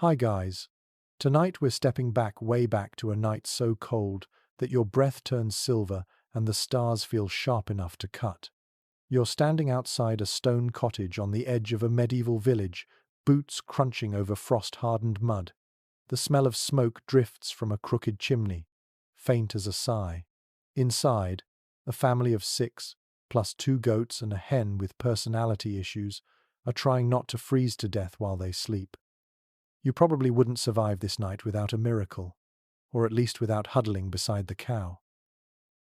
Hi guys. Tonight we're stepping back way back to a night so cold that your breath turns silver and the stars feel sharp enough to cut. You're standing outside a stone cottage on the edge of a medieval village, boots crunching over frost-hardened mud. The smell of smoke drifts from a crooked chimney, faint as a sigh. Inside, a family of 6, plus 2 goats and a hen with personality issues, are trying not to freeze to death while they sleep. You probably wouldn't survive this night without a miracle, or at least without huddling beside the cow.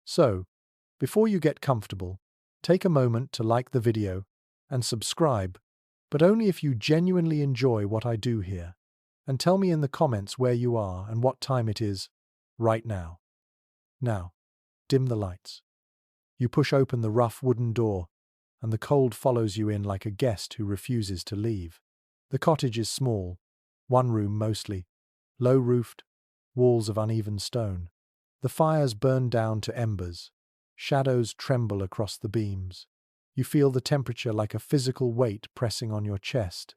So, before you get comfortable, take a moment to like the video and subscribe, but only if you genuinely enjoy what I do here, and tell me in the comments where you are and what time it is right now. Now, dim the lights. You push open the rough wooden door, and the cold follows you in like a guest who refuses to leave. The cottage is small, one room mostly, low-roofed, walls of uneven stone. The fire's burned down to embers. Shadows tremble across the beams. You feel the temperature like a physical weight pressing on your chest,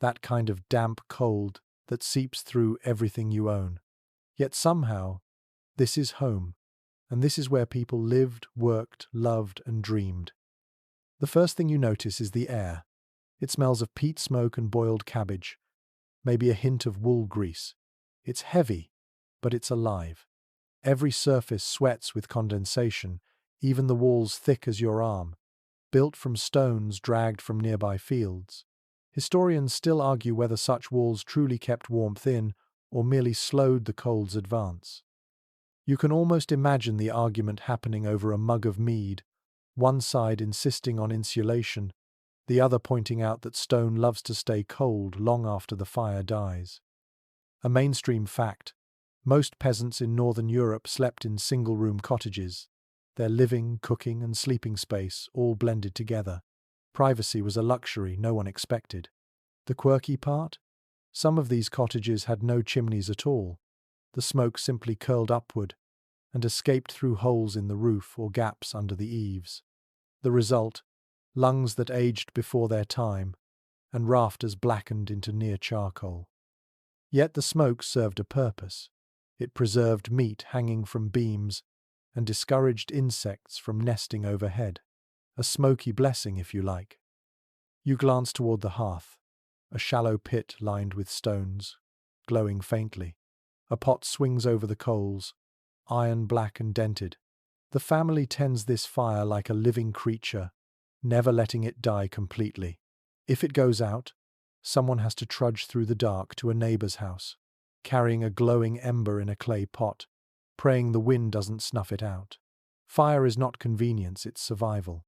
that kind of damp cold that seeps through everything you own. Yet somehow, this is home, and this is where people lived, worked, loved, and dreamed. The first thing you notice is the air. It smells of peat smoke and boiled cabbage, maybe a hint of wool grease. It's heavy, but it's alive. Every surface sweats with condensation, even the walls thick as your arm, built from stones dragged from nearby fields. Historians still argue whether such walls truly kept warmth in or merely slowed the cold's advance. You can almost imagine the argument happening over a mug of mead, one side insisting on insulation, the other pointing out that stone loves to stay cold long after the fire dies. A mainstream fact: most peasants in northern Europe slept in single-room cottages, their living, cooking, and sleeping space all blended together. Privacy was a luxury no one expected. The quirky part? Some of these cottages had no chimneys at all. The smoke simply curled upward and escaped through holes in the roof or gaps under the eaves. The result: lungs that aged before their time, and rafters blackened into near charcoal. Yet the smoke served a purpose. It preserved meat hanging from beams and discouraged insects from nesting overhead. A smoky blessing, if you like. You glance toward the hearth, a shallow pit lined with stones, glowing faintly. A pot swings over the coals, iron black and dented. The family tends this fire like a living creature, never letting it die completely. If it goes out, someone has to trudge through the dark to a neighbor's house, carrying a glowing ember in a clay pot, praying the wind doesn't snuff it out. Fire is not convenience, it's survival.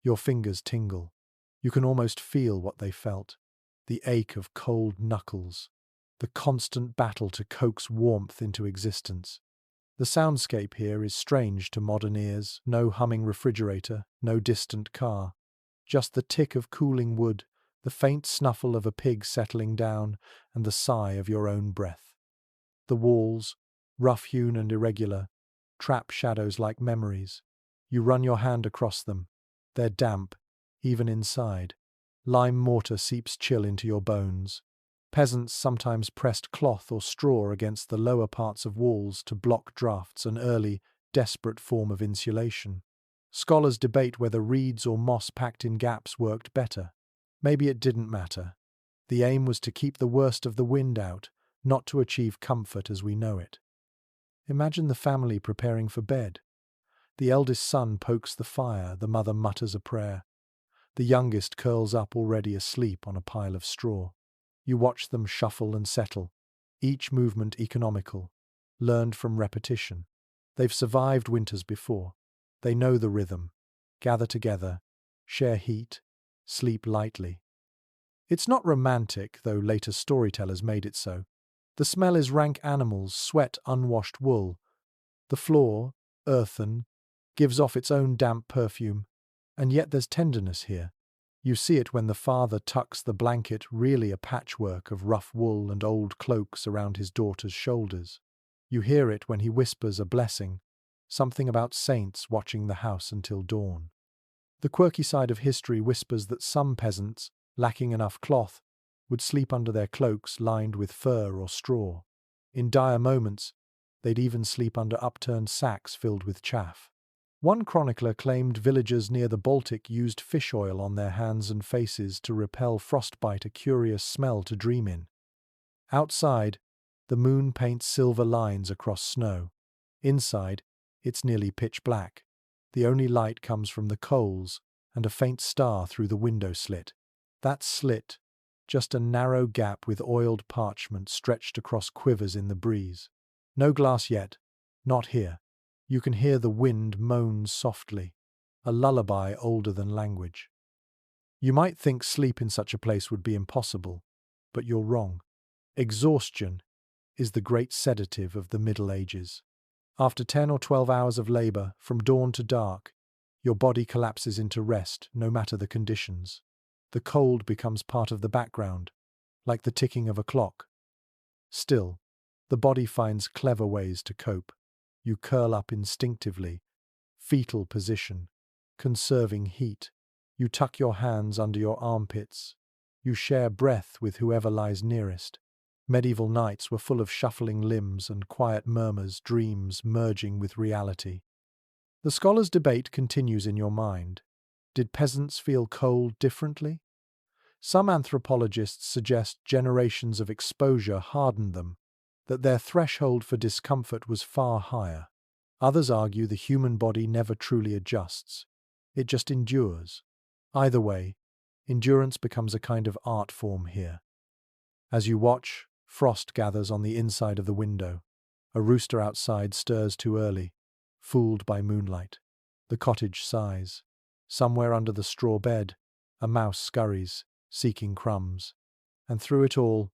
Your fingers tingle. You can almost feel what they felt: the ache of cold knuckles, the constant battle to coax warmth into existence. The soundscape here is strange to modern ears: no humming refrigerator, no distant car. Just the tick of cooling wood, the faint snuffle of a pig settling down, and the sigh of your own breath. The walls, rough-hewn and irregular, trap shadows like memories. You run your hand across them. They're damp, even inside. Lime mortar seeps chill into your bones. Peasants sometimes pressed cloth or straw against the lower parts of walls to block drafts, an early, desperate form of insulation. Scholars debate whether reeds or moss packed in gaps worked better. Maybe it didn't matter. The aim was to keep the worst of the wind out, not to achieve comfort as we know it. Imagine the family preparing for bed. The eldest son pokes the fire, the mother mutters a prayer. The youngest curls up already asleep on a pile of straw. You watch them shuffle and settle, each movement economical, learned from repetition. They've survived winters before. They know the rhythm: gather together, share heat, sleep lightly. It's not romantic, though later storytellers made it so. The smell is rank animals, sweat, unwashed wool. The floor, earthen, gives off its own damp perfume, and yet there's tenderness here. You see it when the father tucks the blanket, really a patchwork of rough wool and old cloaks, around his daughter's shoulders. You hear it when he whispers a blessing, something about saints watching the house until dawn. The quirky side of history whispers that some peasants, lacking enough cloth, would sleep under their cloaks lined with fur or straw. In dire moments, they'd even sleep under upturned sacks filled with chaff. One chronicler claimed villagers near the Baltic used fish oil on their hands and faces to repel frostbite, a curious smell to dream in. Outside, the moon paints silver lines across snow. Inside, it's nearly pitch black. The only light comes from the coals and a faint star through the window slit. That slit, just a narrow gap with oiled parchment stretched across quivers in the breeze. No glass yet, not here. You can hear the wind moan softly, a lullaby older than language. You might think sleep in such a place would be impossible, but you're wrong. Exhaustion is the great sedative of the Middle Ages. After 10 or 12 hours of labor, from dawn to dark, your body collapses into rest, no matter the conditions. The cold becomes part of the background, like the ticking of a clock. Still, the body finds clever ways to cope. You curl up instinctively, fetal position, conserving heat. You tuck your hands under your armpits. You share breath with whoever lies nearest. Medieval nights were full of shuffling limbs and quiet murmurs, dreams merging with reality. The scholar's debate continues in your mind. Did peasants feel cold differently? Some anthropologists suggest generations of exposure hardened them, that their threshold for discomfort was far higher. Others argue the human body never truly adjusts. It just endures. Either way, endurance becomes a kind of art form here. As you watch, frost gathers on the inside of the window. A rooster outside stirs too early, fooled by moonlight. The cottage sighs. Somewhere under the straw bed, a mouse scurries, seeking crumbs. And through it all,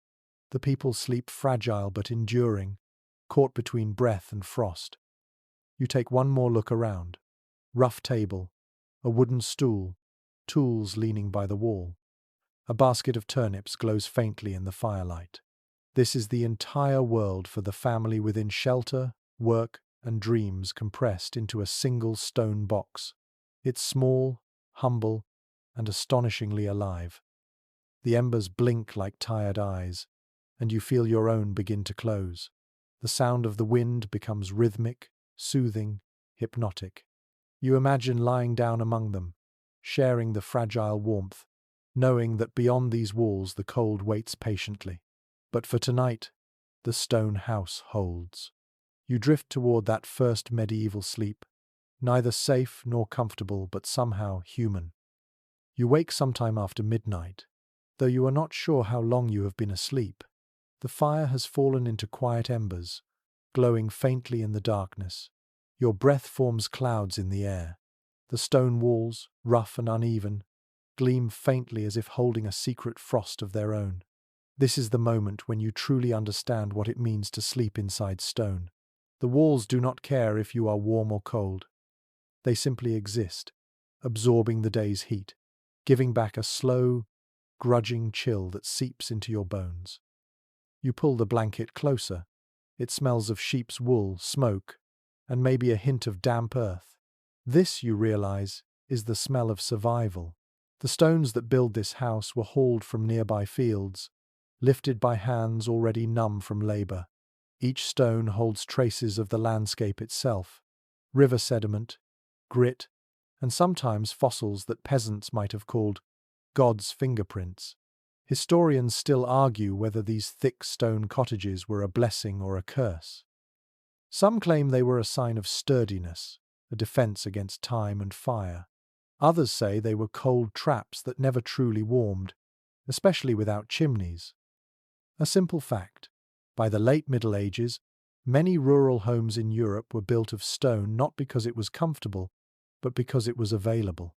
the people sleep fragile but enduring, caught between breath and frost. You take one more look around. Rough table, a wooden stool, tools leaning by the wall. A basket of turnips glows faintly in the firelight. This is the entire world for the family within shelter, work, and dreams compressed into a single stone box. It's small, humble, and astonishingly alive. The embers blink like tired eyes, and you feel your own begin to close. The sound of the wind becomes rhythmic, soothing, hypnotic. You imagine lying down among them, sharing the fragile warmth, knowing that beyond these walls the cold waits patiently. But for tonight, the stone house holds. You drift toward that first medieval sleep, neither safe nor comfortable but somehow human. You wake sometime after midnight, though you are not sure how long you have been asleep. The fire has fallen into quiet embers, glowing faintly in the darkness. Your breath forms clouds in the air. The stone walls, rough and uneven, gleam faintly as if holding a secret frost of their own. This is the moment when you truly understand what it means to sleep inside stone. The walls do not care if you are warm or cold. They simply exist, absorbing the day's heat, giving back a slow, grudging chill that seeps into your bones. You pull the blanket closer. It smells of sheep's wool, smoke, and maybe a hint of damp earth. This, you realize, is the smell of survival. The stones that build this house were hauled from nearby fields, lifted by hands already numb from labor. Each stone holds traces of the landscape itself, river sediment, grit, and sometimes fossils that peasants might have called God's fingerprints. Historians still argue whether these thick stone cottages were a blessing or a curse. Some claim they were a sign of sturdiness, a defense against time and fire. Others say they were cold traps that never truly warmed, especially without chimneys. A simple fact: by the late Middle Ages, many rural homes in Europe were built of stone not because it was comfortable, but because it was available.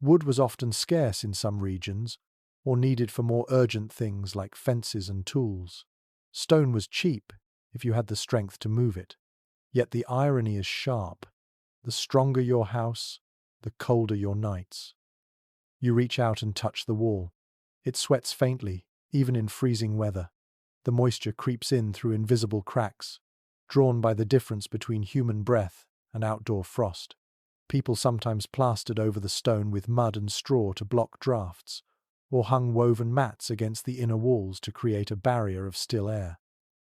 Wood was often scarce in some regions, or needed for more urgent things like fences and tools. Stone was cheap if you had the strength to move it. Yet the irony is sharp. The stronger your house, the colder your nights. You reach out and touch the wall. It sweats faintly, even in freezing weather. The moisture creeps in through invisible cracks, drawn by the difference between human breath and outdoor frost. People sometimes plastered over the stone with mud and straw to block drafts, or hung woven mats against the inner walls to create a barrier of still air.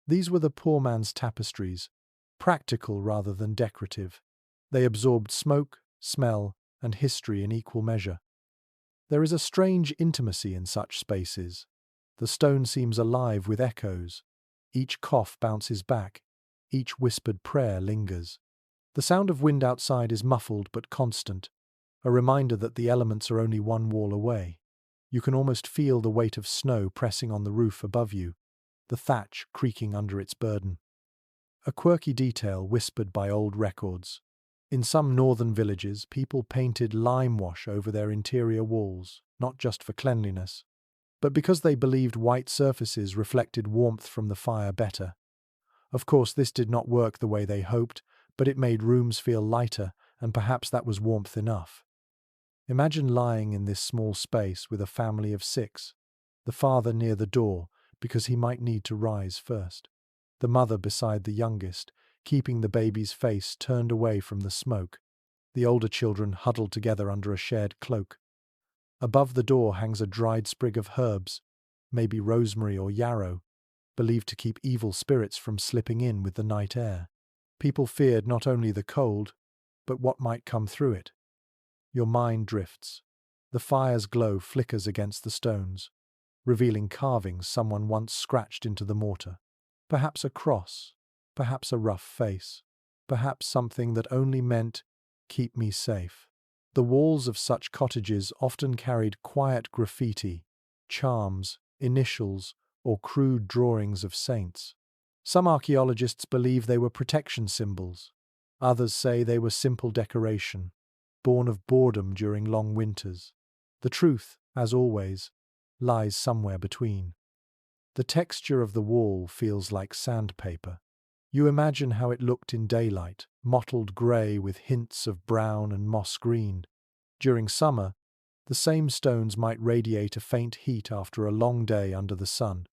These were the poor man's tapestries, practical rather than decorative. They absorbed smoke, smell, and history in equal measure. There is a strange intimacy in such spaces. The stone seems alive with echoes. Each cough bounces back. Each whispered prayer lingers. The sound of wind outside is muffled but constant, a reminder that the elements are only one wall away. You can almost feel the weight of snow pressing on the roof above you, the thatch creaking under its burden. A quirky detail whispered by old records. In some northern villages, people painted lime wash over their interior walls, not just for cleanliness, but because they believed white surfaces reflected warmth from the fire better. Of course, this did not work the way they hoped, but it made rooms feel lighter, and perhaps that was warmth enough. Imagine lying in this small space with a family of 6, the father near the door because he might need to rise first, the mother beside the youngest, keeping the baby's face turned away from the smoke, the older children huddled together under a shared cloak. Above the door hangs a dried sprig of herbs, maybe rosemary or yarrow, believed to keep evil spirits from slipping in with the night air. People feared not only the cold, but what might come through it. Your mind drifts. The fire's glow flickers against the stones, revealing carvings someone once scratched into the mortar. Perhaps a cross, perhaps a rough face, perhaps something that only meant, "Keep me safe." The walls of such cottages often carried quiet graffiti, charms, initials, or crude drawings of saints. Some archaeologists believe they were protection symbols. Others say they were simple decoration, born of boredom during long winters. The truth, as always, lies somewhere between. The texture of the wall feels like sandpaper. You imagine how it looked in daylight, mottled grey with hints of brown and moss green. During summer, the same stones might radiate a faint heat after a long day under the sun,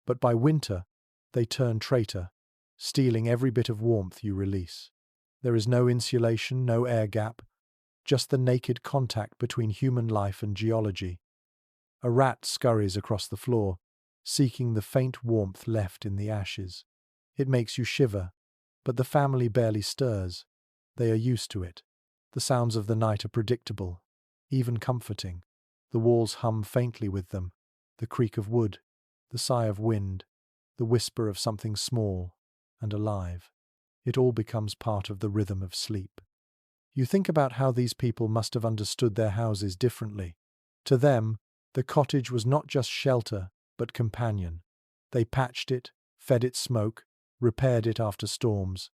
but by winter, they turn traitor, stealing every bit of warmth you release. There is no insulation, no air gap, just the naked contact between human life and geology. A rat scurries across the floor, seeking the faint warmth left in the ashes. It makes you shiver, but the family barely stirs. They are used to it. The sounds of the night are predictable, even comforting. The walls hum faintly with them, the creak of wood, the sigh of wind, the whisper of something small and alive. It all becomes part of the rhythm of sleep. You think about how these people must have understood their houses differently. To them, the cottage was not just shelter, but companion. They patched it, fed it smoke, repaired it after storms.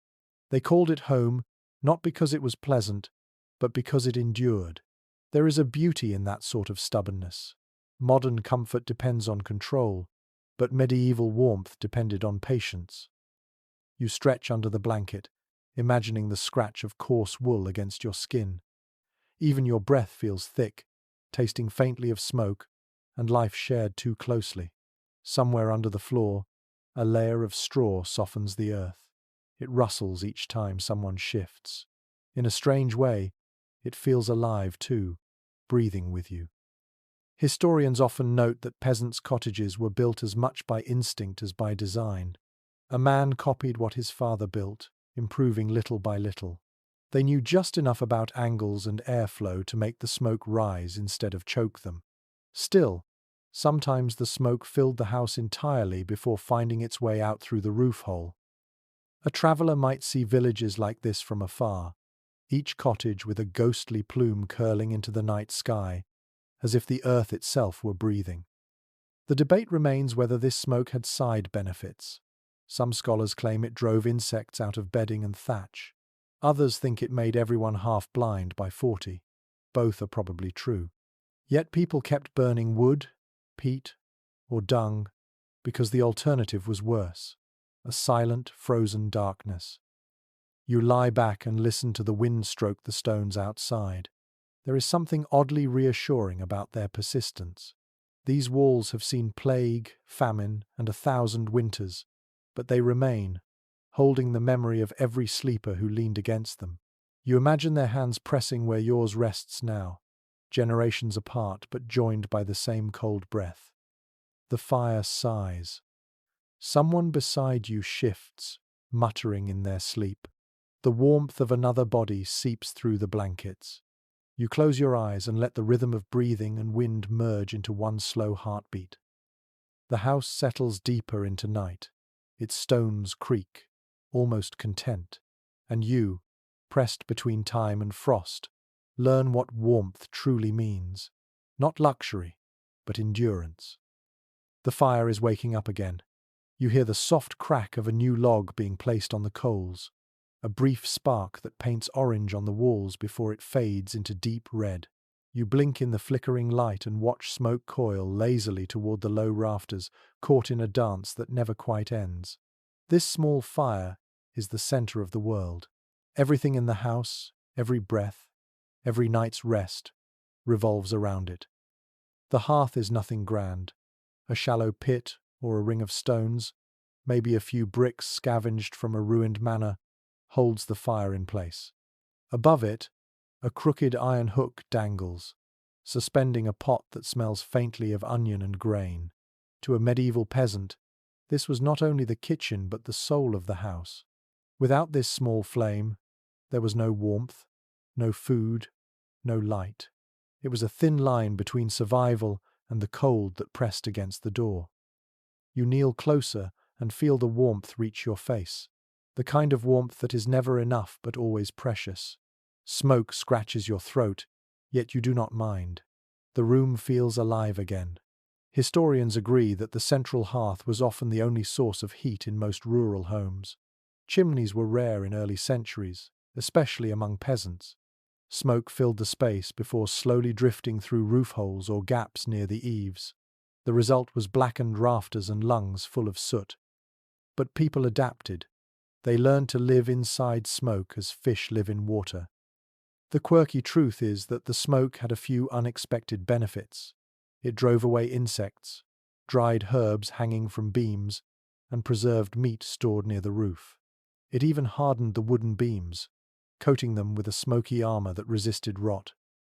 They called it home, not because it was pleasant, but because it endured. There is a beauty in that sort of stubbornness. Modern comfort depends on control, but medieval warmth depended on patience. You stretch under the blanket, imagining the scratch of coarse wool against your skin. Even your breath feels thick, tasting faintly of smoke, and life shared too closely. Somewhere under the floor, a layer of straw softens the earth. It rustles each time someone shifts. In a strange way, it feels alive too, breathing with you. Historians often note that peasants' cottages were built as much by instinct as by design. A man copied what his father built, improving little by little. They knew just enough about angles and airflow to make the smoke rise instead of choke them. Still, sometimes the smoke filled the house entirely before finding its way out through the roof hole. A traveller might see villages like this from afar, each cottage with a ghostly plume curling into the night sky, as if the earth itself were breathing. The debate remains whether this smoke had side benefits. Some scholars claim it drove insects out of bedding and thatch. Others think it made everyone half blind by 40. Both are probably true. Yet people kept burning wood, peat, or dung because the alternative was worse. A silent, frozen darkness. You lie back and listen to the wind stroke the stones outside. There is something oddly reassuring about their persistence. These walls have seen plague, famine, and 1,000 winters, but they remain, holding the memory of every sleeper who leaned against them. You imagine their hands pressing where yours rests now, generations apart but joined by the same cold breath. The fire sighs. Someone beside you shifts, muttering in their sleep. The warmth of another body seeps through the blankets. You close your eyes and let the rhythm of breathing and wind merge into one slow heartbeat. The house settles deeper into night. Its stones creak, almost content, and you, pressed between time and frost, learn what warmth truly means. Not luxury, but endurance. The fire is waking up again. You hear the soft crack of a new log being placed on the coals, a brief spark that paints orange on the walls before it fades into deep red. You blink in the flickering light and watch smoke coil lazily toward the low rafters, caught in a dance that never quite ends. This small fire is the center of the world. Everything in the house, every breath, every night's rest, revolves around it. The hearth is nothing grand, a shallow pit or a ring of stones, maybe a few bricks scavenged from a ruined manor, holds the fire in place. Above it, a crooked iron hook dangles, suspending a pot that smells faintly of onion and grain. To a medieval peasant, this was not only the kitchen but the soul of the house. Without this small flame, there was no warmth, no food, no light. It was a thin line between survival and the cold that pressed against the door. You kneel closer and feel the warmth reach your face, the kind of warmth that is never enough but always precious. Smoke scratches your throat, yet you do not mind. The room feels alive again. Historians agree that the central hearth was often the only source of heat in most rural homes. Chimneys were rare in early centuries, especially among peasants. Smoke filled the space before slowly drifting through roof holes or gaps near the eaves. The result was blackened rafters and lungs full of soot. But people adapted. They learned to live inside smoke as fish live in water. The quirky truth is that the smoke had a few unexpected benefits. It drove away insects, dried herbs hanging from beams, and preserved meat stored near the roof. It even hardened the wooden beams, coating them with a smoky armor that resisted rot.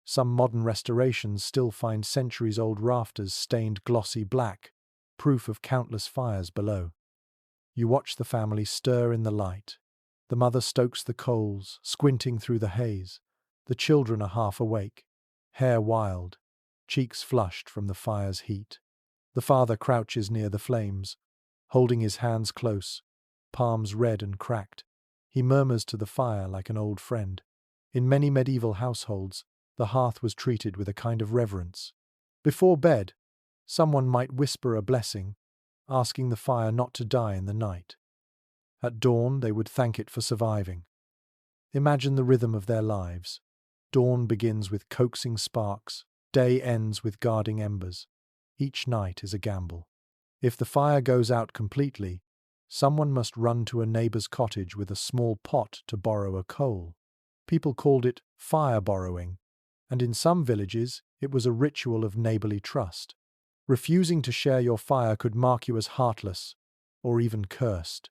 Some modern restorations still find centuries-old rafters stained glossy black, proof of countless fires below. You watch the family stir in the light. The mother stokes the coals, squinting through the haze. The children are half awake, hair wild, cheeks flushed from the fire's heat. The father crouches near the flames, holding his hands close, palms red and cracked. He murmurs to the fire like an old friend. In many medieval households, the hearth was treated with a kind of reverence. Before bed, someone might whisper a blessing, asking the fire not to die in the night. At dawn, they would thank it for surviving. Imagine the rhythm of their lives. Dawn begins with coaxing sparks, day ends with guarding embers. Each night is a gamble. If the fire goes out completely, someone must run to a neighbor's cottage with a small pot to borrow a coal. People called it fire borrowing, and in some villages it was a ritual of neighborly trust. Refusing to share your fire could mark you as heartless, or even cursed.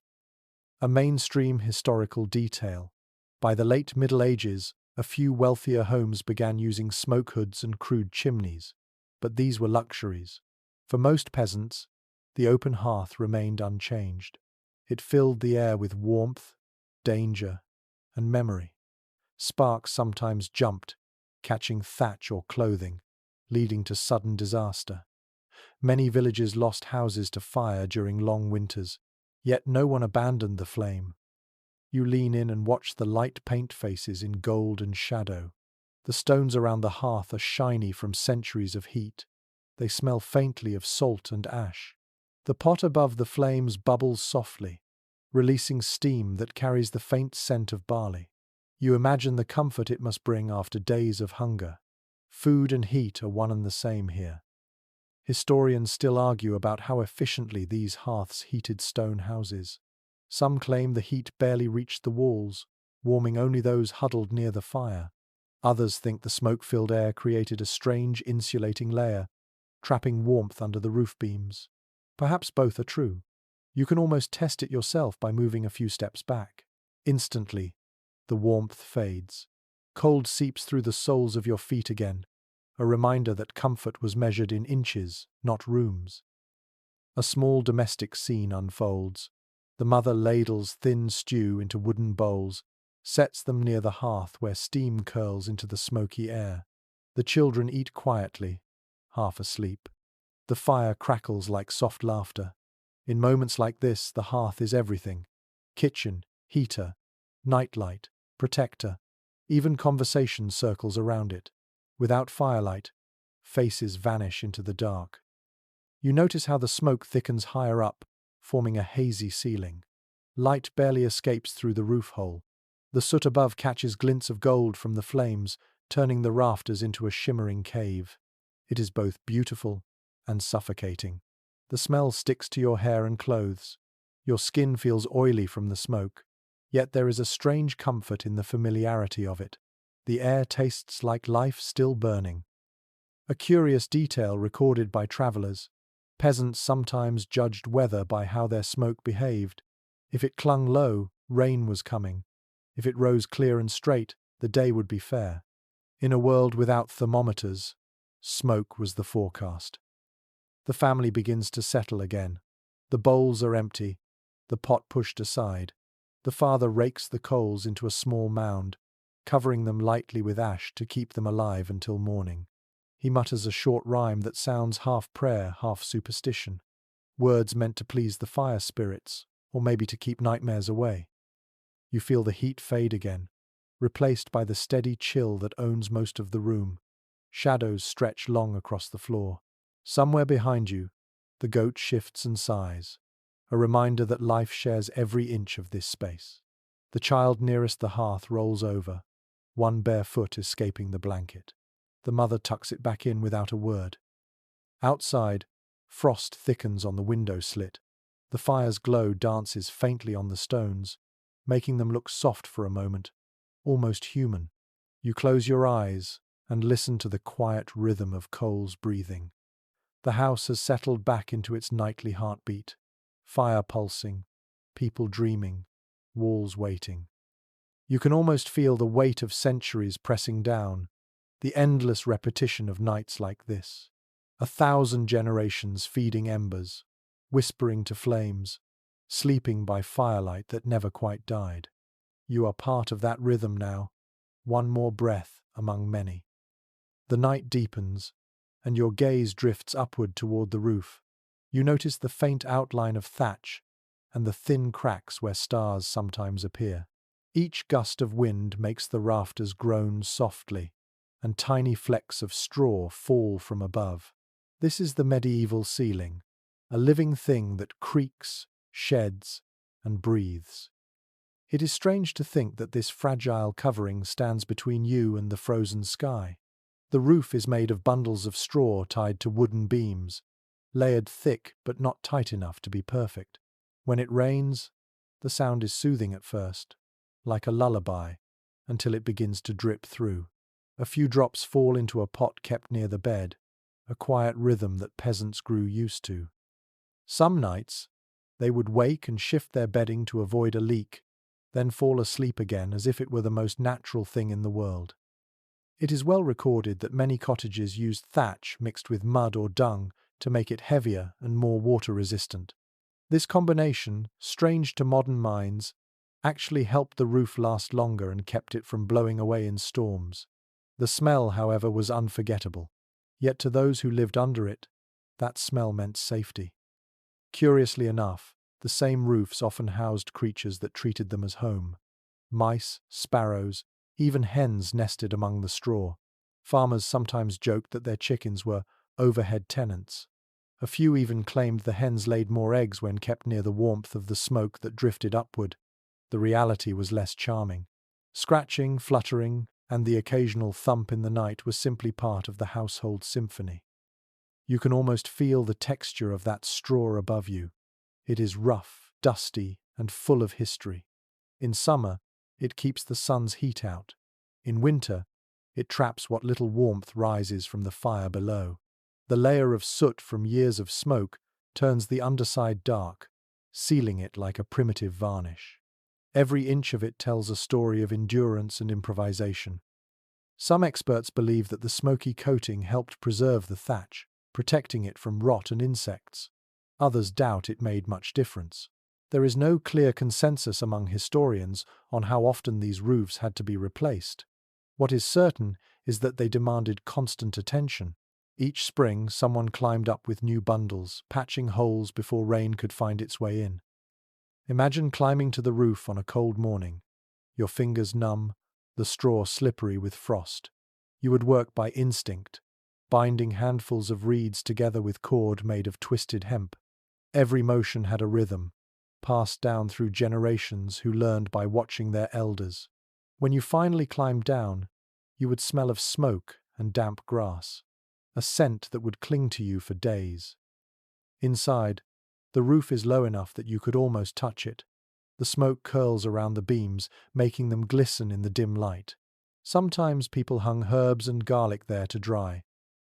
A mainstream historical detail. By the late Middle Ages, a few wealthier homes began using smoke hoods and crude chimneys, but these were luxuries. For most peasants, the open hearth remained unchanged. It filled the air with warmth, danger, and memory. Sparks sometimes jumped, catching thatch or clothing, leading to sudden disaster. Many villages lost houses to fire during long winters, yet no one abandoned the flame. You lean in and watch the light paint faces in gold and shadow. The stones around the hearth are shiny from centuries of heat. They smell faintly of salt and ash. The pot above the flames bubbles softly, releasing steam that carries the faint scent of barley. You imagine the comfort it must bring after days of hunger. Food and heat are one and the same here. Historians still argue about how efficiently these hearths heated stone houses. Some claim the heat barely reached the walls, warming only those huddled near the fire. Others think the smoke-filled air created a strange insulating layer, trapping warmth under the roof beams. Perhaps both are true. You can almost test it yourself by moving a few steps back. Instantly, the warmth fades. Cold seeps through the soles of your feet again, a reminder that comfort was measured in inches, not rooms. A small domestic scene unfolds. The mother ladles thin stew into wooden bowls, sets them near the hearth where steam curls into the smoky air. The children eat quietly, half asleep. The fire crackles like soft laughter. In moments like this, the hearth is everything. Kitchen, heater, nightlight, protector. Even conversation circles around it. Without firelight, faces vanish into the dark. You notice how the smoke thickens higher up, forming a hazy ceiling. Light barely escapes through the roof hole. The soot above catches glints of gold from the flames, turning the rafters into a shimmering cave. It is both beautiful and suffocating. The smell sticks to your hair and clothes. Your skin feels oily from the smoke. Yet there is a strange comfort in the familiarity of it. The air tastes like life still burning. A curious detail recorded by travelers. Peasants sometimes judged weather by how their smoke behaved. If it clung low, rain was coming. If it rose clear and straight, the day would be fair. In a world without thermometers, smoke was the forecast. The family begins to settle again. The bowls are empty, the pot pushed aside. The father rakes the coals into a small mound, covering them lightly with ash to keep them alive until morning. He mutters a short rhyme that sounds half prayer, half superstition. Words meant to please the fire spirits, or maybe to keep nightmares away. You feel the heat fade again, replaced by the steady chill that owns most of the room. Shadows stretch long across the floor. Somewhere behind you, the goat shifts and sighs, a reminder that life shares every inch of this space. The child nearest the hearth rolls over, one bare foot escaping the blanket. The mother tucks it back in without a word. Outside, frost thickens on the window slit. The fire's glow dances faintly on the stones, making them look soft for a moment, almost human. You close your eyes and listen to the quiet rhythm of coals breathing. The house has settled back into its nightly heartbeat. Fire pulsing, people dreaming, walls waiting. You can almost feel the weight of centuries pressing down, the endless repetition of nights like this. 1,000 generations feeding embers, whispering to flames, sleeping by firelight that never quite died. You are part of that rhythm now, one more breath among many. The night deepens, and your gaze drifts upward toward the roof. You notice the faint outline of thatch and the thin cracks where stars sometimes appear. Each gust of wind makes the rafters groan softly, and tiny flecks of straw fall from above. This is the medieval ceiling, a living thing that creaks, sheds, and breathes. It is strange to think that this fragile covering stands between you and the frozen sky. The roof is made of bundles of straw tied to wooden beams, layered thick but not tight enough to be perfect. When it rains, the sound is soothing at first, like a lullaby, until it begins to drip through. A few drops fall into a pot kept near the bed, a quiet rhythm that peasants grew used to. Some nights, they would wake and shift their bedding to avoid a leak, then fall asleep again as if it were the most natural thing in the world. It is well recorded that many cottages used thatch mixed with mud or dung to make it heavier and more water-resistant. This combination, strange to modern minds, actually helped the roof last longer and kept it from blowing away in storms. The smell, however, was unforgettable. Yet to those who lived under it, that smell meant safety. Curiously enough, the same roofs often housed creatures that treated them as home. Mice, sparrows, even hens nested among the straw. Farmers sometimes joked that their chickens were overhead tenants. A few even claimed the hens laid more eggs when kept near the warmth of the smoke that drifted upward. The reality was less charming. Scratching, fluttering, and the occasional thump in the night was simply part of the household symphony. You can almost feel the texture of that straw above you. It is rough, dusty, and full of history. In summer, it keeps the sun's heat out. In winter, it traps what little warmth rises from the fire below. The layer of soot from years of smoke turns the underside dark, sealing it like a primitive varnish. Every inch of it tells a story of endurance and improvisation. Some experts believe that the smoky coating helped preserve the thatch, protecting it from rot and insects. Others doubt it made much difference. There is no clear consensus among historians on how often these roofs had to be replaced. What is certain is that they demanded constant attention. Each spring, someone climbed up with new bundles, patching holes before rain could find its way in. Imagine climbing to the roof on a cold morning, your fingers numb, the straw slippery with frost. You would work by instinct, binding handfuls of reeds together with cord made of twisted hemp. Every motion had a rhythm, passed down through generations who learned by watching their elders. When you finally climbed down, you would smell of smoke and damp grass, a scent that would cling to you for days. Inside, the roof is low enough that you could almost touch it. The smoke curls around the beams, making them glisten in the dim light. Sometimes people hung herbs and garlic there to dry,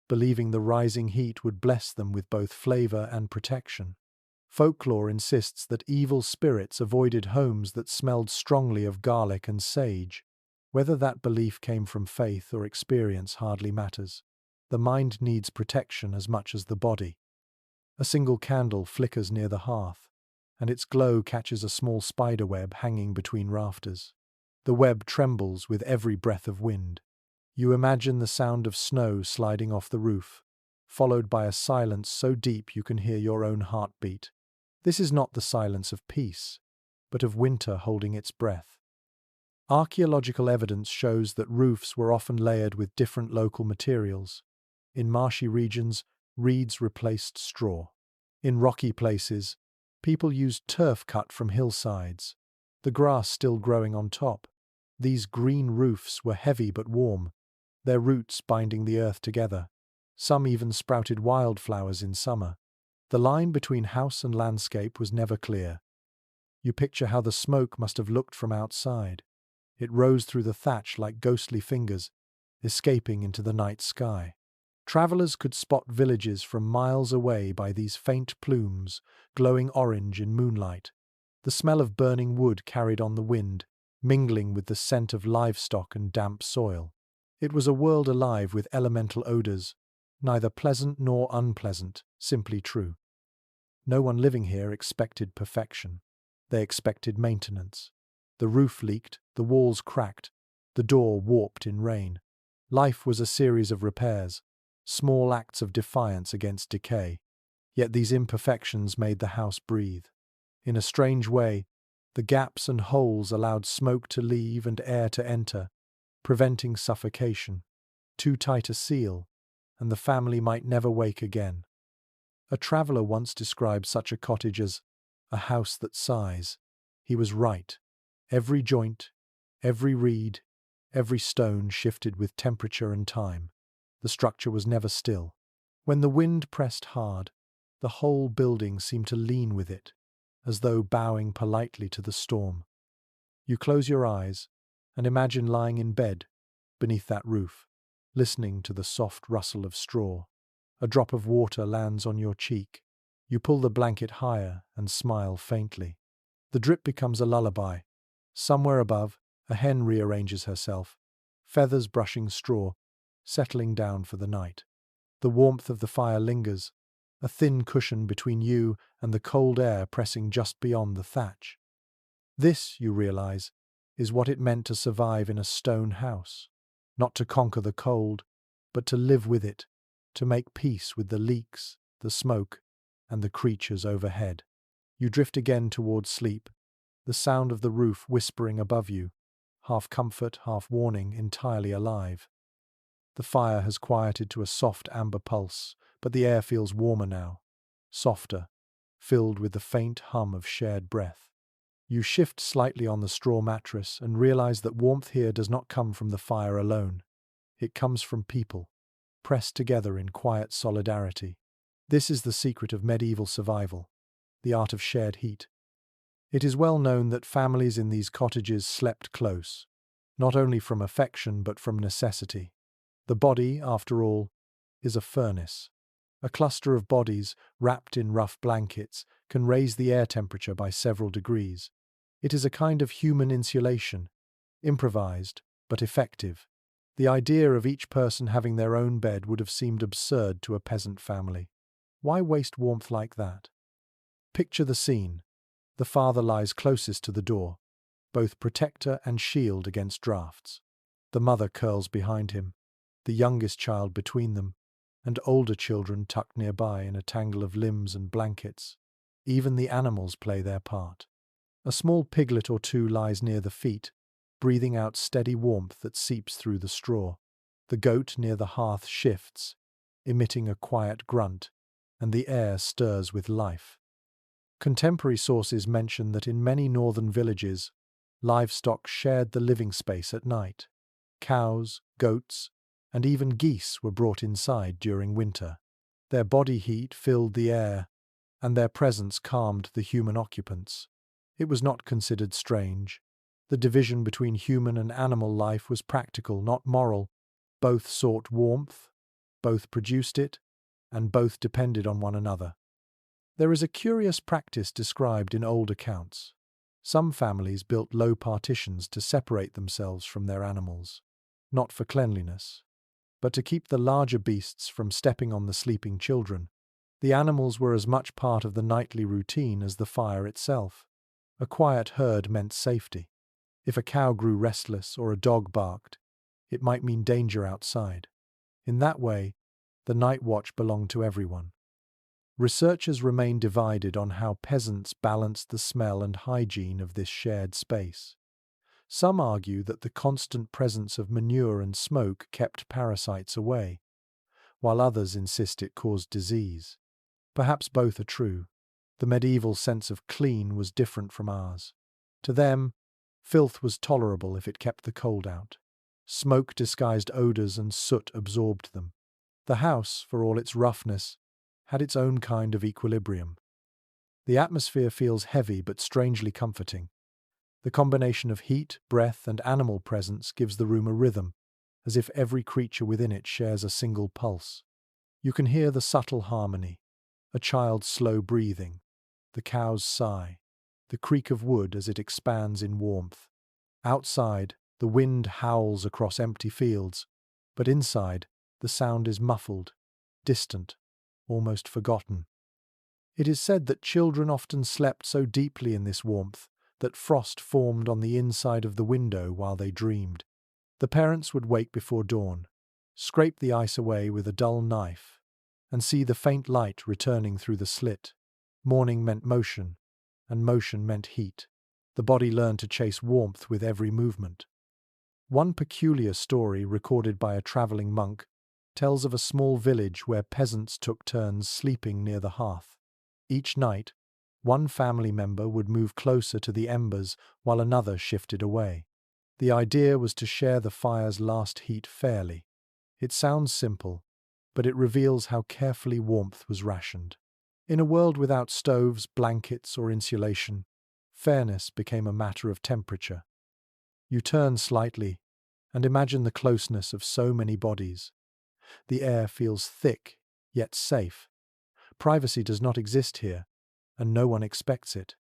believing the rising heat would bless them with both flavor and protection. Folklore insists that evil spirits avoided homes that smelled strongly of garlic and sage. Whether that belief came from faith or experience hardly matters. The mind needs protection as much as the body. A single candle flickers near the hearth, and its glow catches a small spider web hanging between rafters. The web trembles with every breath of wind. You imagine the sound of snow sliding off the roof, followed by a silence so deep you can hear your own heartbeat. This is not the silence of peace, but of winter holding its breath. Archaeological evidence shows that roofs were often layered with different local materials. In marshy regions, reeds replaced straw. In rocky places, people used turf cut from hillsides, the grass still growing on top. These green roofs were heavy but warm, their roots binding the earth together. Some even sprouted wildflowers in summer. The line between house and landscape was never clear. You picture how the smoke must have looked from outside. It rose through the thatch like ghostly fingers, escaping into the night sky. Travelers could spot villages from miles away by these faint plumes, glowing orange in moonlight. The smell of burning wood carried on the wind, mingling with the scent of livestock and damp soil. It was a world alive with elemental odors, neither pleasant nor unpleasant, simply true. No one living here expected perfection. They expected maintenance. The roof leaked, the walls cracked, the door warped in rain. Life was a series of repairs, small acts of defiance against decay. Yet these imperfections made the house breathe. In a strange way, the gaps and holes allowed smoke to leave and air to enter, preventing suffocation. Too tight a seal, and the family might never wake again. A traveller once described such a cottage as a house that sighs. He was right. Every joint, every reed, every stone shifted with temperature and time. The structure was never still. When the wind pressed hard, the whole building seemed to lean with it, as though bowing politely to the storm. You close your eyes and imagine lying in bed beneath that roof, listening to the soft rustle of straw. A drop of water lands on your cheek. You pull the blanket higher and smile faintly. The drip becomes a lullaby. Somewhere above, a hen rearranges herself, feathers brushing straw, settling down for the night. The warmth of the fire lingers, a thin cushion between you and the cold air pressing just beyond the thatch. This, you realize, is what it meant to survive in a stone house. Not to conquer the cold, but to live with it, to make peace with the leaks, the smoke, and the creatures overhead. You drift again towards sleep, the sound of the roof whispering above you, half comfort, half warning, entirely alive. The fire has quieted to a soft amber pulse, but the air feels warmer now, softer, filled with the faint hum of shared breath. You shift slightly on the straw mattress and realize that warmth here does not come from the fire alone. It comes from people, pressed together in quiet solidarity. This is the secret of medieval survival, the art of shared heat. It is well known that families in these cottages slept close, not only from affection but from necessity. The body, after all, is a furnace. A cluster of bodies, wrapped in rough blankets, can raise the air temperature by several degrees. It is a kind of human insulation, improvised but effective. The idea of each person having their own bed would have seemed absurd to a peasant family. Why waste warmth like that? Picture the scene. The father lies closest to the door, both protector and shield against drafts. The mother curls behind him, the youngest child between them, and older children tucked nearby in a tangle of limbs and blankets. Even the animals play their part. A small piglet or two lies near the feet, breathing out steady warmth that seeps through the straw. The goat near the hearth shifts, emitting a quiet grunt, and the air stirs with life. Contemporary sources mention that in many northern villages, livestock shared the living space at night. Cows, goats, and even geese were brought inside during winter. Their body heat filled the air, and their presence calmed the human occupants. It was not considered strange. The division between human and animal life was practical, not moral. Both sought warmth, both produced it, and both depended on one another. There is a curious practice described in old accounts. Some families built low partitions to separate themselves from their animals, not for cleanliness, but to keep the larger beasts from stepping on the sleeping children. The animals were as much part of the nightly routine as the fire itself. A quiet herd meant safety. If a cow grew restless or a dog barked, it might mean danger outside. In that way, the night watch belonged to everyone. Researchers remain divided on how peasants balanced the smell and hygiene of this shared space. Some argue that the constant presence of manure and smoke kept parasites away, while others insist it caused disease. Perhaps both are true. The medieval sense of clean was different from ours. To them, filth was tolerable if it kept the cold out. Smoke disguised odors and soot absorbed them. The house, for all its roughness, had its own kind of equilibrium. The atmosphere feels heavy but strangely comforting. The combination of heat, breath, and animal presence gives the room a rhythm, as if every creature within it shares a single pulse. You can hear the subtle harmony, a child's slow breathing, the cow's sigh, the creak of wood as it expands in warmth. Outside, the wind howls across empty fields, but inside, the sound is muffled, distant, almost forgotten. It is said that children often slept so deeply in this warmth that frost formed on the inside of the window while they dreamed. The parents would wake before dawn, scrape the ice away with a dull knife, and see the faint light returning through the slit. Morning meant motion, and motion meant heat. The body learned to chase warmth with every movement. One peculiar story recorded by a traveling monk tells of a small village where peasants took turns sleeping near the hearth. Each night, one family member would move closer to the embers while another shifted away. The idea was to share the fire's last heat fairly. It sounds simple, but it reveals how carefully warmth was rationed. In a world without stoves, blankets, or insulation, fairness became a matter of temperature. You turn slightly and imagine the closeness of so many bodies. The air feels thick, yet safe. Privacy does not exist here, and no one expects it.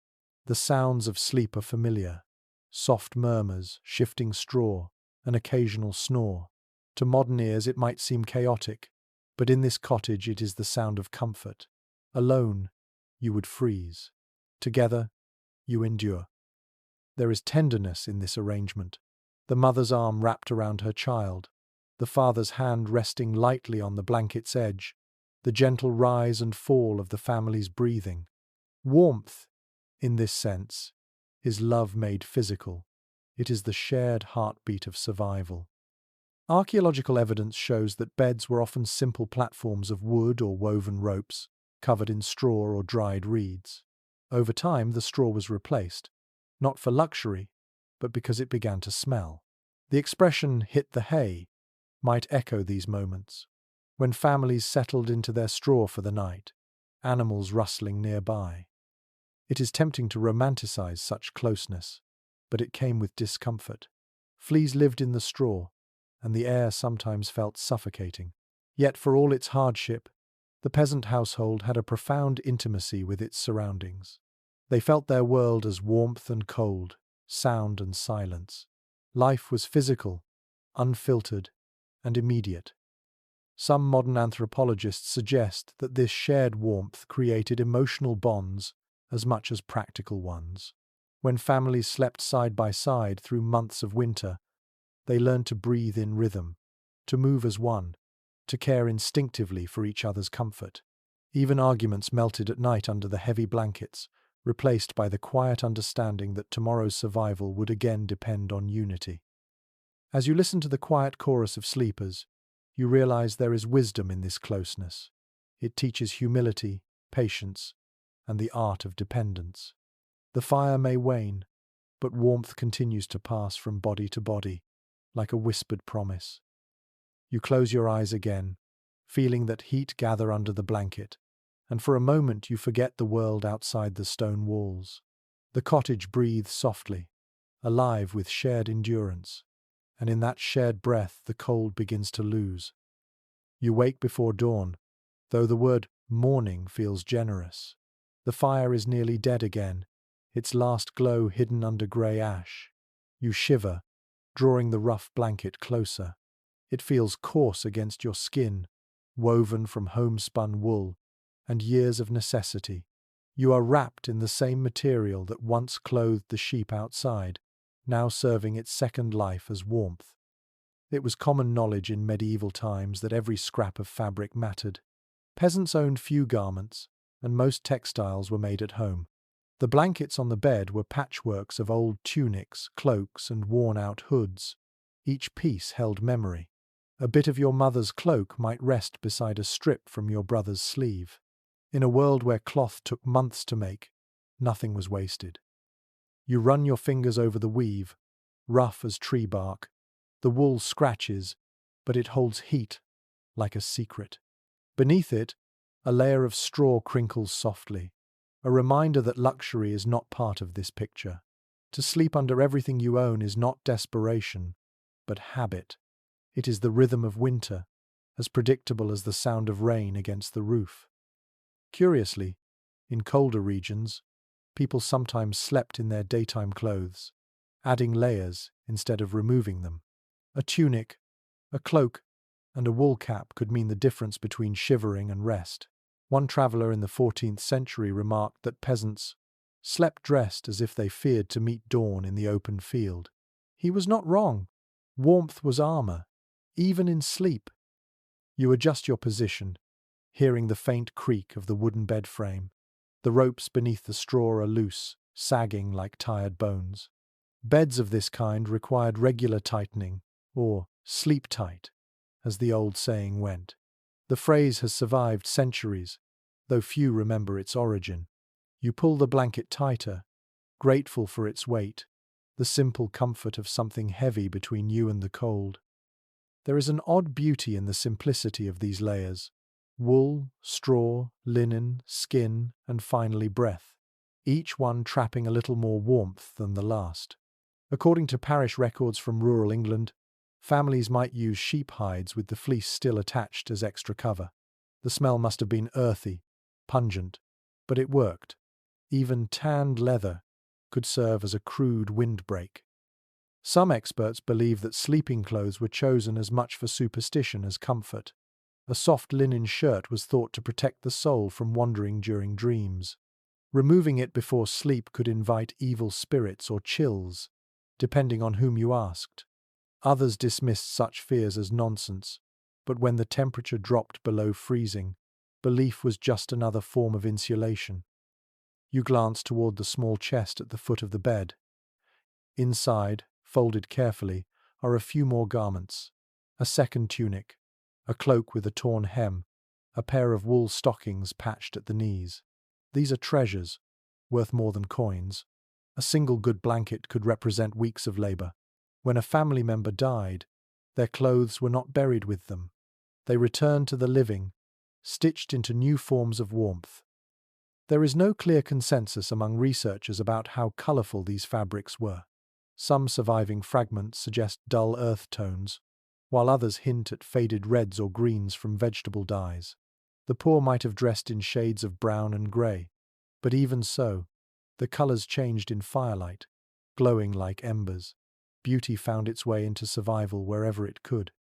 The sounds of sleep are familiar. Soft murmurs, shifting straw, an occasional snore. To modern ears it might seem chaotic, but in this cottage it is the sound of comfort. Alone, you would freeze. Together, you endure. There is tenderness in this arrangement. The mother's arm wrapped around her child, the father's hand resting lightly on the blanket's edge, the gentle rise and fall of the family's breathing. Warmth, in this sense, is love made physical. It is the shared heartbeat of survival. Archaeological evidence shows that beds were often simple platforms of wood or woven ropes, covered in straw or dried reeds. Over time, the straw was replaced, not for luxury, but because it began to smell. The expression "hit the hay" might echo these moments, when families settled into their straw for the night, animals rustling nearby. It is tempting to romanticize such closeness, but it came with discomfort. Fleas lived in the straw, and the air sometimes felt suffocating. Yet for all its hardship, the peasant household had a profound intimacy with its surroundings. They felt their world as warmth and cold, sound and silence. Life was physical, unfiltered, and immediate. Some modern anthropologists suggest that this shared warmth created emotional bonds as much as practical ones. When families slept side by side through months of winter, they learned to breathe in rhythm, to move as one, to care instinctively for each other's comfort. Even arguments melted at night under the heavy blankets, replaced by the quiet understanding that tomorrow's survival would again depend on unity. As you listen to the quiet chorus of sleepers, you realize there is wisdom in this closeness. It teaches humility, patience, and the art of dependence. The fire may wane, but warmth continues to pass from body to body, like a whispered promise. You close your eyes again, feeling that heat gather under the blanket, and for a moment you forget the world outside the stone walls. The cottage breathes softly, alive with shared endurance, and in that shared breath the cold begins to lose. You wake before dawn, though the word morning feels generous. The fire is nearly dead again, its last glow hidden under grey ash. You shiver, drawing the rough blanket closer. It feels coarse against your skin, woven from homespun wool and years of necessity. You are wrapped in the same material that once clothed the sheep outside, now serving its second life as warmth. It was common knowledge in medieval times that every scrap of fabric mattered. Peasants owned few garments, and most textiles were made at home. The blankets on the bed were patchworks of old tunics, cloaks, and worn-out hoods. Each piece held memory. A bit of your mother's cloak might rest beside a strip from your brother's sleeve. In a world where cloth took months to make, nothing was wasted. You run your fingers over the weave, rough as tree bark. The wool scratches, but it holds heat, like a secret. Beneath it, a layer of straw crinkles softly, a reminder that luxury is not part of this picture. To sleep under everything you own is not desperation, but habit. It is the rhythm of winter, as predictable as the sound of rain against the roof. Curiously, in colder regions, people sometimes slept in their daytime clothes, adding layers instead of removing them. A tunic, a cloak, and a wool cap could mean the difference between shivering and rest. One traveller in the 14th century remarked that peasants slept dressed as if they feared to meet dawn in the open field. He was not wrong. Warmth was armour, even in sleep. You adjust your position, hearing the faint creak of the wooden bed frame. The ropes beneath the straw are loose, sagging like tired bones. Beds of this kind required regular tightening, or sleep tight, as the old saying went. The phrase has survived centuries, though few remember its origin. You pull the blanket tighter, grateful for its weight, the simple comfort of something heavy between you and the cold. There is an odd beauty in the simplicity of these layers: wool, straw, linen, skin, and finally breath, each one trapping a little more warmth than the last. According to parish records from rural England, families might use sheep hides with the fleece still attached as extra cover. The smell must have been earthy, pungent, but it worked. Even tanned leather could serve as a crude windbreak. Some experts believe that sleeping clothes were chosen as much for superstition as comfort. A soft linen shirt was thought to protect the soul from wandering during dreams. Removing it before sleep could invite evil spirits or chills, depending on whom you asked. Others dismissed such fears as nonsense, but when the temperature dropped below freezing, belief was just another form of insulation. You glance toward the small chest at the foot of the bed. Inside, folded carefully, are a few more garments: a second tunic, a cloak with a torn hem, a pair of wool stockings patched at the knees. These are treasures, worth more than coins. A single good blanket could represent weeks of labor. When a family member died, their clothes were not buried with them. They returned to the living, stitched into new forms of warmth. There is no clear consensus among researchers about how colorful these fabrics were. Some surviving fragments suggest dull earth tones, while others hint at faded reds or greens from vegetable dyes. The poor might have dressed in shades of brown and grey, but even so, the colors changed in firelight, glowing like embers. Beauty found its way into survival wherever it could.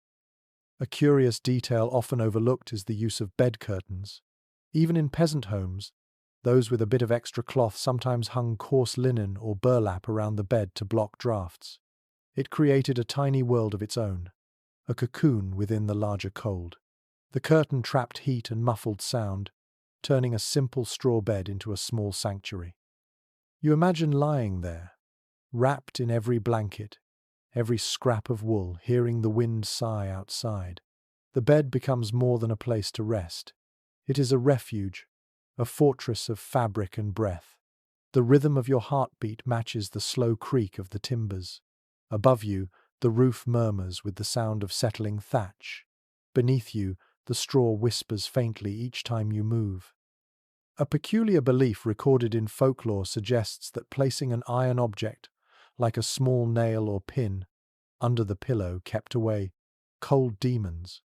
A curious detail often overlooked is the use of bed curtains. Even in peasant homes, those with a bit of extra cloth sometimes hung coarse linen or burlap around the bed to block drafts. It created a tiny world of its own, a cocoon within the larger cold. The curtain trapped heat and muffled sound, turning a simple straw bed into a small sanctuary. You imagine lying there, wrapped in every blanket, every scrap of wool, hearing the wind sigh outside. The bed becomes more than a place to rest. It is a refuge, a fortress of fabric and breath. The rhythm of your heartbeat matches the slow creak of the timbers. Above you, the roof murmurs with the sound of settling thatch. Beneath you, the straw whispers faintly each time you move. A peculiar belief recorded in folklore suggests that placing an iron object, like a small nail or pin, under the pillow kept away cold demons.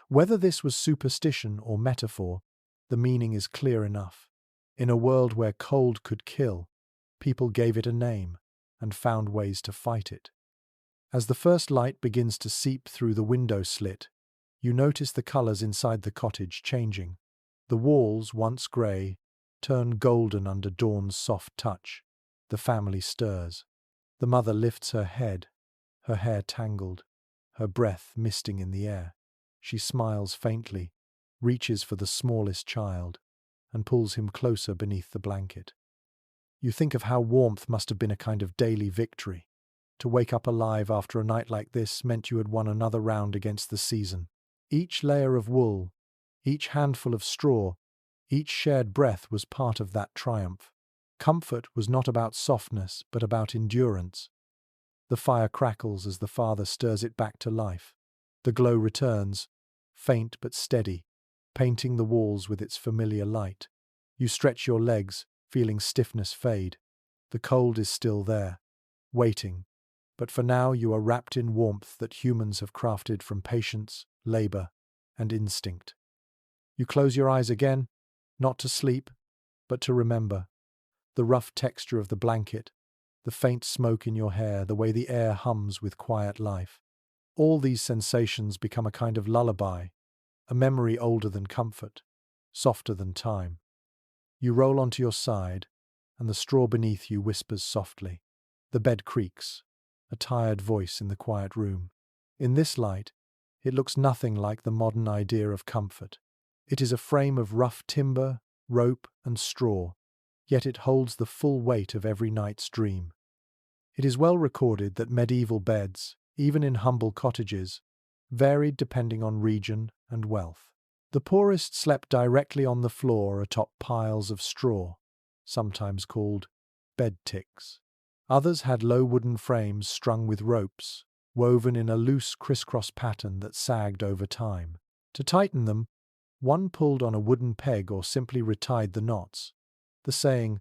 Whether this was superstition or metaphor, the meaning is clear enough. In a world where cold could kill, people gave it a name and found ways to fight it. As the first light begins to seep through the window slit, you notice the colours inside the cottage changing. The walls, once grey, turn golden under dawn's soft touch. The family stirs. The mother lifts her head, her hair tangled, her breath misting in the air. She smiles faintly, reaches for the smallest child, and pulls him closer beneath the blanket. You think of how warmth must have been a kind of daily victory. To wake up alive after a night like this meant you had won another round against the season. Each layer of wool, each handful of straw, each shared breath was part of that triumph. Comfort was not about softness, but about endurance. The fire crackles as the father stirs it back to life. The glow returns, faint but steady, painting the walls with its familiar light. You stretch your legs, feeling stiffness fade. The cold is still there, waiting, but for now you are wrapped in warmth that humans have crafted from patience, labor, and instinct. You close your eyes again, not to sleep, but to remember. The rough texture of the blanket, the faint smoke in your hair, the way the air hums with quiet life. All these sensations become a kind of lullaby, a memory older than comfort, softer than time. You roll onto your side, and the straw beneath you whispers softly. The bed creaks, a tired voice in the quiet room. In this light, it looks nothing like the modern idea of comfort. It is a frame of rough timber, rope, and straw, yet it holds the full weight of every night's dream. It is well recorded that medieval beds, even in humble cottages, varied depending on region and wealth. The poorest slept directly on the floor atop piles of straw, sometimes called bed ticks. Others had low wooden frames strung with ropes, woven in a loose crisscross pattern that sagged over time. To tighten them, one pulled on a wooden peg or simply retied the knots. The saying,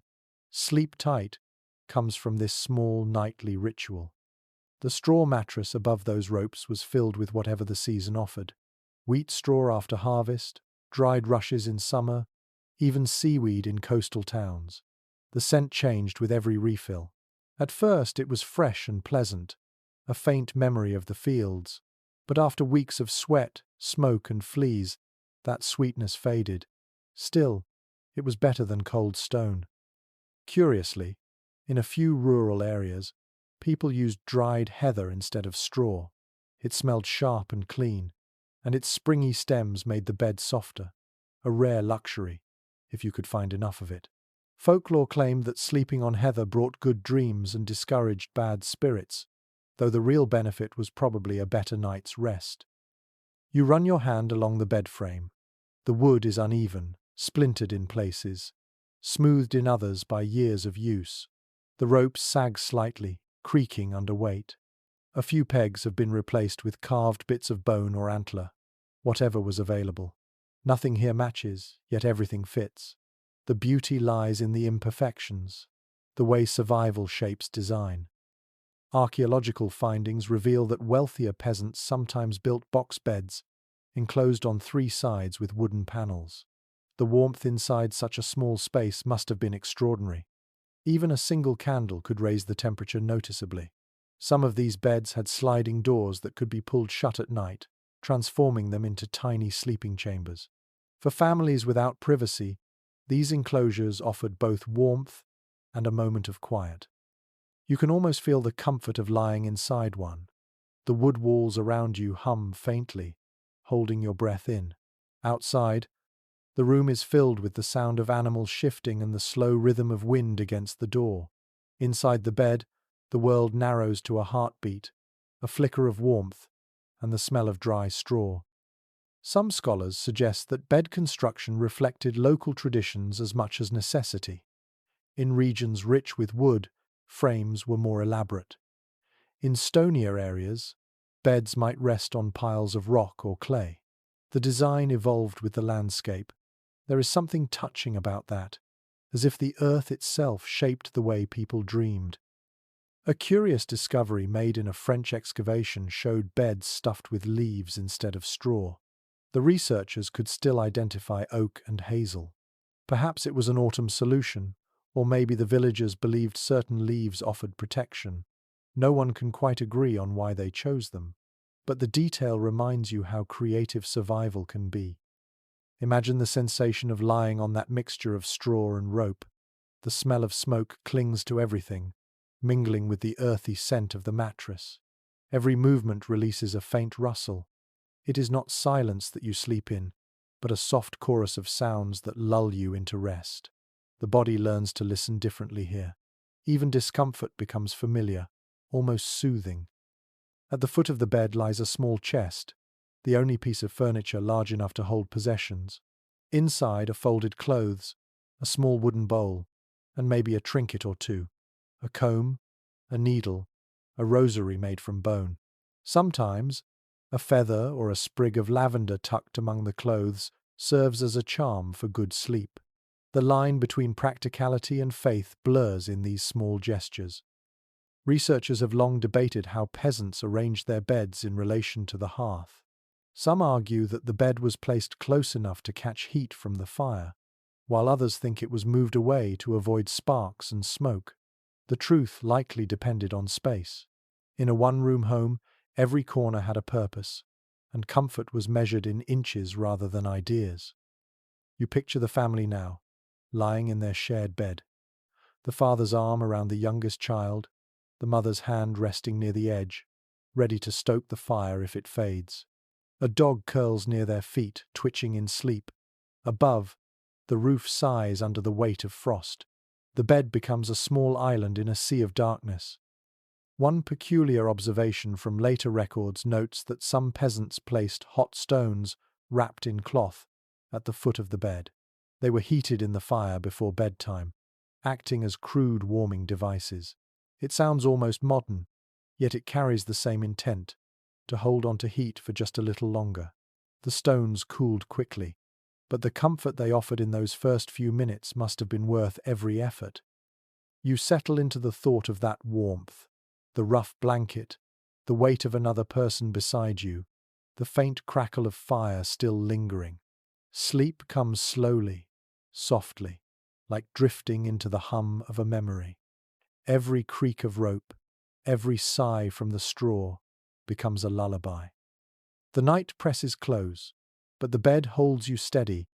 "sleep tight," comes from this small nightly ritual. The straw mattress above those ropes was filled with whatever the season offered. Wheat straw after harvest, dried rushes in summer, even seaweed in coastal towns. The scent changed with every refill. At first it was fresh and pleasant, a faint memory of the fields, but after weeks of sweat, smoke and fleas, that sweetness faded. Still, it was better than cold stone. Curiously, in a few rural areas, people used dried heather instead of straw. It smelled sharp and clean, and its springy stems made the bed softer, a rare luxury, if you could find enough of it. Folklore claimed that sleeping on heather brought good dreams and discouraged bad spirits, though the real benefit was probably a better night's rest. You run your hand along the bed frame. The wood is uneven, splintered in places, smoothed in others by years of use. The ropes sag slightly, creaking under weight. A few pegs have been replaced with carved bits of bone or antler, whatever was available. Nothing here matches, yet everything fits. The beauty lies in the imperfections, the way survival shapes design. Archaeological findings reveal that wealthier peasants sometimes built box beds, enclosed on three sides with wooden panels. The warmth inside such a small space must have been extraordinary. Even a single candle could raise the temperature noticeably. Some of these beds had sliding doors that could be pulled shut at night, transforming them into tiny sleeping chambers. For families without privacy, these enclosures offered both warmth and a moment of quiet. You can almost feel the comfort of lying inside one. The wood walls around you hum faintly, holding your breath in. Outside, the room is filled with the sound of animals shifting and the slow rhythm of wind against the door. Inside the bed, the world narrows to a heartbeat, a flicker of warmth, and the smell of dry straw. Some scholars suggest that bed construction reflected local traditions as much as necessity. In regions rich with wood, frames were more elaborate. In stonier areas, beds might rest on piles of rock or clay. The design evolved with the landscape. There is something touching about that, as if the earth itself shaped the way people dreamed. A curious discovery made in a French excavation showed beds stuffed with leaves instead of straw. The researchers could still identify oak and hazel. Perhaps it was an autumn solution, or maybe the villagers believed certain leaves offered protection. No one can quite agree on why they chose them, but the detail reminds you how creative survival can be. Imagine the sensation of lying on that mixture of straw and rope. The smell of smoke clings to everything, mingling with the earthy scent of the mattress. Every movement releases a faint rustle. It is not silence that you sleep in, but a soft chorus of sounds that lull you into rest. The body learns to listen differently here. Even discomfort becomes familiar, almost soothing. At the foot of the bed lies a small chest, the only piece of furniture large enough to hold possessions. Inside are folded clothes, a small wooden bowl, and maybe a trinket or two. A comb, a needle, a rosary made from bone. Sometimes, a feather or a sprig of lavender tucked among the clothes serves as a charm for good sleep. The line between practicality and faith blurs in these small gestures. Researchers have long debated how peasants arranged their beds in relation to the hearth. Some argue that the bed was placed close enough to catch heat from the fire, while others think it was moved away to avoid sparks and smoke. The truth likely depended on space. In a one-room home, every corner had a purpose, and comfort was measured in inches rather than ideas. You picture the family now, lying in their shared bed. The father's arm around the youngest child, the mother's hand resting near the edge, ready to stoke the fire if it fades. A dog curls near their feet, twitching in sleep. Above, the roof sighs under the weight of frost. The bed becomes a small island in a sea of darkness. One peculiar observation from later records notes that some peasants placed hot stones, wrapped in cloth, at the foot of the bed. They were heated in the fire before bedtime, acting as crude warming devices. It sounds almost modern, yet it carries the same intent, to hold on to heat for just a little longer. The stones cooled quickly, but the comfort they offered in those first few minutes must have been worth every effort. You settle into the thought of that warmth, the rough blanket, the weight of another person beside you, the faint crackle of fire still lingering. Sleep comes slowly, softly, like drifting into the hum of a memory. Every creak of rope, every sigh from the straw, becomes a lullaby. The night presses close, but the bed holds you steady,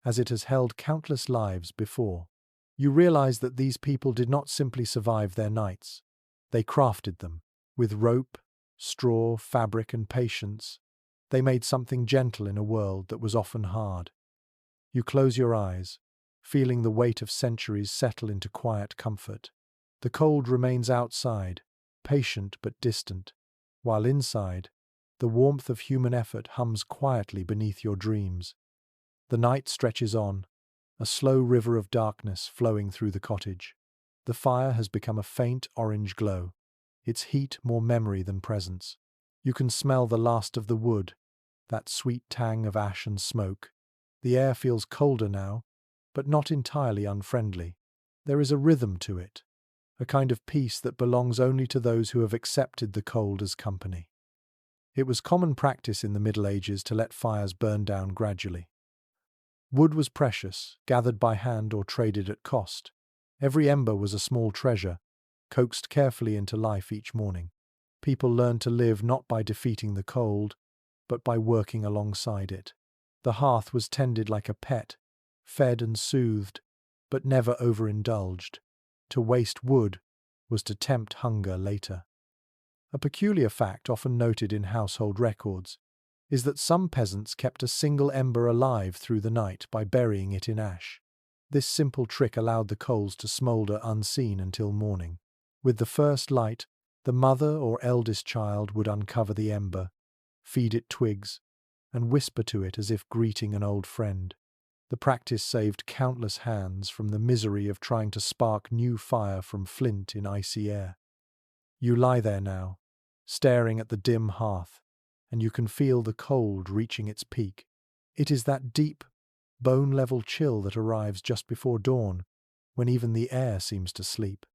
as it has held countless lives before. You realize that these people did not simply survive their nights. They crafted them. With rope, straw, fabric, and patience, they made something gentle in a world that was often hard. You close your eyes, feeling the weight of centuries settle into quiet comfort. The cold remains outside, patient but distant, while inside, the warmth of human effort hums quietly beneath your dreams. The night stretches on, a slow river of darkness flowing through the cottage. The fire has become a faint orange glow, its heat more memory than presence. You can smell the last of the wood, that sweet tang of ash and smoke. The air feels colder now, but not entirely unfriendly. There is a rhythm to it, a kind of peace that belongs only to those who have accepted the cold as company. It was common practice in the Middle Ages to let fires burn down gradually. Wood was precious, gathered by hand or traded at cost. Every ember was a small treasure, coaxed carefully into life each morning. People learned to live not by defeating the cold, but by working alongside it. The hearth was tended like a pet, fed and soothed, but never overindulged. To waste wood was to tempt hunger later. A peculiar fact often noted in household records is that some peasants kept a single ember alive through the night by burying it in ash. This simple trick allowed the coals to smoulder unseen until morning. With the first light, the mother or eldest child would uncover the ember, feed it twigs, and whisper to it as if greeting an old friend. The practice saved countless hands from the misery of trying to spark new fire from flint in icy air. You lie there now, staring at the dim hearth, and you can feel the cold reaching its peak. It is that deep, bone-level chill that arrives just before dawn, when even the air seems to sleep.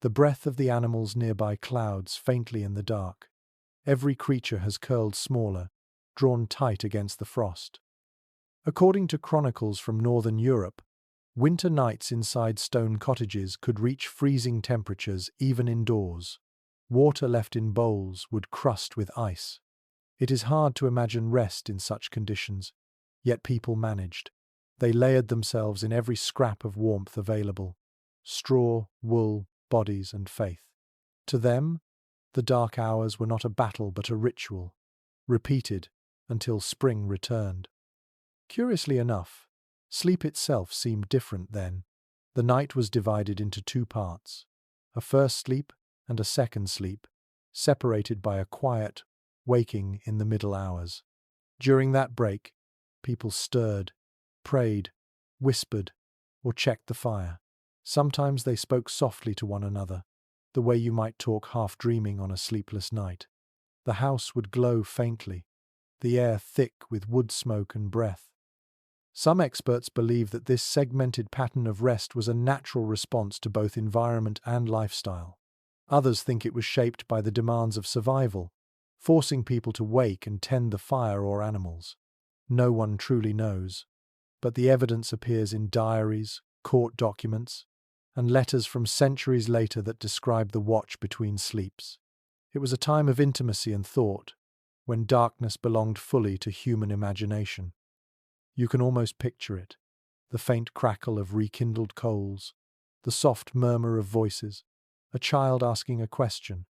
The breath of the animals nearby clouds faintly in the dark. Every creature has curled smaller, drawn tight against the frost. According to chronicles from northern Europe, winter nights inside stone cottages could reach freezing temperatures even indoors. Water left in bowls would crust with ice. It is hard to imagine rest in such conditions, yet people managed. They layered themselves in every scrap of warmth available: straw, wool, bodies, and faith. To them, the dark hours were not a battle but a ritual, repeated until spring returned. Curiously enough, sleep itself seemed different then. The night was divided into two parts: a first sleep and a second sleep, separated by a quiet waking in the middle hours. During that break, people stirred, prayed, whispered, or checked the fire. Sometimes they spoke softly to one another, the way you might talk half dreaming on a sleepless night. The house would glow faintly, the air thick with wood smoke and breath. Some experts believe that this segmented pattern of rest was a natural response to both environment and lifestyle. Others think it was shaped by the demands of survival, forcing people to wake and tend the fire or animals. No one truly knows, but the evidence appears in diaries, court documents, and letters from centuries later that describe the watch between sleeps. It was a time of intimacy and thought, when darkness belonged fully to human imagination. You can almost picture it: the faint crackle of rekindled coals, the soft murmur of voices, a child asking a question,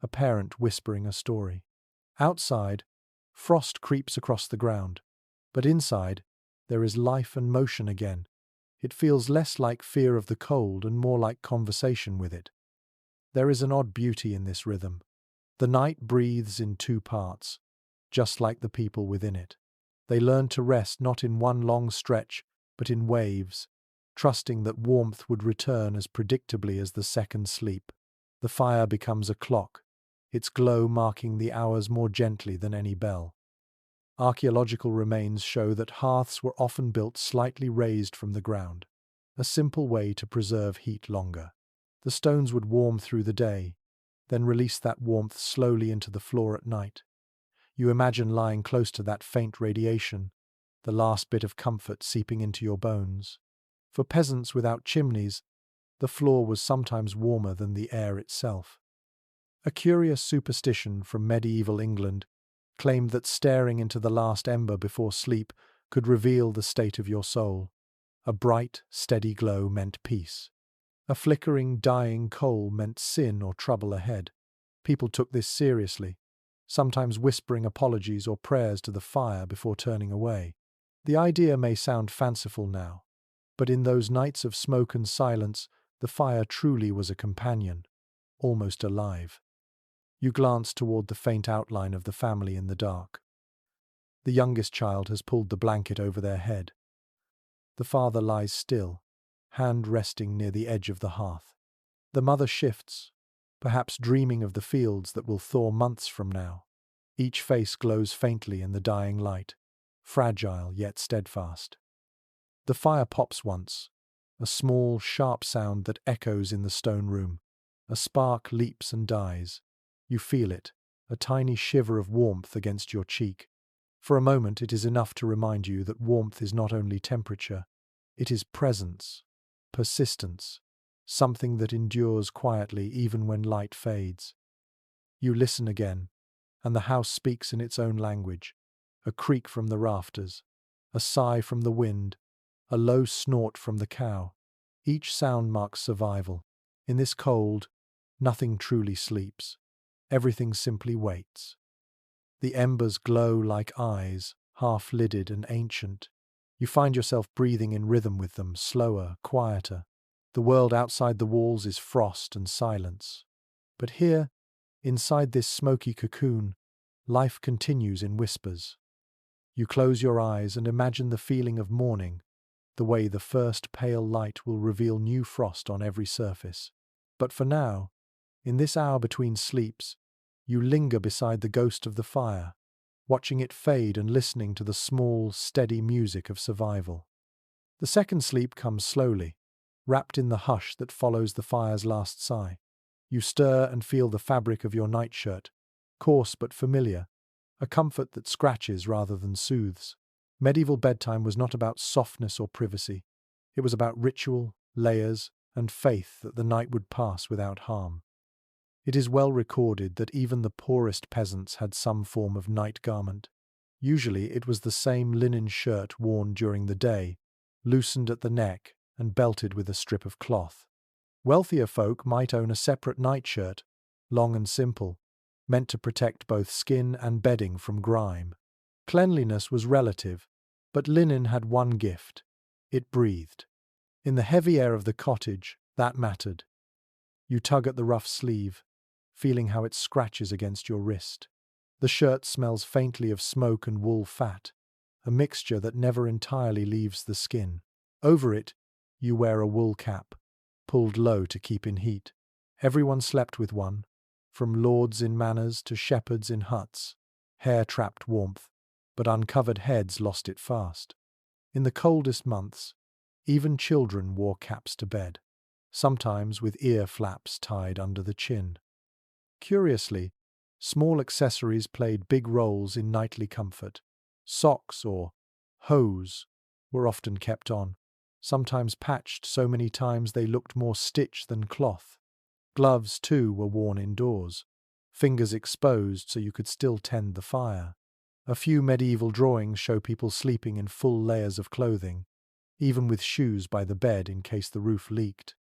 a parent whispering a story. Outside, frost creeps across the ground, but inside, there is life and motion again. It feels less like fear of the cold and more like conversation with it. There is an odd beauty in this rhythm. The night breathes in two parts, just like the people within it. They learn to rest not in one long stretch, but in waves, trusting that warmth would return as predictably as the second sleep. The fire becomes a clock, its glow marking the hours more gently than any bell. Archaeological remains show that hearths were often built slightly raised from the ground, a simple way to preserve heat longer. The stones would warm through the day, then release that warmth slowly into the floor at night. You imagine lying close to that faint radiation, the last bit of comfort seeping into your bones. For peasants without chimneys, the floor was sometimes warmer than the air itself. A curious superstition from medieval England claimed that staring into the last ember before sleep could reveal the state of your soul. A bright, steady glow meant peace. A flickering, dying coal meant sin or trouble ahead. People took this seriously, sometimes whispering apologies or prayers to the fire before turning away. The idea may sound fanciful now, but in those nights of smoke and silence, the fire truly was a companion, almost alive. You glance toward the faint outline of the family in the dark. The youngest child has pulled the blanket over their head. The father lies still, hand resting near the edge of the hearth. The mother shifts, perhaps dreaming of the fields that will thaw months from now. Each face glows faintly in the dying light, fragile yet steadfast. The fire pops once, a small, sharp sound that echoes in the stone room. A spark leaps and dies. You feel it, a tiny shiver of warmth against your cheek. For a moment it is enough to remind you that warmth is not only temperature, it is presence, persistence, something that endures quietly even when light fades. You listen again, and the house speaks in its own language, a creak from the rafters, a sigh from the wind, a low snort from the cow. Each sound marks survival. In this cold, nothing truly sleeps. Everything simply waits. The embers glow like eyes, half-lidded and ancient. You find yourself breathing in rhythm with them, slower, quieter. The world outside the walls is frost and silence. But here, inside this smoky cocoon, life continues in whispers. You close your eyes and imagine the feeling of morning, the way the first pale light will reveal new frost on every surface. But for now, in this hour between sleeps, you linger beside the ghost of the fire, watching it fade and listening to the small, steady music of survival. The second sleep comes slowly, wrapped in the hush that follows the fire's last sigh. You stir and feel the fabric of your nightshirt, coarse but familiar, a comfort that scratches rather than soothes. Medieval bedtime was not about softness or privacy. It was about ritual, layers, and faith that the night would pass without harm. It is well recorded that even the poorest peasants had some form of night garment. Usually it was the same linen shirt worn during the day, loosened at the neck and belted with a strip of cloth. Wealthier folk might own a separate nightshirt, long and simple, meant to protect both skin and bedding from grime. Cleanliness was relative, but linen had one gift: it breathed. In the heavy air of the cottage, that mattered. You tug at the rough sleeve, feeling how it scratches against your wrist. The shirt smells faintly of smoke and wool fat, a mixture that never entirely leaves the skin. Over it, you wear a wool cap, pulled low to keep in heat. Everyone slept with one, from lords in manors to shepherds in huts. Hair trapped warmth, but uncovered heads lost it fast. In the coldest months, even children wore caps to bed, sometimes with ear flaps tied under the chin. Curiously, small accessories played big roles in nightly comfort. Socks or hose were often kept on, sometimes patched so many times they looked more stitch than cloth. Gloves, too, were worn indoors, fingers exposed so you could still tend the fire. A few medieval drawings show people sleeping in full layers of clothing, even with shoes by the bed in case the roof leaked.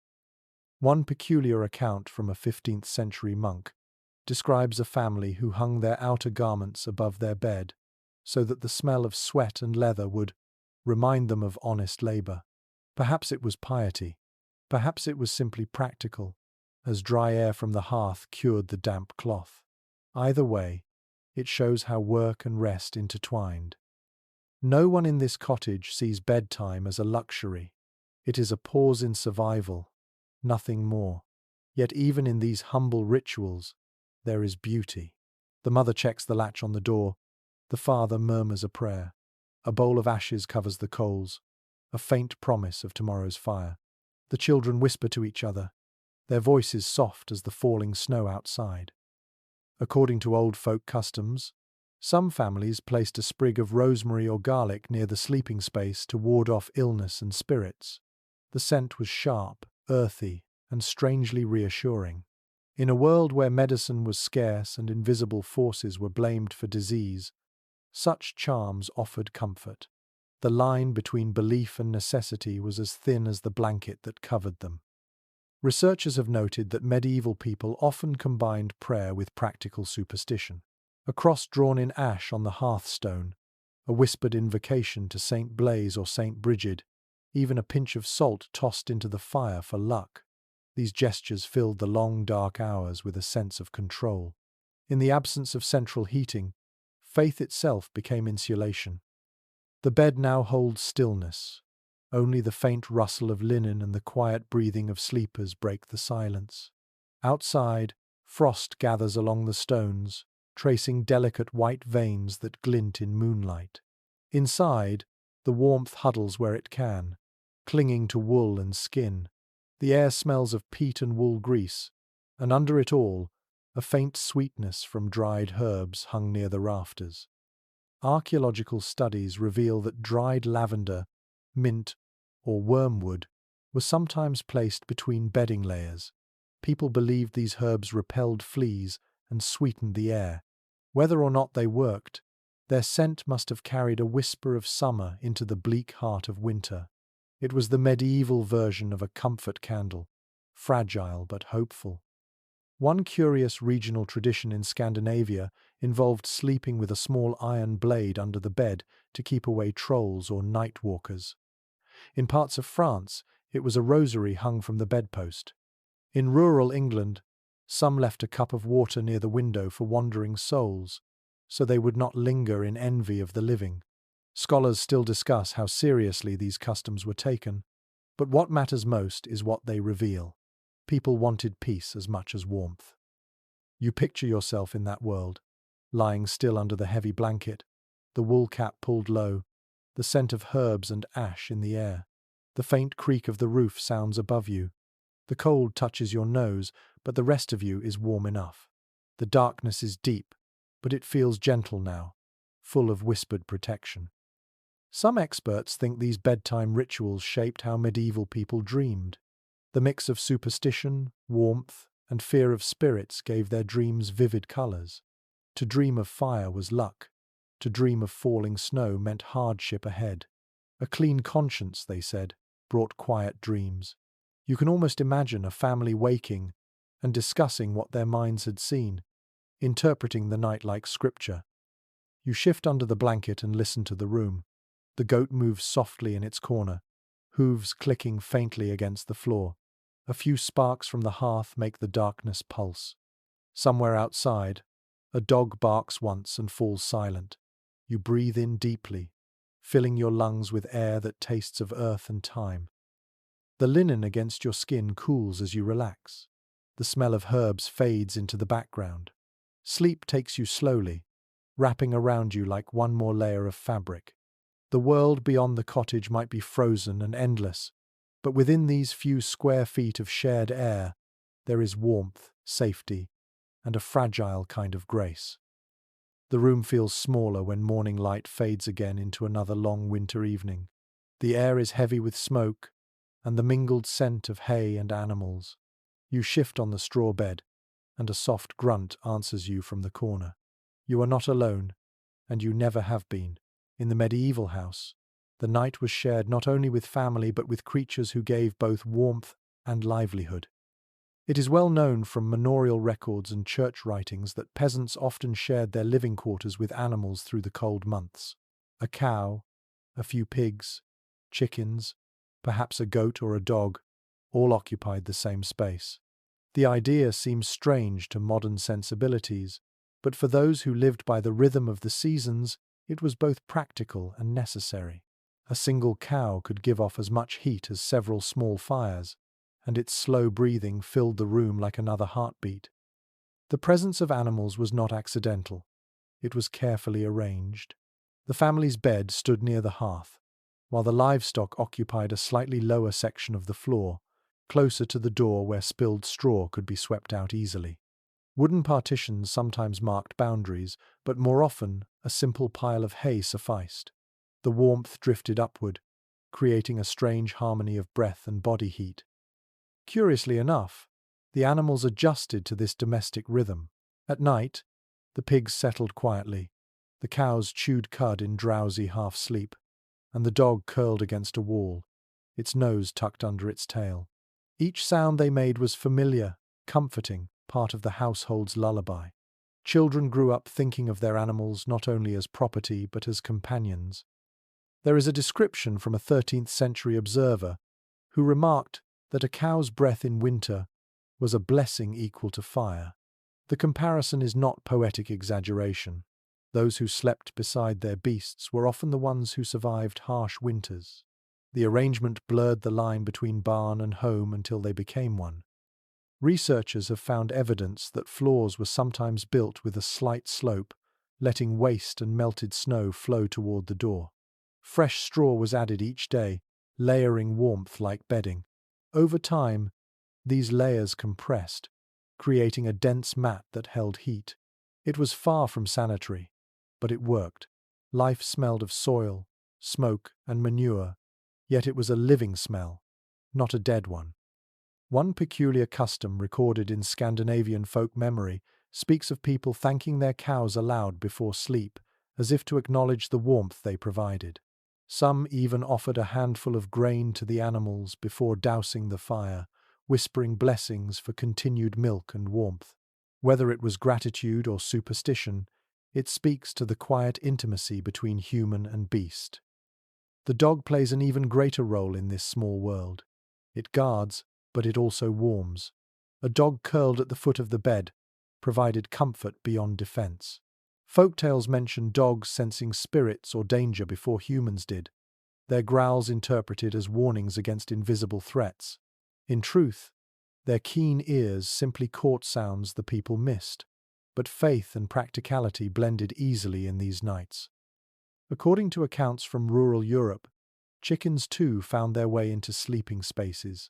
One peculiar account from a 15th century monk describes a family who hung their outer garments above their bed so that the smell of sweat and leather would remind them of honest labor. Perhaps it was piety. Perhaps it was simply practical, as dry air from the hearth cured the damp cloth. Either way, it shows how work and rest intertwined. No one in this cottage sees bedtime as a luxury. It is a pause in survival, nothing more. Yet even in these humble rituals, there is beauty. The mother checks the latch on the door. The father murmurs a prayer. A bowl of ashes covers the coals, a faint promise of tomorrow's fire. The children whisper to each other, their voices soft as the falling snow outside. According to old folk customs, some families placed a sprig of rosemary or garlic near the sleeping space to ward off illness and spirits. The scent was sharp, earthy, and strangely reassuring. In a world where medicine was scarce and invisible forces were blamed for disease, such charms offered comfort. The line between belief and necessity was as thin as the blanket that covered them. Researchers have noted that medieval people often combined prayer with practical superstition. A cross drawn in ash on the hearthstone, a whispered invocation to Saint Blaise or Saint Brigid, even a pinch of salt tossed into the fire for luck. These gestures filled the long, dark hours with a sense of control. In the absence of central heating, faith itself became insulation. The bed now holds stillness. Only the faint rustle of linen and the quiet breathing of sleepers break the silence. Outside, frost gathers along the stones, tracing delicate white veins that glint in moonlight. Inside, the warmth huddles where it can, clinging to wool and skin. The air smells of peat and wool grease, and under it all, a faint sweetness from dried herbs hung near the rafters. Archaeological studies reveal that dried lavender, mint, or wormwood was sometimes placed between bedding layers. People believed these herbs repelled fleas and sweetened the air. Whether or not they worked, Their scent must have carried a whisper of summer into the bleak heart of winter. It was the medieval version of a comfort candle, fragile but hopeful. One curious regional tradition in Scandinavia involved sleeping with a small iron blade under the bed to keep away trolls or night walkers. In parts of France, it was a rosary hung from the bedpost. In rural England, some left a cup of water near the window for wandering souls, so they would not linger in envy of the living. Scholars still discuss how seriously these customs were taken, but what matters most is what they reveal. People wanted peace as much as warmth. You picture yourself in that world, lying still under the heavy blanket, the wool cap pulled low, the scent of herbs and ash in the air. The faint creak of the roof sounds above you. The cold touches your nose, but the rest of you is warm enough. The darkness is deep, but it feels gentle now, full of whispered protection. Some experts think these bedtime rituals shaped how medieval people dreamed. The mix of superstition, warmth, and fear of spirits gave their dreams vivid colors. To dream of fire was luck. To dream of falling snow meant hardship ahead. A clean conscience, they said, brought quiet dreams. You can almost imagine a family waking and discussing what their minds had seen, interpreting the night like scripture. You shift under the blanket and listen to the room. The goat moves softly in its corner, hooves clicking faintly against the floor. A few sparks from the hearth make the darkness pulse. Somewhere outside, a dog barks once and falls silent. You breathe in deeply, filling your lungs with air that tastes of earth and time. The linen against your skin cools as you relax. The smell of herbs fades into the background. Sleep takes you slowly, wrapping around you like one more layer of fabric. The world beyond the cottage might be frozen and endless, but within these few square feet of shared air, there is warmth, safety, and a fragile kind of grace. The room feels smaller when morning light fades again into another long winter evening. The air is heavy with smoke and the mingled scent of hay and animals. You shift on the straw bed, and a soft grunt answers you from the corner. You are not alone, and you never have been. In the medieval house, the night was shared not only with family but with creatures who gave both warmth and livelihood. It is well known from manorial records and church writings that peasants often shared their living quarters with animals through the cold months. A cow, a few pigs, chickens, perhaps a goat or a dog, all occupied the same space. The idea seems strange to modern sensibilities, but for those who lived by the rhythm of the seasons, it was both practical and necessary. A single cow could give off as much heat as several small fires, and its slow breathing filled the room like another heartbeat. The presence of animals was not accidental. It was carefully arranged. The family's bed stood near the hearth, while the livestock occupied a slightly lower section of the floor, closer to the door where spilled straw could be swept out easily. Wooden partitions sometimes marked boundaries, but more often a simple pile of hay sufficed. The warmth drifted upward, creating a strange harmony of breath and body heat. Curiously enough, the animals adjusted to this domestic rhythm. At night, the pigs settled quietly, the cows chewed cud in drowsy half-sleep, and the dog curled against a wall, its nose tucked under its tail. Each sound they made was familiar, comforting, part of the household's lullaby. Children grew up thinking of their animals not only as property but as companions. There is a description from a 13th century observer who remarked that a cow's breath in winter was a blessing equal to fire. The comparison is not poetic exaggeration. Those who slept beside their beasts were often the ones who survived harsh winters. The arrangement blurred the line between barn and home until they became one. Researchers have found evidence that floors were sometimes built with a slight slope, letting waste and melted snow flow toward the door. Fresh straw was added each day, layering warmth like bedding. Over time, these layers compressed, creating a dense mat that held heat. It was far from sanitary, but it worked. Life smelled of soil, smoke, and manure, yet it was a living smell, not a dead one. One peculiar custom recorded in Scandinavian folk memory speaks of people thanking their cows aloud before sleep, as if to acknowledge the warmth they provided. Some even offered a handful of grain to the animals before dousing the fire, whispering blessings for continued milk and warmth. Whether it was gratitude or superstition, it speaks to the quiet intimacy between human and beast. The dog plays an even greater role in this small world. It guards, but it also warms. A dog curled at the foot of the bed provided comfort beyond defense. Folktales mention dogs sensing spirits or danger before humans did, their growls interpreted as warnings against invisible threats. In truth, their keen ears simply caught sounds the people missed, but faith and practicality blended easily in these nights. According to accounts from rural Europe, chickens too found their way into sleeping spaces,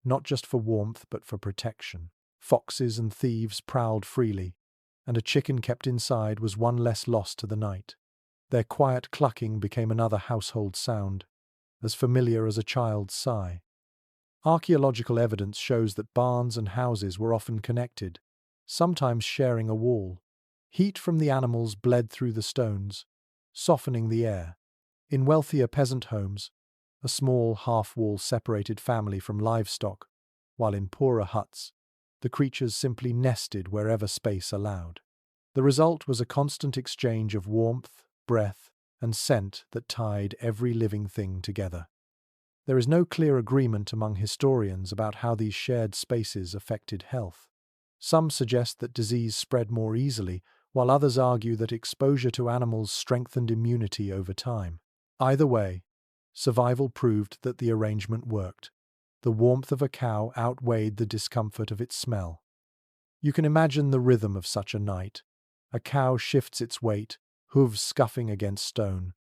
not just for warmth but for protection. Foxes and thieves prowled freely, and a chicken kept inside was one less loss to the night. Their quiet clucking became another household sound, as familiar as a child's sigh. Archaeological evidence shows that barns and houses were often connected, sometimes sharing a wall. Heat from the animals bled through the stones, softening the air. In wealthier peasant homes, a small half-wall separated family from livestock, while in poorer huts, the creatures simply nested wherever space allowed. The result was a constant exchange of warmth, breath, and scent that tied every living thing together. There is no clear agreement among historians about how these shared spaces affected health. Some suggest that disease spread more easily, while others argue that exposure to animals strengthened immunity over time. Either way, survival proved that the arrangement worked. The warmth of a cow outweighed the discomfort of its smell. You can imagine the rhythm of such a night. A cow shifts its weight, hooves scuffing against stone.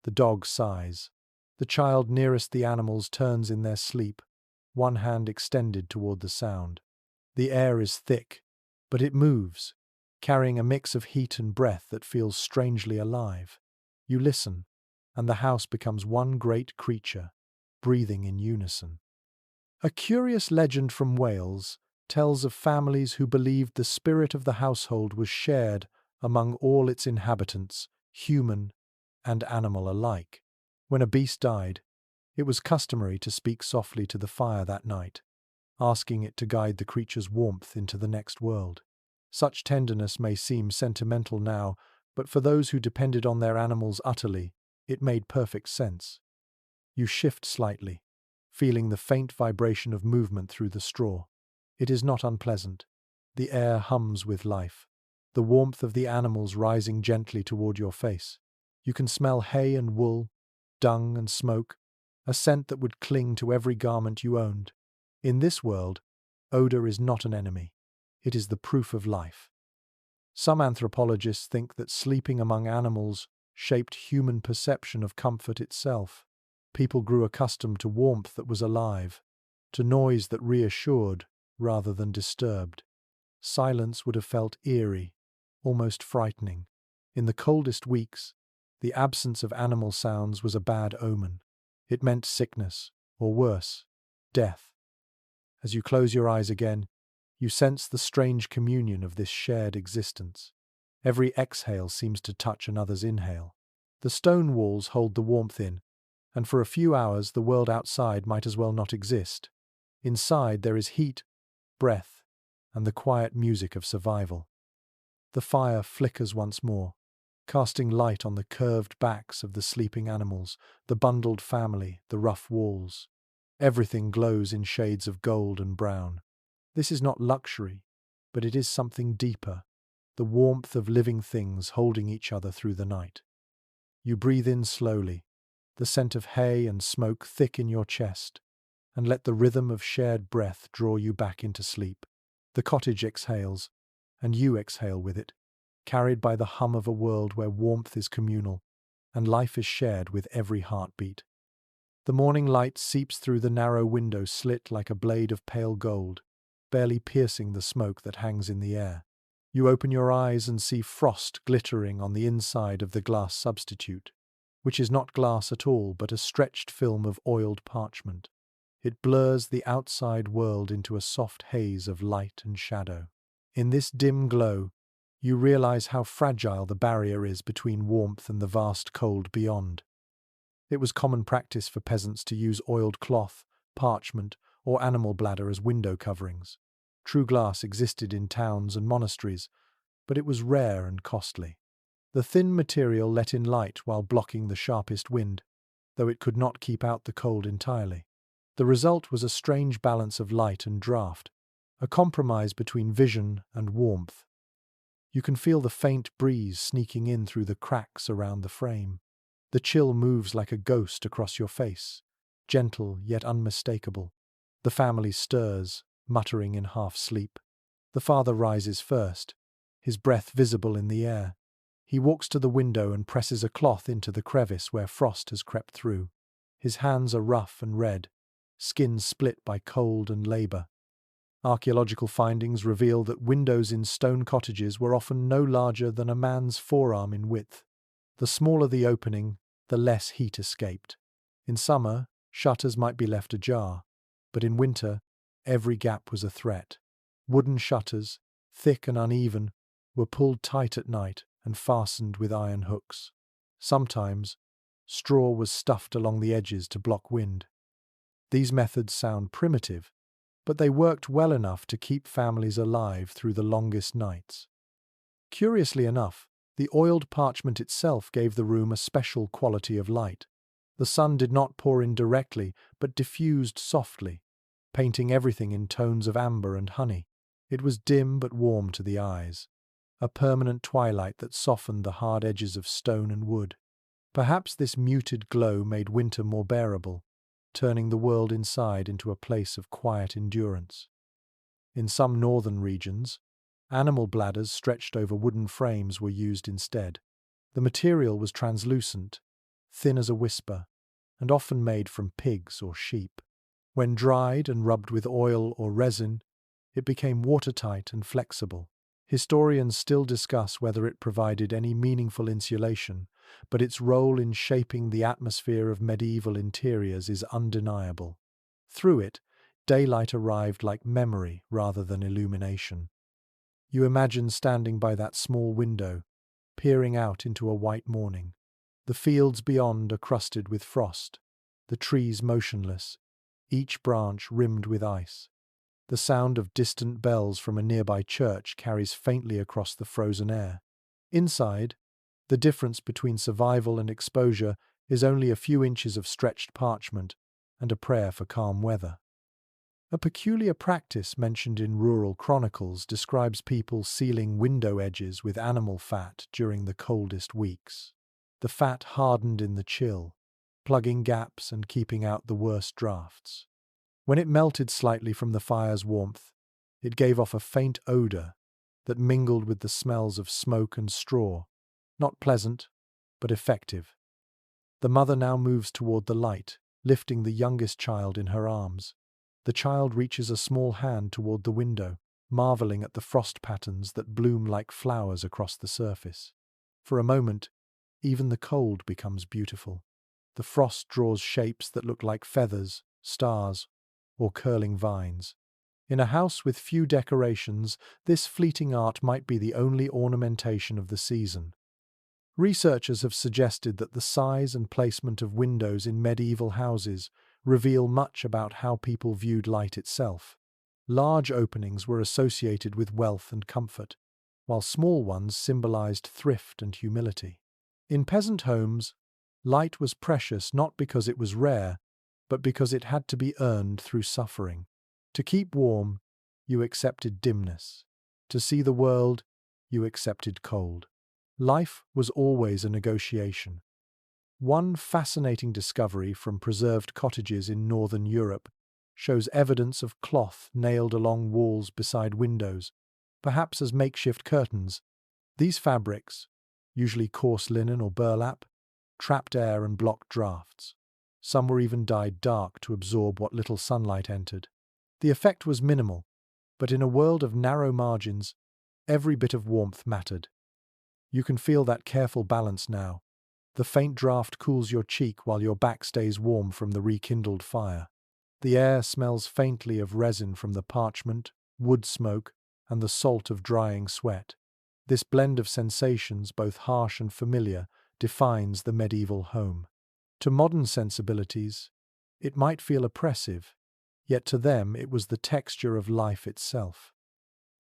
The dog sighs. The child nearest the animals turns in their sleep, one hand extended toward the sound. The air is thick, but it moves, carrying a mix of heat and breath that feels strangely alive. You listen, and the house becomes one great creature, breathing in unison. A curious legend from Wales tells of families who believed the spirit of the household was shared among all its inhabitants, human and animal alike. When a beast died, it was customary to speak softly to the fire that night, asking it to guide the creature's warmth into the next world. Such tenderness may seem sentimental now, but for those who depended on their animals utterly, it made perfect sense. You shift slightly, feeling the faint vibration of movement through the straw. It is not unpleasant. The air hums with life, the warmth of the animals rising gently toward your face. You can smell hay and wool, dung and smoke, a scent that would cling to every garment you owned. In this world, odor is not an enemy. It is the proof of life. Some anthropologists think that sleeping among animals shaped human perception of comfort itself. People grew accustomed to warmth that was alive, to noise that reassured rather than disturbed. Silence would have felt eerie, almost frightening. In the coldest weeks, the absence of animal sounds was a bad omen. It meant sickness, or worse, death. As you close your eyes again, you sense the strange communion of this shared existence. Every exhale seems to touch another's inhale. The stone walls hold the warmth in, and for a few hours the world outside might as well not exist. Inside there is heat, breath, and the quiet music of survival. The fire flickers once more, casting light on the curved backs of the sleeping animals, the bundled family, the rough walls. Everything glows in shades of gold and brown. This is not luxury, but it is something deeper, the warmth of living things holding each other through the night. You breathe in slowly, the scent of hay and smoke thick in your chest, and let the rhythm of shared breath draw you back into sleep. The cottage exhales, and you exhale with it, carried by the hum of a world where warmth is communal, and life is shared with every heartbeat. The morning light seeps through the narrow window slit like a blade of pale gold, barely piercing the smoke that hangs in the air. You open your eyes and see frost glittering on the inside of the glass substitute, which is not glass at all but a stretched film of oiled parchment. It blurs the outside world into a soft haze of light and shadow. In this dim glow, You realize how fragile the barrier is between warmth and the vast cold beyond. It was common practice for peasants to use oiled cloth, parchment, or animal bladder as window coverings. True glass existed in towns and monasteries, but it was rare and costly. The thin material let in light while blocking the sharpest wind, though it could not keep out the cold entirely. The result was a strange balance of light and draught, a compromise between vision and warmth. You can feel the faint breeze sneaking in through the cracks around the frame. The chill moves like a ghost across your face, gentle yet unmistakable. The family stirs, muttering in half-sleep. The father rises first, his breath visible in the air. He walks to the window and presses a cloth into the crevice where frost has crept through. His hands are rough and red, skin split by cold and labor. Archaeological findings reveal that windows in stone cottages were often no larger than a man's forearm in width. The smaller the opening, the less heat escaped. In summer, shutters might be left ajar, but in winter, every gap was a threat. Wooden shutters, thick and uneven, were pulled tight at night and fastened with iron hooks. Sometimes, straw was stuffed along the edges to block wind. These methods sound primitive, but they worked well enough to keep families alive through the longest nights. Curiously enough, the oiled parchment itself gave the room a special quality of light. The sun did not pour in directly, but diffused softly, painting everything in tones of amber and honey. It was dim but warm to the eyes, a permanent twilight that softened the hard edges of stone and wood. Perhaps this muted glow made winter more bearable, turning the world inside into a place of quiet endurance. In some northern regions, animal bladders stretched over wooden frames were used instead. The material was translucent, thin as a whisper, and often made from pigs or sheep. When dried and rubbed with oil or resin, it became watertight and flexible. Historians still discuss whether it provided any meaningful insulation, but its role in shaping the atmosphere of medieval interiors is undeniable. Through it, daylight arrived like memory rather than illumination. You imagine standing by that small window, peering out into a white morning. The fields beyond are crusted with frost, the trees motionless, each branch rimmed with ice. The sound of distant bells from a nearby church carries faintly across the frozen air. Inside, the difference between survival and exposure is only a few inches of stretched parchment and a prayer for calm weather. A peculiar practice mentioned in rural chronicles describes people sealing window edges with animal fat during the coldest weeks. The fat hardened in the chill, plugging gaps and keeping out the worst drafts. When it melted slightly from the fire's warmth, it gave off a faint odor that mingled with the smells of smoke and straw, not pleasant, but effective. The mother now moves toward the light, lifting the youngest child in her arms. The child reaches a small hand toward the window, marveling at the frost patterns that bloom like flowers across the surface. For a moment, even the cold becomes beautiful. The frost draws shapes that look like feathers, stars, or curling vines. In a house with few decorations, this fleeting art might be the only ornamentation of the season. Researchers have suggested that the size and placement of windows in medieval houses reveal much about how people viewed light itself. Large openings were associated with wealth and comfort, while small ones symbolized thrift and humility. In peasant homes, light was precious not because it was rare, but because it had to be earned through suffering. To keep warm, you accepted dimness. To see the world, you accepted cold. Life was always a negotiation. One fascinating discovery from preserved cottages in northern Europe shows evidence of cloth nailed along walls beside windows, perhaps as makeshift curtains. These fabrics, usually coarse linen or burlap, trapped air and blocked drafts. Some were even dyed dark to absorb what little sunlight entered. The effect was minimal, but in a world of narrow margins, every bit of warmth mattered. You can feel that careful balance now. The faint draft cools your cheek while your back stays warm from the rekindled fire. The air smells faintly of resin from the parchment, wood smoke, and the salt of drying sweat. This blend of sensations, both harsh and familiar, defines the medieval home. To modern sensibilities, it might feel oppressive, yet to them it was the texture of life itself.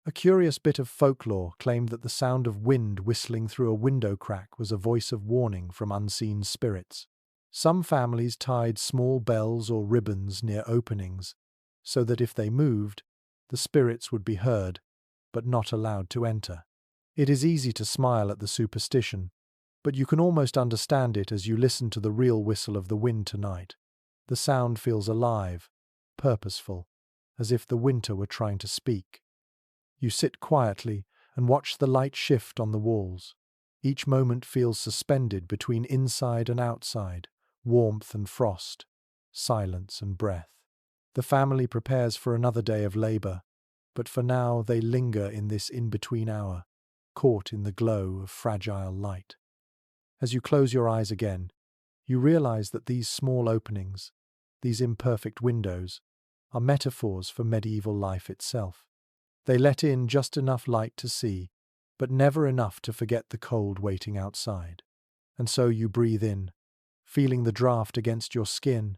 A curious bit of folklore claimed that the sound of wind whistling through a window crack was a voice of warning from unseen spirits. Some families tied small bells or ribbons near openings, so that if they moved, the spirits would be heard, but not allowed to enter. It is easy to smile at the superstition, but you can almost understand it as you listen to the real whistle of the wind tonight. The sound feels alive, purposeful, as if the winter were trying to speak. You sit quietly and watch the light shift on the walls. Each moment feels suspended between inside and outside, warmth and frost, silence and breath. The family prepares for another day of labor, but for now they linger in this in-between hour, caught in the glow of fragile light. As you close your eyes again, you realize that these small openings, these imperfect windows, are metaphors for medieval life itself. They let in just enough light to see, but never enough to forget the cold waiting outside. And so you breathe in, feeling the draft against your skin,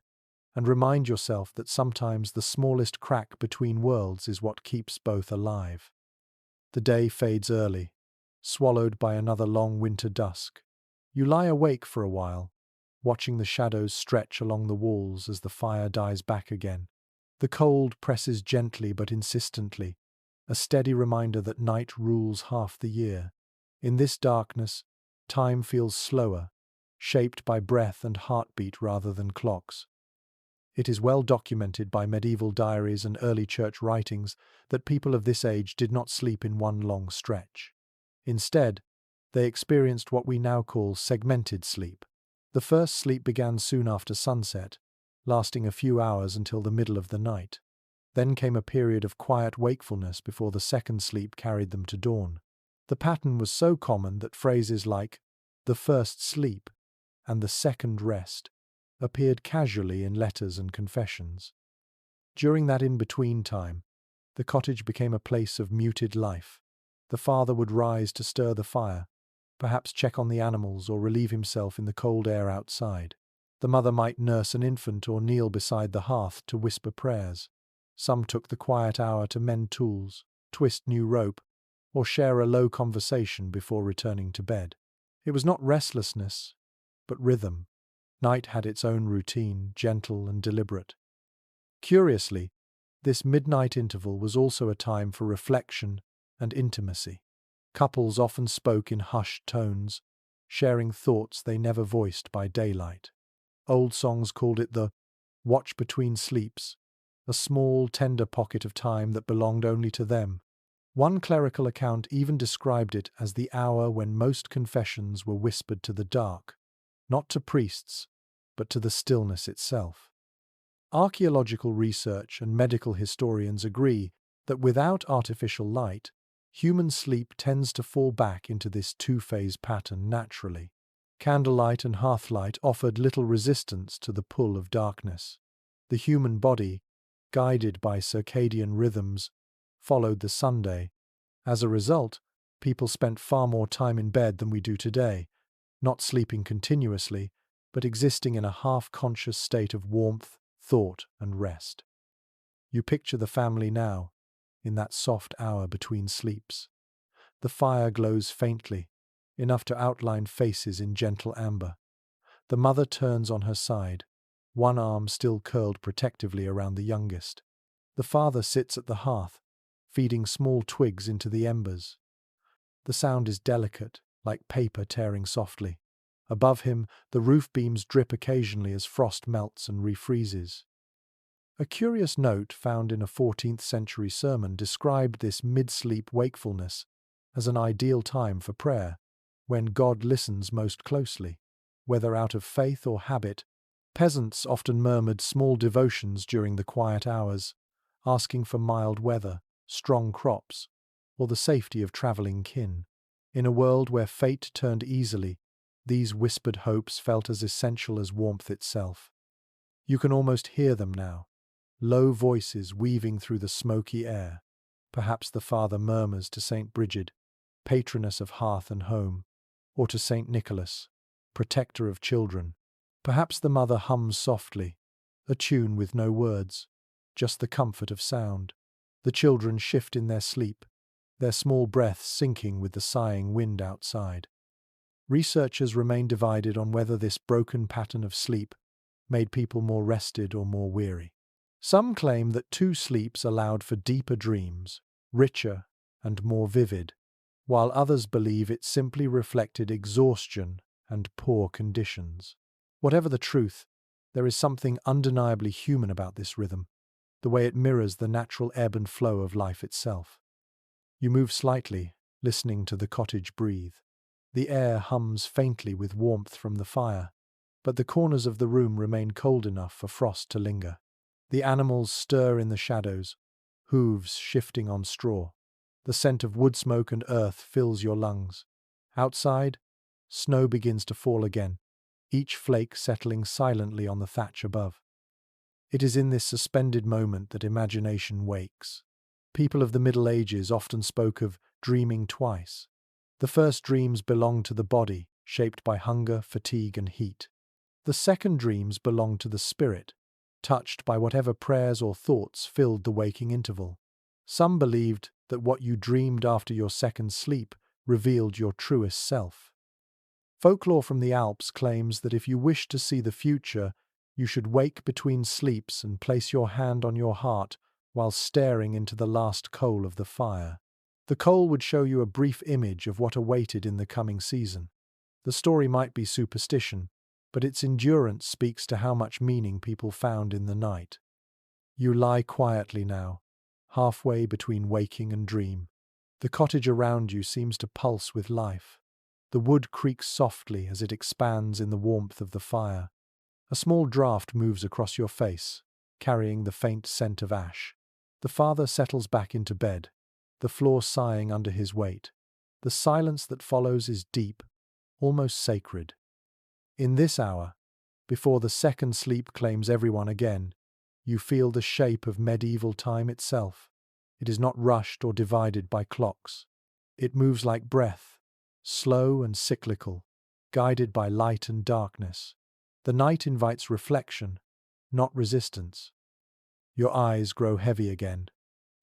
and remind yourself that sometimes the smallest crack between worlds is what keeps both alive. The day fades early, swallowed by another long winter dusk. You lie awake for a while, watching the shadows stretch along the walls as the fire dies back again. The cold presses gently but insistently, a steady reminder that night rules half the year. In this darkness, time feels slower, shaped by breath and heartbeat rather than clocks. It is well documented by medieval diaries and early church writings that people of this age did not sleep in one long stretch. Instead, they experienced what we now call segmented sleep. The first sleep began soon after sunset, lasting a few hours until the middle of the night. Then came a period of quiet wakefulness before the second sleep carried them to dawn. The pattern was so common that phrases like "the first sleep" and "the second rest" appeared casually in letters and confessions. During that in-between time, the cottage became a place of muted life. The father would rise to stir the fire, perhaps check on the animals or relieve himself in the cold air outside. The mother might nurse an infant or kneel beside the hearth to whisper prayers. Some took the quiet hour to mend tools, twist new rope, or share a low conversation before returning to bed. It was not restlessness, but rhythm. Night had its own routine, gentle and deliberate. Curiously, this midnight interval was also a time for reflection and intimacy. Couples often spoke in hushed tones, sharing thoughts they never voiced by daylight. Old songs called it the watch between sleeps, a small, tender pocket of time that belonged only to them. One clerical account even described it as the hour when most confessions were whispered to the dark, not to priests, but to the stillness itself. Archaeological research and medical historians agree that without artificial light, human sleep tends to fall back into this two-phase pattern naturally. Candlelight and hearthlight offered little resistance to the pull of darkness. The human body, guided by circadian rhythms, followed the Sunday. As a result, people spent far more time in bed than we do today, not sleeping continuously, but existing in a half-conscious state of warmth, thought, and rest. You picture the family now, in that soft hour between sleeps. The fire glows faintly, enough to outline faces in gentle amber. The mother turns on her side, one arm still curled protectively around the youngest. The father sits at the hearth, feeding small twigs into the embers. The sound is delicate, like paper tearing softly. Above him, the roof beams drip occasionally as frost melts and refreezes. A curious note found in a 14th century sermon described this mid-sleep wakefulness as an ideal time for prayer, when God listens most closely. Whether out of faith or habit, peasants often murmured small devotions during the quiet hours, asking for mild weather, strong crops, or the safety of traveling kin. In a world where fate turned easily, these whispered hopes felt as essential as warmth itself. You can almost hear them now, low voices weaving through the smoky air. Perhaps the father murmurs to Saint Bridget, patroness of hearth and home, or to Saint Nicholas, protector of children. Perhaps the mother hums softly, a tune with no words, just the comfort of sound. The children shift in their sleep, their small breaths sinking with the sighing wind outside. Researchers remain divided on whether this broken pattern of sleep made people more rested or more weary. Some claim that two sleeps allowed for deeper dreams, richer and more vivid, while others believe it simply reflected exhaustion and poor conditions. Whatever the truth, there is something undeniably human about this rhythm, the way it mirrors the natural ebb and flow of life itself. You move slightly, listening to the cottage breathe. The air hums faintly with warmth from the fire, but the corners of the room remain cold enough for frost to linger. The animals stir in the shadows, hooves shifting on straw. The scent of wood smoke and earth fills your lungs. Outside, snow begins to fall again, each flake settling silently on the thatch above. It is in this suspended moment that imagination wakes. People of the Middle Ages often spoke of dreaming twice. The first dreams belonged to the body, shaped by hunger, fatigue, and heat. The second dreams belonged to the spirit, touched by whatever prayers or thoughts filled the waking interval. Some believed that what you dreamed after your second sleep revealed your truest self. Folklore from the Alps claims that if you wish to see the future, you should wake between sleeps and place your hand on your heart while staring into the last coal of the fire. The coal would show you a brief image of what awaited in the coming season. The story might be superstition, but its endurance speaks to how much meaning people found in the night. You lie quietly now, halfway between waking and dream. The cottage around you seems to pulse with life. The wood creaks softly as it expands in the warmth of the fire. A small draught moves across your face, carrying the faint scent of ash. The father settles back into bed, the floor sighing under his weight. The silence that follows is deep, almost sacred. In this hour, before the second sleep claims everyone again, you feel the shape of medieval time itself. It is not rushed or divided by clocks. It moves like breath, slow and cyclical, guided by light and darkness. The night invites reflection, not resistance. Your eyes grow heavy again.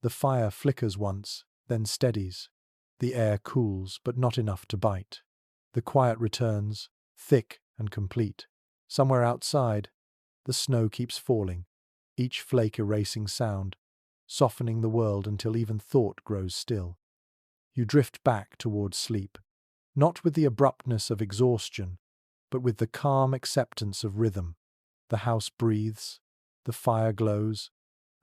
The fire flickers once, then steadies. The air cools, but not enough to bite. The quiet returns, thick and complete. Somewhere outside, the snow keeps falling, each flake erasing sound, softening the world until even thought grows still. You drift back towards sleep, not with the abruptness of exhaustion, but with the calm acceptance of rhythm. The house breathes, the fire glows,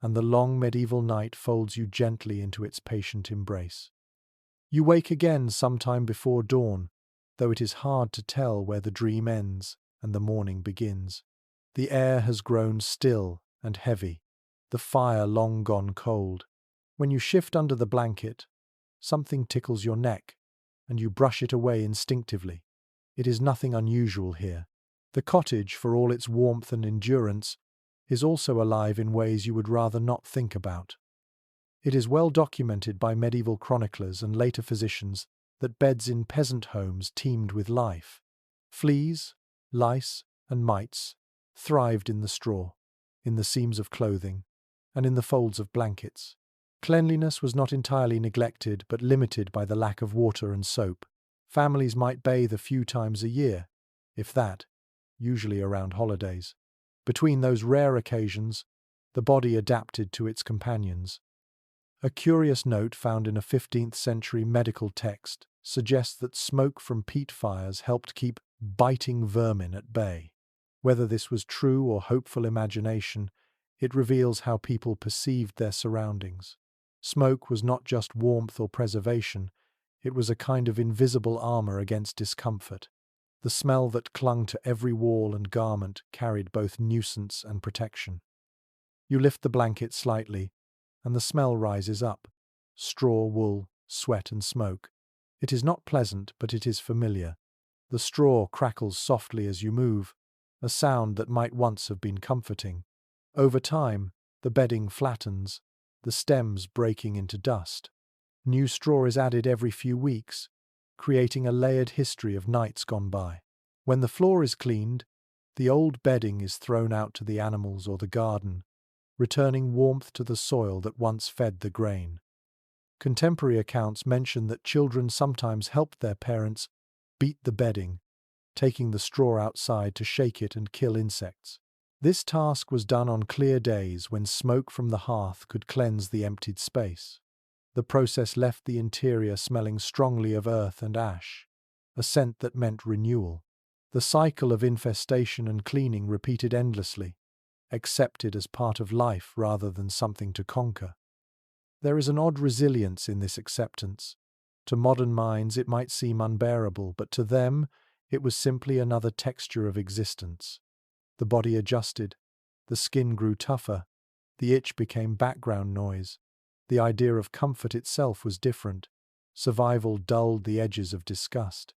and the long medieval night folds you gently into its patient embrace. You wake again sometime before dawn, though it is hard to tell where the dream ends and the morning begins. The air has grown still and heavy, the fire long gone cold. When you shift under the blanket, something tickles your neck, and you brush it away instinctively. It is nothing unusual here. The cottage, for all its warmth and endurance, is also alive in ways you would rather not think about. It is well documented by medieval chroniclers and later physicians that beds in peasant homes teemed with life. Fleas, lice, and mites thrived in the straw, in the seams of clothing, and in the folds of blankets. Cleanliness was not entirely neglected but limited by the lack of water and soap. Families might bathe a few times a year, if that, usually around holidays. Between those rare occasions, the body adapted to its companions. A curious note found in a 15th century medical text suggests that smoke from peat fires helped keep biting vermin at bay. Whether this was true or hopeful imagination, it reveals how people perceived their surroundings. Smoke was not just warmth or preservation, it was a kind of invisible armor against discomfort. The smell that clung to every wall and garment carried both nuisance and protection. You lift the blanket slightly, and the smell rises up. Straw, wool, sweat and smoke. It is not pleasant, but it is familiar. The straw crackles softly as you move, a sound that might once have been comforting. Over time, the bedding flattens, the stems breaking into dust. New straw is added every few weeks, creating a layered history of nights gone by. When the floor is cleaned, the old bedding is thrown out to the animals or the garden, returning warmth to the soil that once fed the grain. Contemporary accounts mention that children sometimes helped their parents beat the bedding, taking the straw outside to shake it and kill insects. This task was done on clear days when smoke from the hearth could cleanse the emptied space. The process left the interior smelling strongly of earth and ash, a scent that meant renewal. The cycle of infestation and cleaning repeated endlessly, accepted as part of life rather than something to conquer. There is an odd resilience in this acceptance. To modern minds it might seem unbearable, but to them it was simply another texture of existence. The body adjusted, the skin grew tougher, the itch became background noise. The idea of comfort itself was different. Survival dulled the edges of disgust.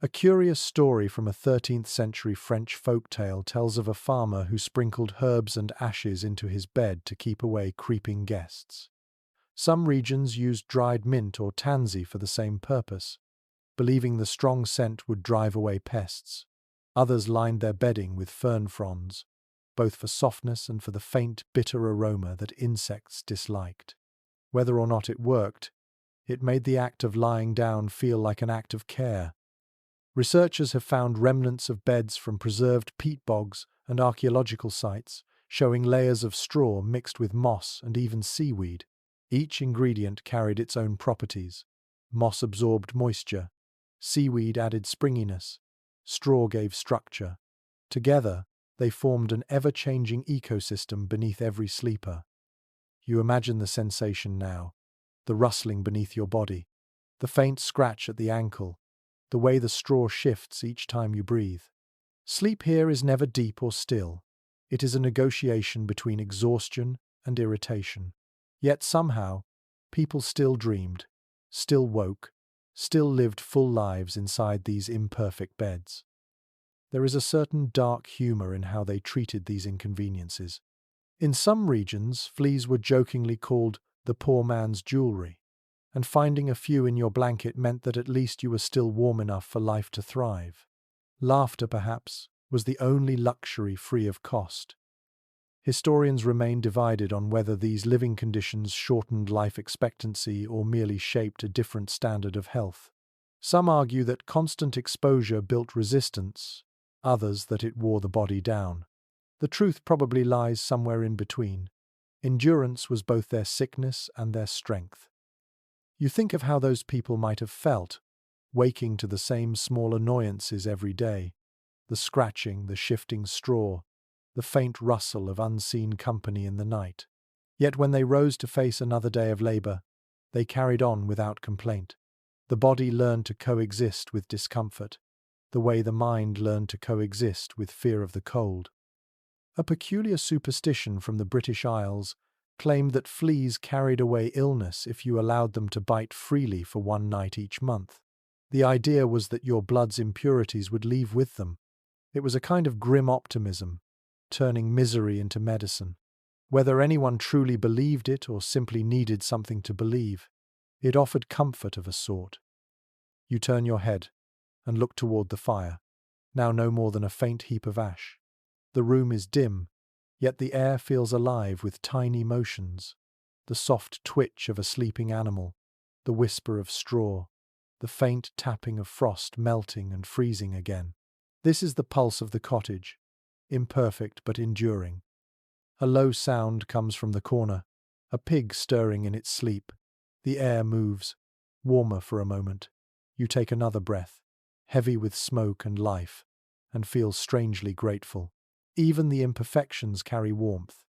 A curious story from a 13th century French folk tale tells of a farmer who sprinkled herbs and ashes into his bed to keep away creeping guests. Some regions used dried mint or tansy for the same purpose, believing the strong scent would drive away pests. Others lined their bedding with fern fronds, both for softness and for the faint, bitter aroma that insects disliked. Whether or not it worked, it made the act of lying down feel like an act of care. Researchers have found remnants of beds from preserved peat bogs and archaeological sites, showing layers of straw mixed with moss and even seaweed. Each ingredient carried its own properties. Moss absorbed moisture, seaweed added springiness, straw gave structure. Together, they formed an ever-changing ecosystem beneath every sleeper. You imagine the sensation now, the rustling beneath your body, the faint scratch at the ankle, the way the straw shifts each time you breathe. Sleep here is never deep or still. It is a negotiation between exhaustion and irritation. Yet somehow, people still dreamed, still woke, still lived full lives inside these imperfect beds. There is a certain dark humor in how they treated these inconveniences. In some regions, fleas were jokingly called the poor man's jewelry, and finding a few in your blanket meant that at least you were still warm enough for life to thrive. Laughter, perhaps, was the only luxury free of cost. Historians remain divided on whether these living conditions shortened life expectancy or merely shaped a different standard of health. Some argue that constant exposure built resistance, others that it wore the body down. The truth probably lies somewhere in between. Endurance was both their sickness and their strength. You think of how those people might have felt, waking to the same small annoyances every day, the scratching, the shifting straw, the faint rustle of unseen company in the night. Yet when they rose to face another day of labor, they carried on without complaint. The body learned to coexist with discomfort, the way the mind learned to coexist with fear of the cold. A peculiar superstition from the British Isles claimed that fleas carried away illness if you allowed them to bite freely for one night each month. The idea was that your blood's impurities would leave with them. It was a kind of grim optimism, turning misery into medicine. Whether anyone truly believed it or simply needed something to believe, it offered comfort of a sort. You turn your head and look toward the fire, now no more than a faint heap of ash. The room is dim, yet the air feels alive with tiny motions. The soft twitch of a sleeping animal, the whisper of straw, the faint tapping of frost melting and freezing again. This is the pulse of the cottage, imperfect but enduring. A low sound comes from the corner, a pig stirring in its sleep. The air moves, warmer for a moment. You take another breath, heavy with smoke and life, and feel strangely grateful. Even the imperfections carry warmth.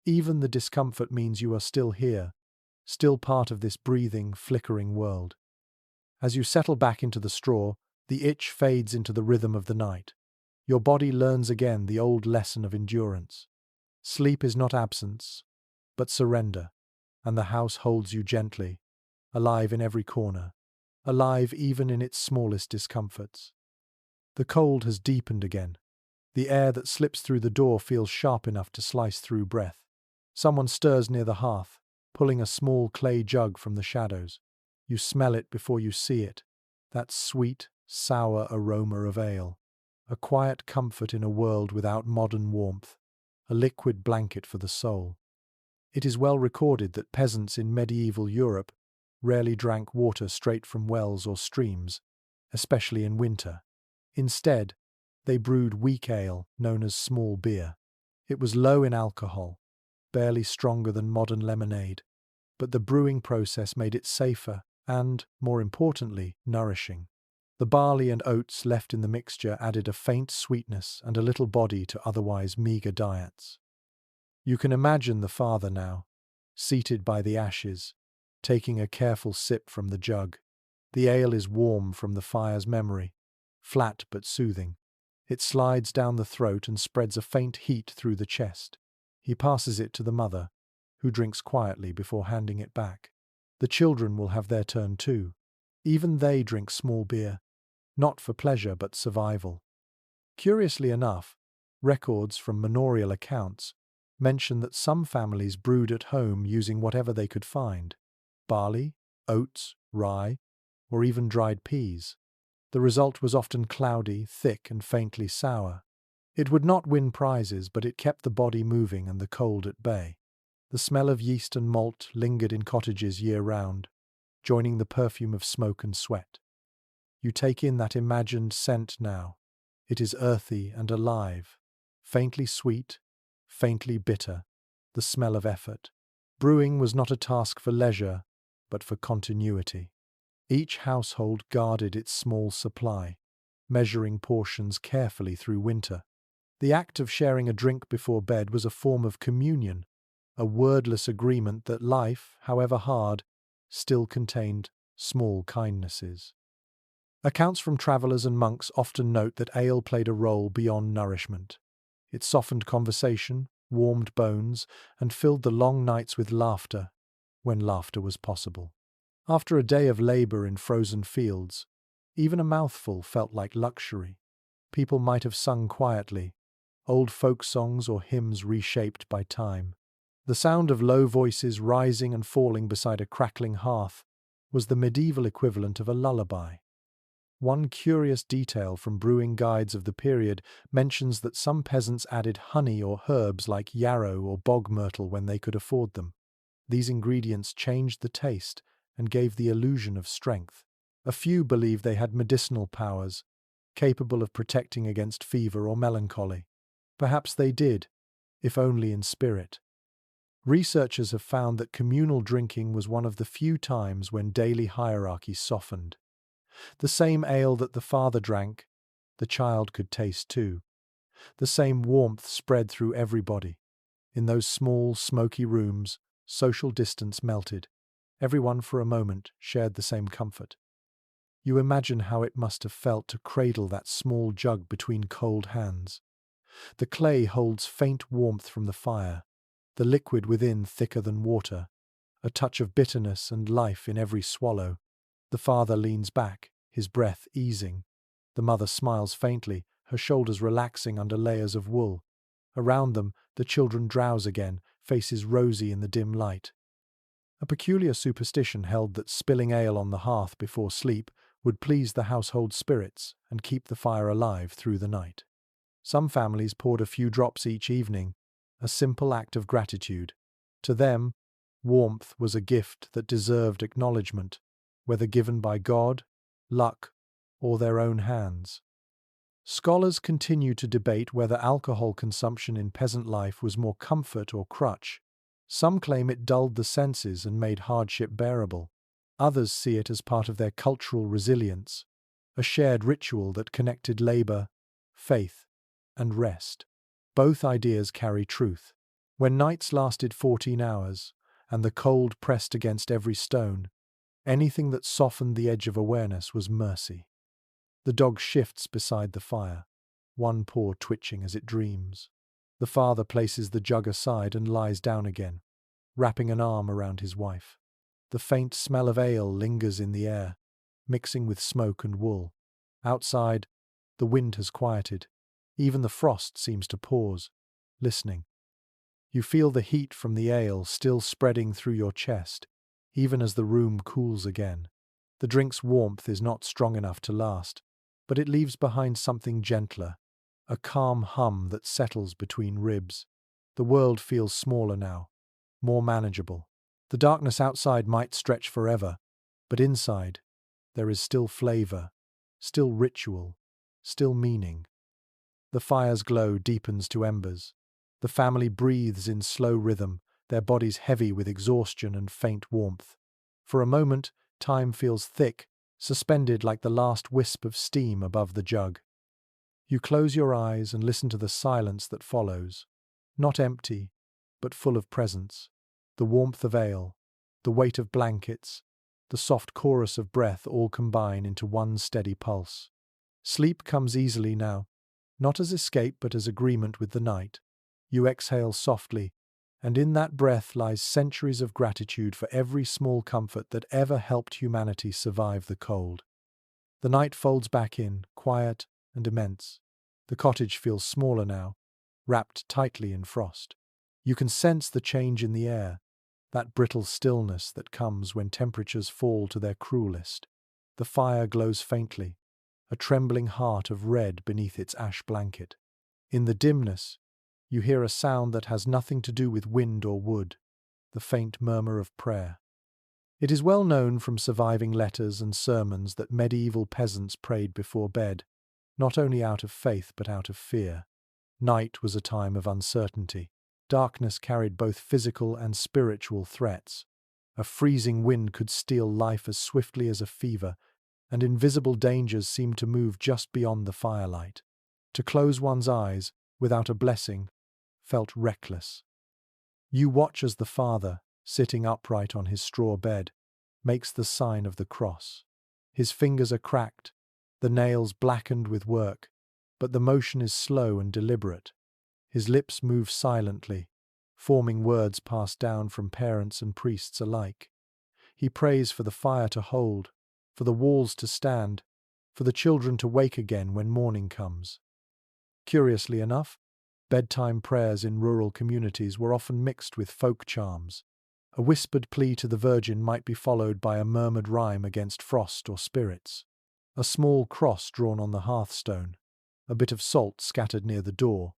Even the discomfort means you are still here, still part of this breathing, flickering world. As you settle back into the straw, the itch fades into the rhythm of the night. Your body learns again the old lesson of endurance. Sleep is not absence, but surrender, and the house holds you gently, alive in every corner, alive even in its smallest discomforts. The cold has deepened again. The air that slips through the door feels sharp enough to slice through breath. Someone stirs near the hearth, pulling a small clay jug from the shadows. You smell it before you see it, that sweet, sour aroma of ale. A quiet comfort in a world without modern warmth, a liquid blanket for the soul. It is well recorded that peasants in medieval Europe rarely drank water straight from wells or streams, especially in winter. Instead, they brewed weak ale, known as small beer. It was low in alcohol, barely stronger than modern lemonade, but the brewing process made it safer and, more importantly, nourishing. The barley and oats left in the mixture added a faint sweetness and a little body to otherwise meager diets. You can imagine the father now, seated by the ashes, taking a careful sip from the jug. The ale is warm from the fire's memory, flat but soothing. It slides down the throat and spreads a faint heat through the chest. He passes it to the mother, who drinks quietly before handing it back. The children will have their turn too. Even they drink small beer, not for pleasure but survival. Curiously enough, records from manorial accounts mention that some families brewed at home using whatever they could find: barley, oats, rye, or even dried peas. The result was often cloudy, thick, and faintly sour. It would not win prizes, but it kept the body moving and the cold at bay. The smell of yeast and malt lingered in cottages year-round, joining the perfume of smoke and sweat. You take in that imagined scent now. It is earthy and alive, faintly sweet, faintly bitter, the smell of effort. Brewing was not a task for leisure, but for continuity. Each household guarded its small supply, measuring portions carefully through winter. The act of sharing a drink before bed was a form of communion, a wordless agreement that life, however hard, still contained small kindnesses. Accounts from travellers and monks often note that ale played a role beyond nourishment. It softened conversation, warmed bones, and filled the long nights with laughter, when laughter was possible. After a day of labour in frozen fields, even a mouthful felt like luxury. People might have sung quietly, old folk songs or hymns reshaped by time. The sound of low voices rising and falling beside a crackling hearth was the medieval equivalent of a lullaby. One curious detail from brewing guides of the period mentions that some peasants added honey or herbs like yarrow or bog myrtle when they could afford them. These ingredients changed the taste and gave the illusion of strength. A few believed they had medicinal powers, capable of protecting against fever or melancholy. Perhaps they did, if only in spirit. Researchers have found that communal drinking was one of the few times when daily hierarchy softened. The same ale that the father drank, the child could taste too. The same warmth spread through everybody. In those small, smoky rooms, social distance melted. Everyone for a moment shared the same comfort. You imagine how it must have felt to cradle that small jug between cold hands. The clay holds faint warmth from the fire, the liquid within thicker than water, a touch of bitterness and life in every swallow. The father leans back, his breath easing. The mother smiles faintly, her shoulders relaxing under layers of wool. Around them, the children drowse again, faces rosy in the dim light. A peculiar superstition held that spilling ale on the hearth before sleep would please the household spirits and keep the fire alive through the night. Some families poured a few drops each evening, a simple act of gratitude. To them, warmth was a gift that deserved acknowledgement, whether given by God, luck, or their own hands. Scholars continue to debate whether alcohol consumption in peasant life was more comfort or crutch. Some claim it dulled the senses and made hardship bearable. Others see it as part of their cultural resilience, a shared ritual that connected labor, faith, and rest. Both ideas carry truth. When nights lasted 14 hours, and the cold pressed against every stone, anything that softened the edge of awareness was mercy. The dog shifts beside the fire, one paw twitching as it dreams. The father places the jug aside and lies down again, wrapping an arm around his wife. The faint smell of ale lingers in the air, mixing with smoke and wool. Outside, the wind has quieted. Even the frost seems to pause, listening. You feel the heat from the ale still spreading through your chest, even as the room cools again. The drink's warmth is not strong enough to last, but it leaves behind something gentler, a calm hum that settles between ribs. The world feels smaller now, more manageable. The darkness outside might stretch forever, but inside, there is still flavor, still ritual, still meaning. The fire's glow deepens to embers. The family breathes in slow rhythm, their bodies heavy with exhaustion and faint warmth. For a moment, time feels thick, suspended like the last wisp of steam above the jug. You close your eyes and listen to the silence that follows, not empty, but full of presence. The warmth of ale, the weight of blankets, the soft chorus of breath all combine into one steady pulse. Sleep comes easily now, not as escape but as agreement with the night. You exhale softly, and in that breath lies centuries of gratitude for every small comfort that ever helped humanity survive the cold. The night folds back in, quiet and immense. The cottage feels smaller now, wrapped tightly in frost. You can sense the change in the air, that brittle stillness that comes when temperatures fall to their cruelest. The fire glows faintly, a trembling heart of red beneath its ash blanket. In the dimness, you hear a sound that has nothing to do with wind or wood, the faint murmur of prayer. It is well known from surviving letters and sermons that medieval peasants prayed before bed, not only out of faith but out of fear. Night was a time of uncertainty. Darkness carried both physical and spiritual threats. A freezing wind could steal life as swiftly as a fever, and invisible dangers seemed to move just beyond the firelight. To close one's eyes, without a blessing, felt reckless. You watch as the father, sitting upright on his straw bed, makes the sign of the cross. His fingers are cracked, the nails blackened with work, but the motion is slow and deliberate. His lips move silently, forming words passed down from parents and priests alike. He prays for the fire to hold, for the walls to stand, for the children to wake again when morning comes. Curiously enough, bedtime prayers in rural communities were often mixed with folk charms. A whispered plea to the Virgin might be followed by a murmured rhyme against frost or spirits. A small cross drawn on the hearthstone, a bit of salt scattered near the door,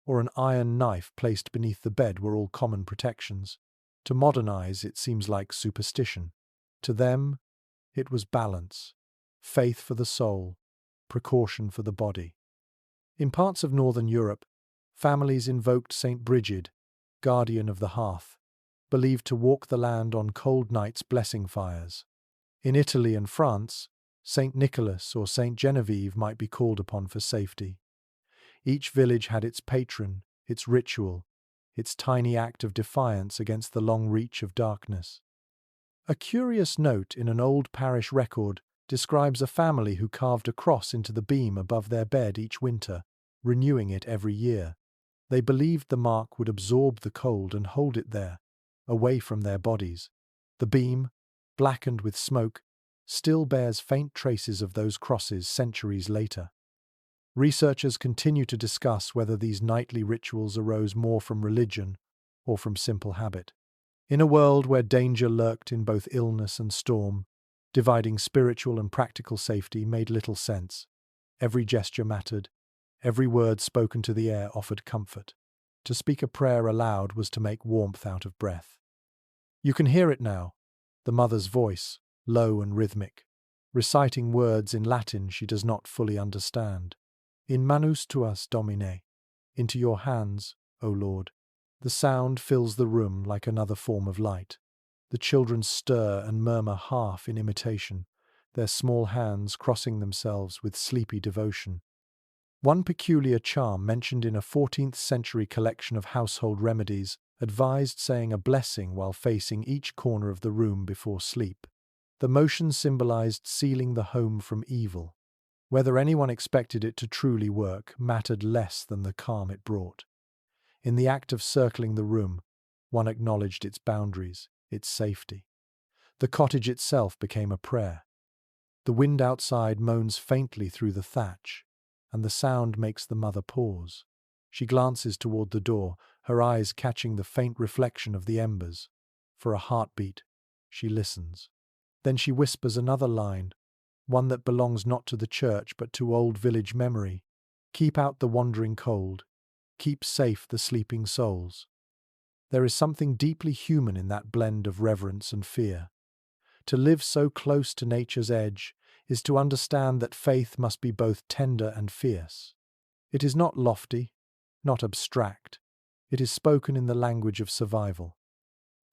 or an iron knife placed beneath the bed were all common protections. To modernize, it seems like superstition. To them, it was balance, faith for the soul, precaution for the body. In parts of northern Europe, families invoked Saint Brigid, guardian of the hearth, believed to walk the land on cold nights blessing fires. In Italy and France, Saint Nicholas or Saint Genevieve might be called upon for safety. Each village had its patron, its ritual, its tiny act of defiance against the long reach of darkness. A curious note in an old parish record describes a family who carved a cross into the beam above their bed each winter, renewing it every year. They believed the mark would absorb the cold and hold it there, away from their bodies. The beam, blackened with smoke, still bears faint traces of those crosses centuries later. Researchers continue to discuss whether these nightly rituals arose more from religion or from simple habit. In a world where danger lurked in both illness and storm, dividing spiritual and practical safety made little sense. Every gesture mattered, every word spoken to the air offered comfort. To speak a prayer aloud was to make warmth out of breath. You can hear it now, the mother's voice, low and rhythmic, reciting words in Latin she does not fully understand. In manus tuas, Domine, into your hands, O Lord. The sound fills the room like another form of light. The children stir and murmur half in imitation, their small hands crossing themselves with sleepy devotion. One peculiar charm mentioned in a 14th century collection of household remedies advised saying a blessing while facing each corner of the room before sleep. The motion symbolized sealing the home from evil. Whether anyone expected it to truly work mattered less than the calm it brought. In the act of circling the room, one acknowledged its boundaries, its safety. The cottage itself became a prayer. The wind outside moans faintly through the thatch, and the sound makes the mother pause. She glances toward the door, her eyes catching the faint reflection of the embers. For a heartbeat, she listens. Then she whispers another line, one that belongs not to the church but to old village memory. Keep out the wandering cold. Keep safe the sleeping souls. There is something deeply human in that blend of reverence and fear. To live so close to nature's edge is to understand that faith must be both tender and fierce. It is not lofty, not abstract. It is spoken in the language of survival.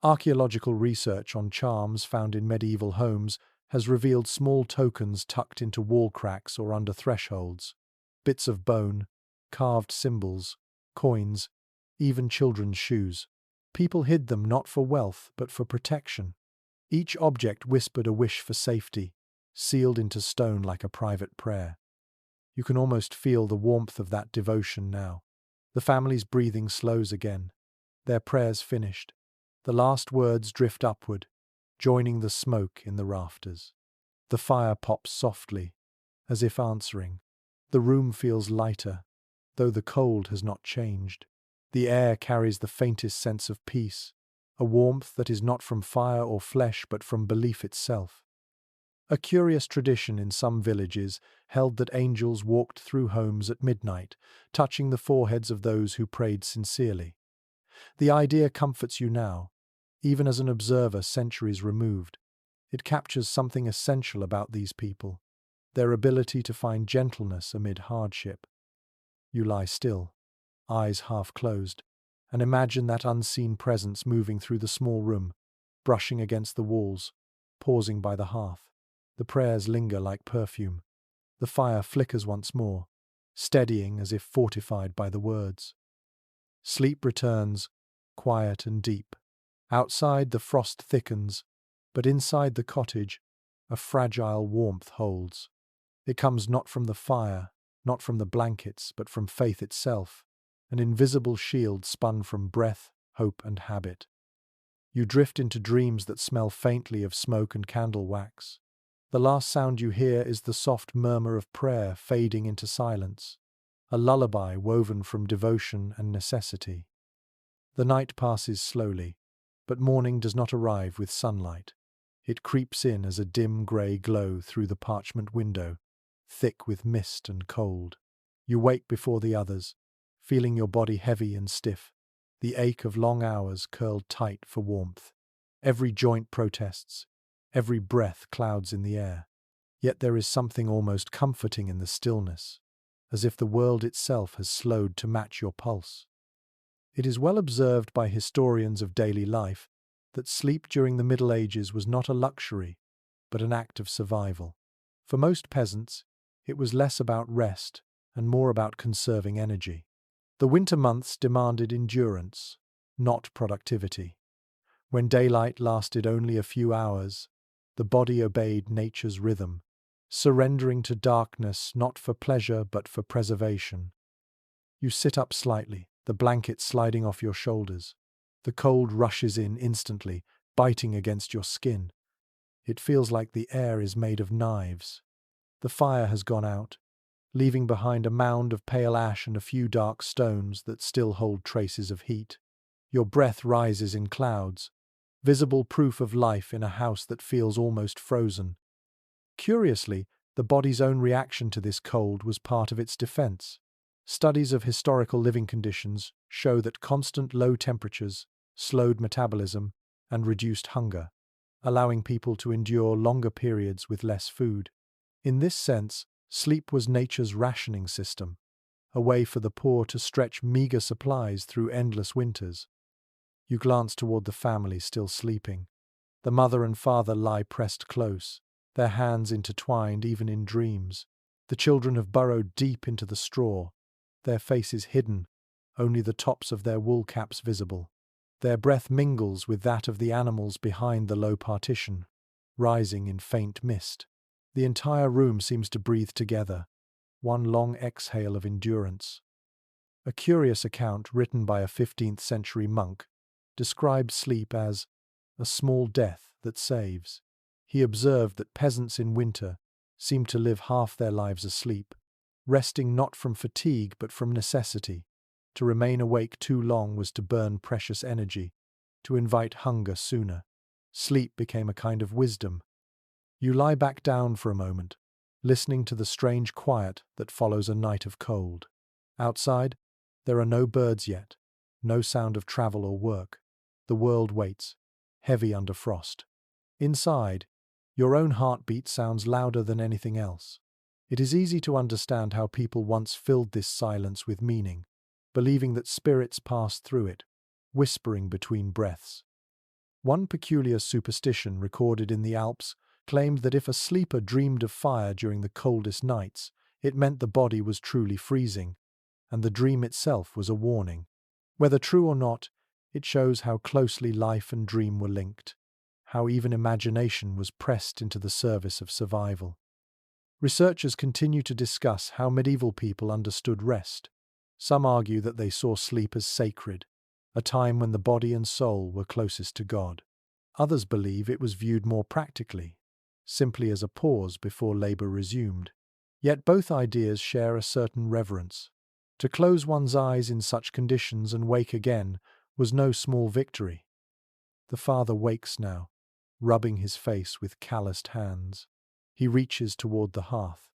Archaeological research on charms found in medieval homes has revealed small tokens tucked into wall cracks or under thresholds. Bits of bone, carved symbols, coins, even children's shoes. People hid them not for wealth but for protection. Each object whispered a wish for safety, sealed into stone like a private prayer. You can almost feel the warmth of that devotion now. The family's breathing slows again, their prayers finished. The last words drift upward, joining the smoke in the rafters. The fire pops softly, as if answering. The room feels lighter, though the cold has not changed. The air carries the faintest sense of peace, a warmth that is not from fire or flesh but from belief itself. A curious tradition in some villages held that angels walked through homes at midnight, touching the foreheads of those who prayed sincerely. The idea comforts you now, even as an observer centuries removed. It captures something essential about these people, their ability to find gentleness amid hardship. You lie still, eyes half closed, and imagine that unseen presence moving through the small room, brushing against the walls, pausing by the hearth. The prayers linger like perfume. The fire flickers once more, steadying as if fortified by the words. Sleep returns, quiet and deep. Outside the frost thickens, but inside the cottage, a fragile warmth holds. It comes not from the fire, not from the blankets, but from faith itself, an invisible shield spun from breath, hope, and habit. You drift into dreams that smell faintly of smoke and candle wax. The last sound you hear is the soft murmur of prayer fading into silence, a lullaby woven from devotion and necessity. The night passes slowly, but morning does not arrive with sunlight. It creeps in as a dim grey glow through the parchment window, thick with mist and cold. You wake before the others, feeling your body heavy and stiff, the ache of long hours curled tight for warmth. Every joint protests, every breath clouds in the air. Yet there is something almost comforting in the stillness, as if the world itself has slowed to match your pulse. It is well observed by historians of daily life that sleep during the Middle Ages was not a luxury, but an act of survival. For most peasants, it was less about rest and more about conserving energy. The winter months demanded endurance, not productivity. When daylight lasted only a few hours, the body obeyed nature's rhythm, surrendering to darkness not for pleasure but for preservation. You sit up slightly, the blanket sliding off your shoulders. The cold rushes in instantly, biting against your skin. It feels like the air is made of knives. The fire has gone out, leaving behind a mound of pale ash and a few dark stones that still hold traces of heat. Your breath rises in clouds, visible proof of life in a house that feels almost frozen. Curiously, the body's own reaction to this cold was part of its defense. Studies of historical living conditions show that constant low temperatures slowed metabolism and reduced hunger, allowing people to endure longer periods with less food. In this sense, sleep was nature's rationing system, a way for the poor to stretch meager supplies through endless winters. You glance toward the family still sleeping. The mother and father lie pressed close, their hands intertwined even in dreams. The children have burrowed deep into the straw, their faces hidden, only the tops of their wool caps visible. Their breath mingles with that of the animals behind the low partition, rising in faint mist. The entire room seems to breathe together, one long exhale of endurance. A curious account written by a 15th century monk describes sleep as a small death that saves. He observed that peasants in winter seemed to live half their lives asleep, resting not from fatigue but from necessity. To remain awake too long was to burn precious energy, to invite hunger sooner. Sleep became a kind of wisdom, You lie back down for a moment, listening to the strange quiet that follows a night of cold. Outside, there are no birds yet, no sound of travel or work. The world waits, heavy under frost. Inside, your own heartbeat sounds louder than anything else. It is easy to understand how people once filled this silence with meaning, believing that spirits passed through it, whispering between breaths. One peculiar superstition recorded in the Alps claimed that if a sleeper dreamed of fire during the coldest nights, it meant the body was truly freezing, and the dream itself was a warning. Whether true or not, it shows how closely life and dream were linked, how even imagination was pressed into the service of survival. Researchers continue to discuss how medieval people understood rest. Some argue that they saw sleep as sacred, a time when the body and soul were closest to God. Others believe it was viewed more practically, simply as a pause before labor resumed. Yet both ideas share a certain reverence. To close one's eyes in such conditions and wake again was no small victory. The father wakes now, rubbing his face with calloused hands. He reaches toward the hearth,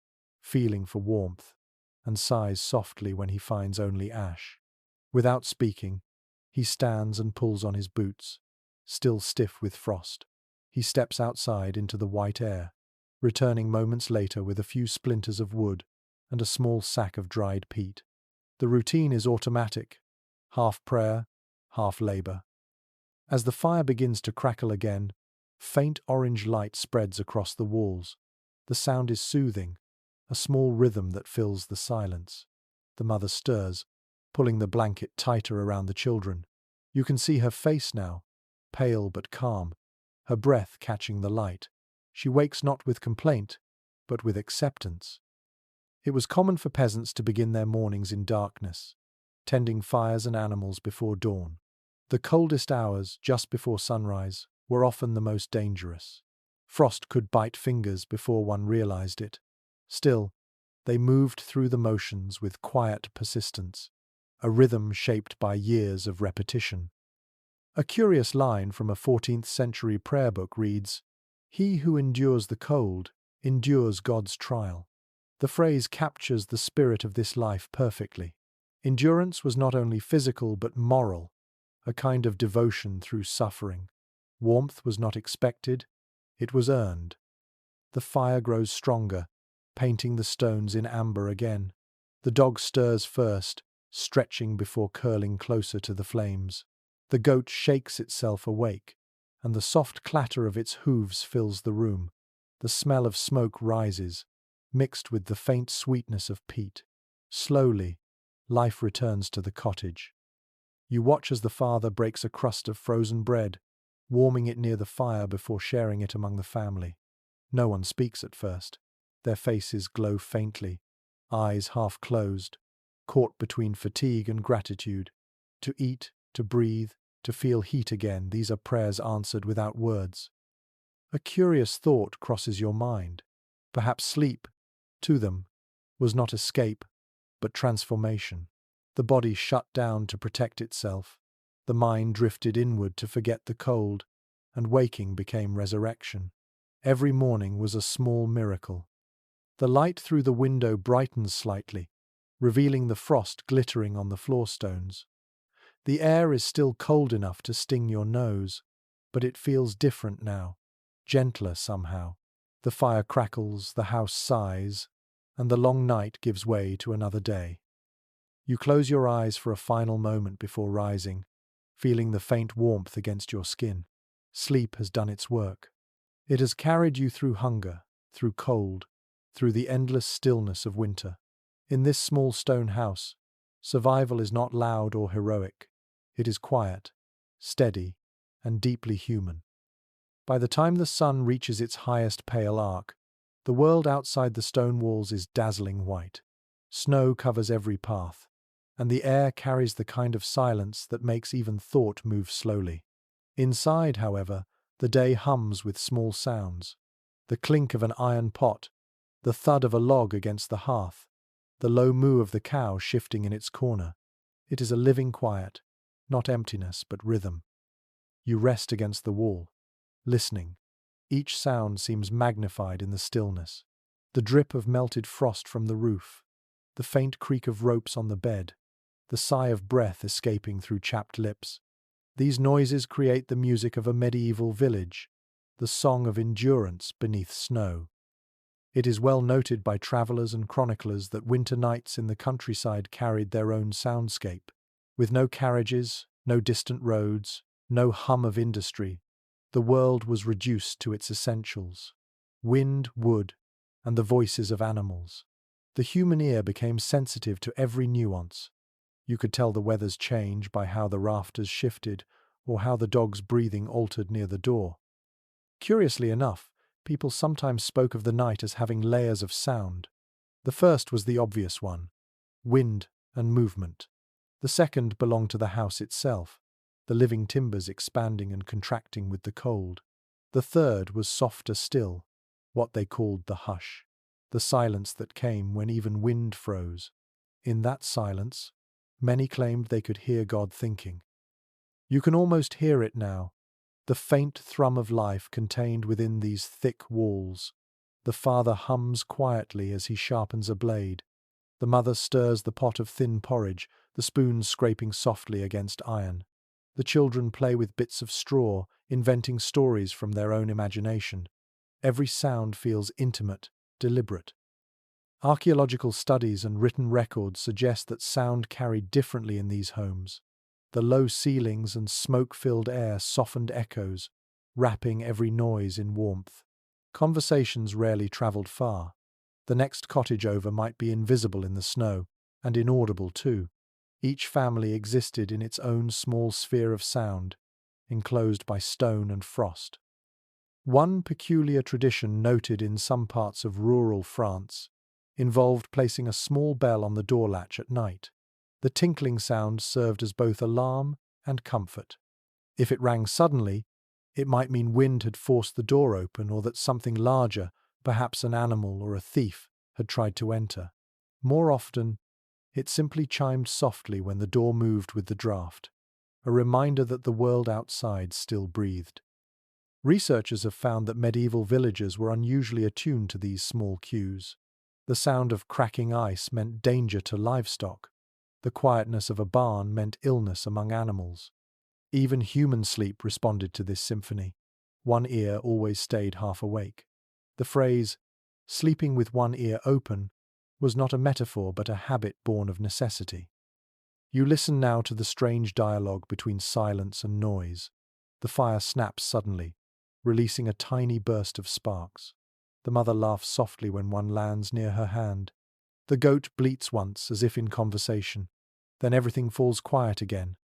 feeling for warmth, and sighs softly when he finds only ash. Without speaking, he stands and pulls on his boots, still stiff with frost. He steps outside into the white air, returning moments later with a few splinters of wood and a small sack of dried peat. The routine is automatic, half prayer, half labor. As the fire begins to crackle again, faint orange light spreads across the walls. The sound is soothing, a small rhythm that fills the silence. The mother stirs, pulling the blanket tighter around the children. You can see her face now, pale but calm, her breath catching the light. She wakes not with complaint, but with acceptance. It was common for peasants to begin their mornings in darkness, tending fires and animals before dawn. The coldest hours, just before sunrise, were often the most dangerous. Frost could bite fingers before one realized it. Still, they moved through the motions with quiet persistence, a rhythm shaped by years of repetition. A curious line from a 14th-century prayer book reads, "He who endures the cold endures God's trial." The phrase captures the spirit of this life perfectly. Endurance was not only physical but moral, a kind of devotion through suffering. Warmth was not expected, it was earned. The fire grows stronger, painting the stones in amber again. The dog stirs first, stretching before curling closer to the flames. The goat shakes itself awake, and the soft clatter of its hooves fills the room. The smell of smoke rises, mixed with the faint sweetness of peat. Slowly, life returns to the cottage. You watch as the father breaks a crust of frozen bread, warming it near the fire before sharing it among the family. No one speaks at first. Their faces glow faintly, eyes half closed, caught between fatigue and gratitude. To eat, to breathe, to feel heat again, these are prayers answered without words. A curious thought crosses your mind. Perhaps sleep, to them, was not escape, but transformation. The body shut down to protect itself. The mind drifted inward to forget the cold, and waking became resurrection. Every morning was a small miracle. The light through the window brightens slightly, revealing the frost glittering on the floor stones. The air is still cold enough to sting your nose, but it feels different now, gentler somehow. The fire crackles, the house sighs, and the long night gives way to another day. You close your eyes for a final moment before rising, feeling the faint warmth against your skin. Sleep has done its work. It has carried you through hunger, through cold, through the endless stillness of winter. In this small stone house, survival is not loud or heroic. It is quiet, steady, and deeply human. By the time the sun reaches its highest pale arc, the world outside the stone walls is dazzling white. Snow covers every path, and the air carries the kind of silence that makes even thought move slowly. Inside, however, the day hums with small sounds. The clink of an iron pot, the thud of a log against the hearth, the low moo of the cow shifting in its corner. It is a living quiet, not emptiness but rhythm. You rest against the wall, listening, Each sound seems magnified in the stillness. The drip of melted frost from the roof, the faint creak of ropes on the bed, the sigh of breath escaping through chapped lips. These noises create the music of a medieval village, the song of endurance beneath snow. It is well noted by travelers and chroniclers that winter nights in the countryside carried their own soundscape. With no carriages, no distant roads, no hum of industry, the world was reduced to its essentials: wind, wood, and the voices of animals. The human ear became sensitive to every nuance. You could tell the weather's change by how the rafters shifted or how the dog's breathing altered near the door. Curiously enough, people sometimes spoke of the night as having layers of sound. The first was the obvious one: wind and movement. The second belonged to the house itself, the living timbers expanding and contracting with the cold. The third was softer still, what they called the hush, the silence that came when even wind froze. In that silence, many claimed they could hear God thinking. You can almost hear it now, the faint thrum of life contained within these thick walls. The father hums quietly as he sharpens a blade. The mother stirs the pot of thin porridge, the spoons scraping softly against iron. The children play with bits of straw, inventing stories from their own imagination. Every sound feels intimate, deliberate. Archaeological studies and written records suggest that sound carried differently in these homes. The low ceilings and smoke-filled air softened echoes, wrapping every noise in warmth. Conversations rarely travelled far. The next cottage over might be invisible in the snow, and inaudible too. Each family existed in its own small sphere of sound, enclosed by stone and frost. One peculiar tradition noted in some parts of rural France involved placing a small bell on the door latch at night. The tinkling sound served as both alarm and comfort. If it rang suddenly, it might mean wind had forced the door open or that something larger, perhaps an animal or a thief, had tried to enter. More often, it simply chimed softly when the door moved with the draft, a reminder that the world outside still breathed. Researchers have found that medieval villagers were unusually attuned to these small cues. The sound of cracking ice meant danger to livestock. The quietness of a barn meant illness among animals. Even human sleep responded to this symphony. One ear always stayed half awake. The phrase, "sleeping with one ear open," was not a metaphor but a habit born of necessity. You listen now to the strange dialogue between silence and noise. The fire snaps suddenly, releasing a tiny burst of sparks. The mother laughs softly when one lands near her hand. The goat bleats once, as if in conversation. Then everything falls quiet again,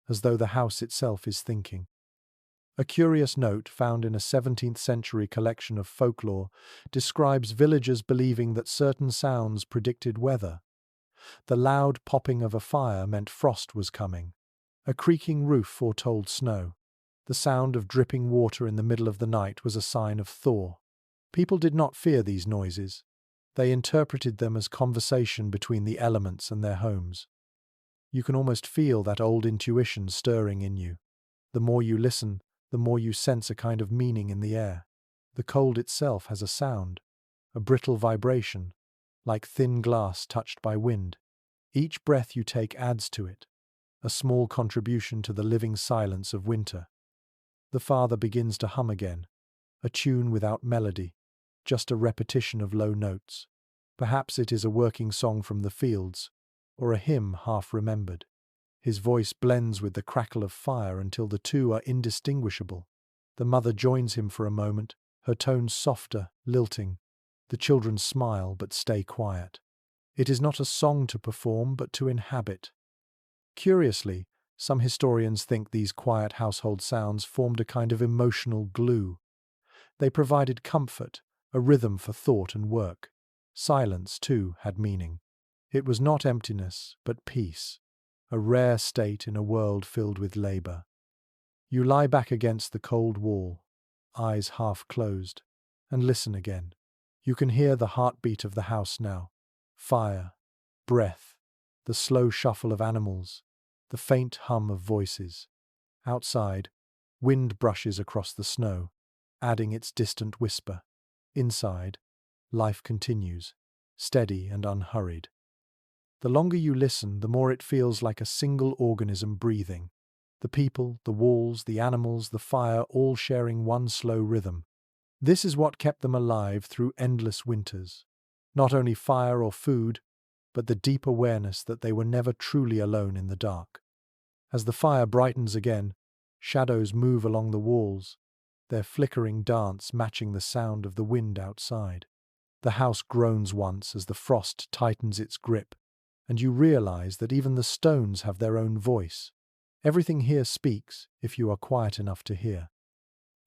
as though the house itself is thinking. A curious note found in a 17th century collection of folklore describes villagers believing that certain sounds predicted weather. The loud popping of a fire meant frost was coming. A creaking roof foretold snow. The sound of dripping water in the middle of the night was a sign of thaw. People did not fear these noises. They interpreted them as conversation between the elements and their homes. You can almost feel that old intuition stirring in you. The more you listen, the more you sense a kind of meaning in the air. The cold itself has a sound, a brittle vibration, like thin glass touched by wind. Each breath you take adds to it, a small contribution to the living silence of winter. The father begins to hum again, a tune without melody, just a repetition of low notes. Perhaps it is a working song from the fields, or a hymn half remembered. His voice blends with the crackle of fire until the two are indistinguishable. The mother joins him for a moment, her tones softer, lilting. The children smile but stay quiet. It is not a song to perform but to inhabit. Curiously, some historians think these quiet household sounds formed a kind of emotional glue. They provided comfort, a rhythm for thought and work. Silence, too, had meaning. It was not emptiness, but peace, a rare state in a world filled with labor. You lie back against the cold wall, eyes half closed, and listen again. You can hear the heartbeat of the house now. Fire, breath, the slow shuffle of animals, the faint hum of voices. Outside, wind brushes across the snow. adding its distant whisper. Inside, life continues, steady and unhurried. The longer you listen, the more it feels like a single organism breathing. The people, the walls, the animals, the fire, all sharing one slow rhythm. This is what kept them alive through endless winters. Not only fire or food, but the deep awareness that they were never truly alone in the dark. As the fire brightens again, shadows move along the walls, their flickering dance matching the sound of the wind outside. The house groans once as the frost tightens its grip, and you realize that even the stones have their own voice. Everything here speaks, if you are quiet enough to hear.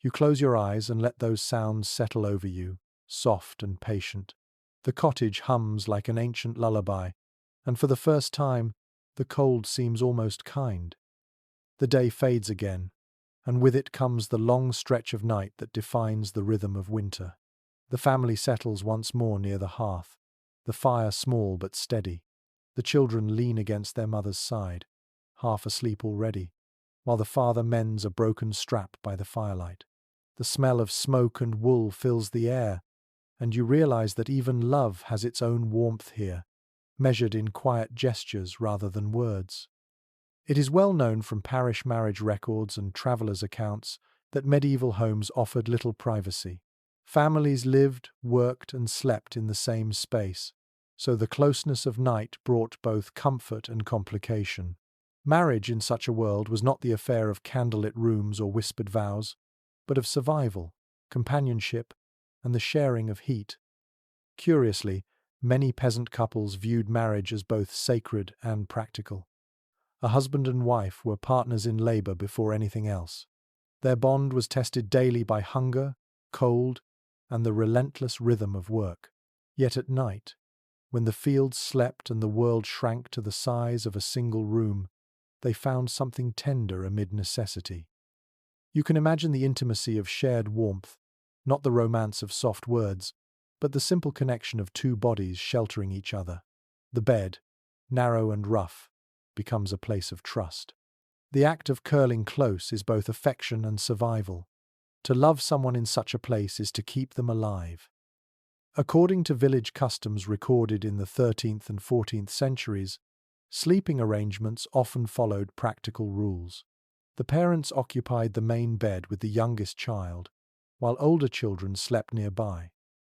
You close your eyes and let those sounds settle over you, soft and patient. The cottage hums like an ancient lullaby, and for the first time, the cold seems almost kind. The day fades again, and with it comes the long stretch of night that defines the rhythm of winter. The family settles once more near the hearth, the fire small but steady. The children lean against their mother's side, half asleep already, while the father mends a broken strap by the firelight. The smell of smoke and wool fills the air, and you realize that even love has its own warmth here, measured in quiet gestures rather than words. It is well known from parish marriage records and travellers' accounts that medieval homes offered little privacy. Families lived, worked, and slept in the same space, so the closeness of night brought both comfort and complication. Marriage in such a world was not the affair of candlelit rooms or whispered vows, but of survival, companionship, and the sharing of heat. Curiously, many peasant couples viewed marriage as both sacred and practical. A husband and wife were partners in labor before anything else. Their bond was tested daily by hunger, cold, and the relentless rhythm of work. Yet at night, when the fields slept and the world shrank to the size of a single room, they found something tender amid necessity. You can imagine the intimacy of shared warmth, not the romance of soft words, but the simple connection of two bodies sheltering each other. The bed, narrow and rough, becomes a place of trust. The act of curling close is both affection and survival. To love someone in such a place is to keep them alive. According to village customs recorded in the 13th and 14th centuries, sleeping arrangements often followed practical rules. The parents occupied the main bed with the youngest child, while older children slept nearby.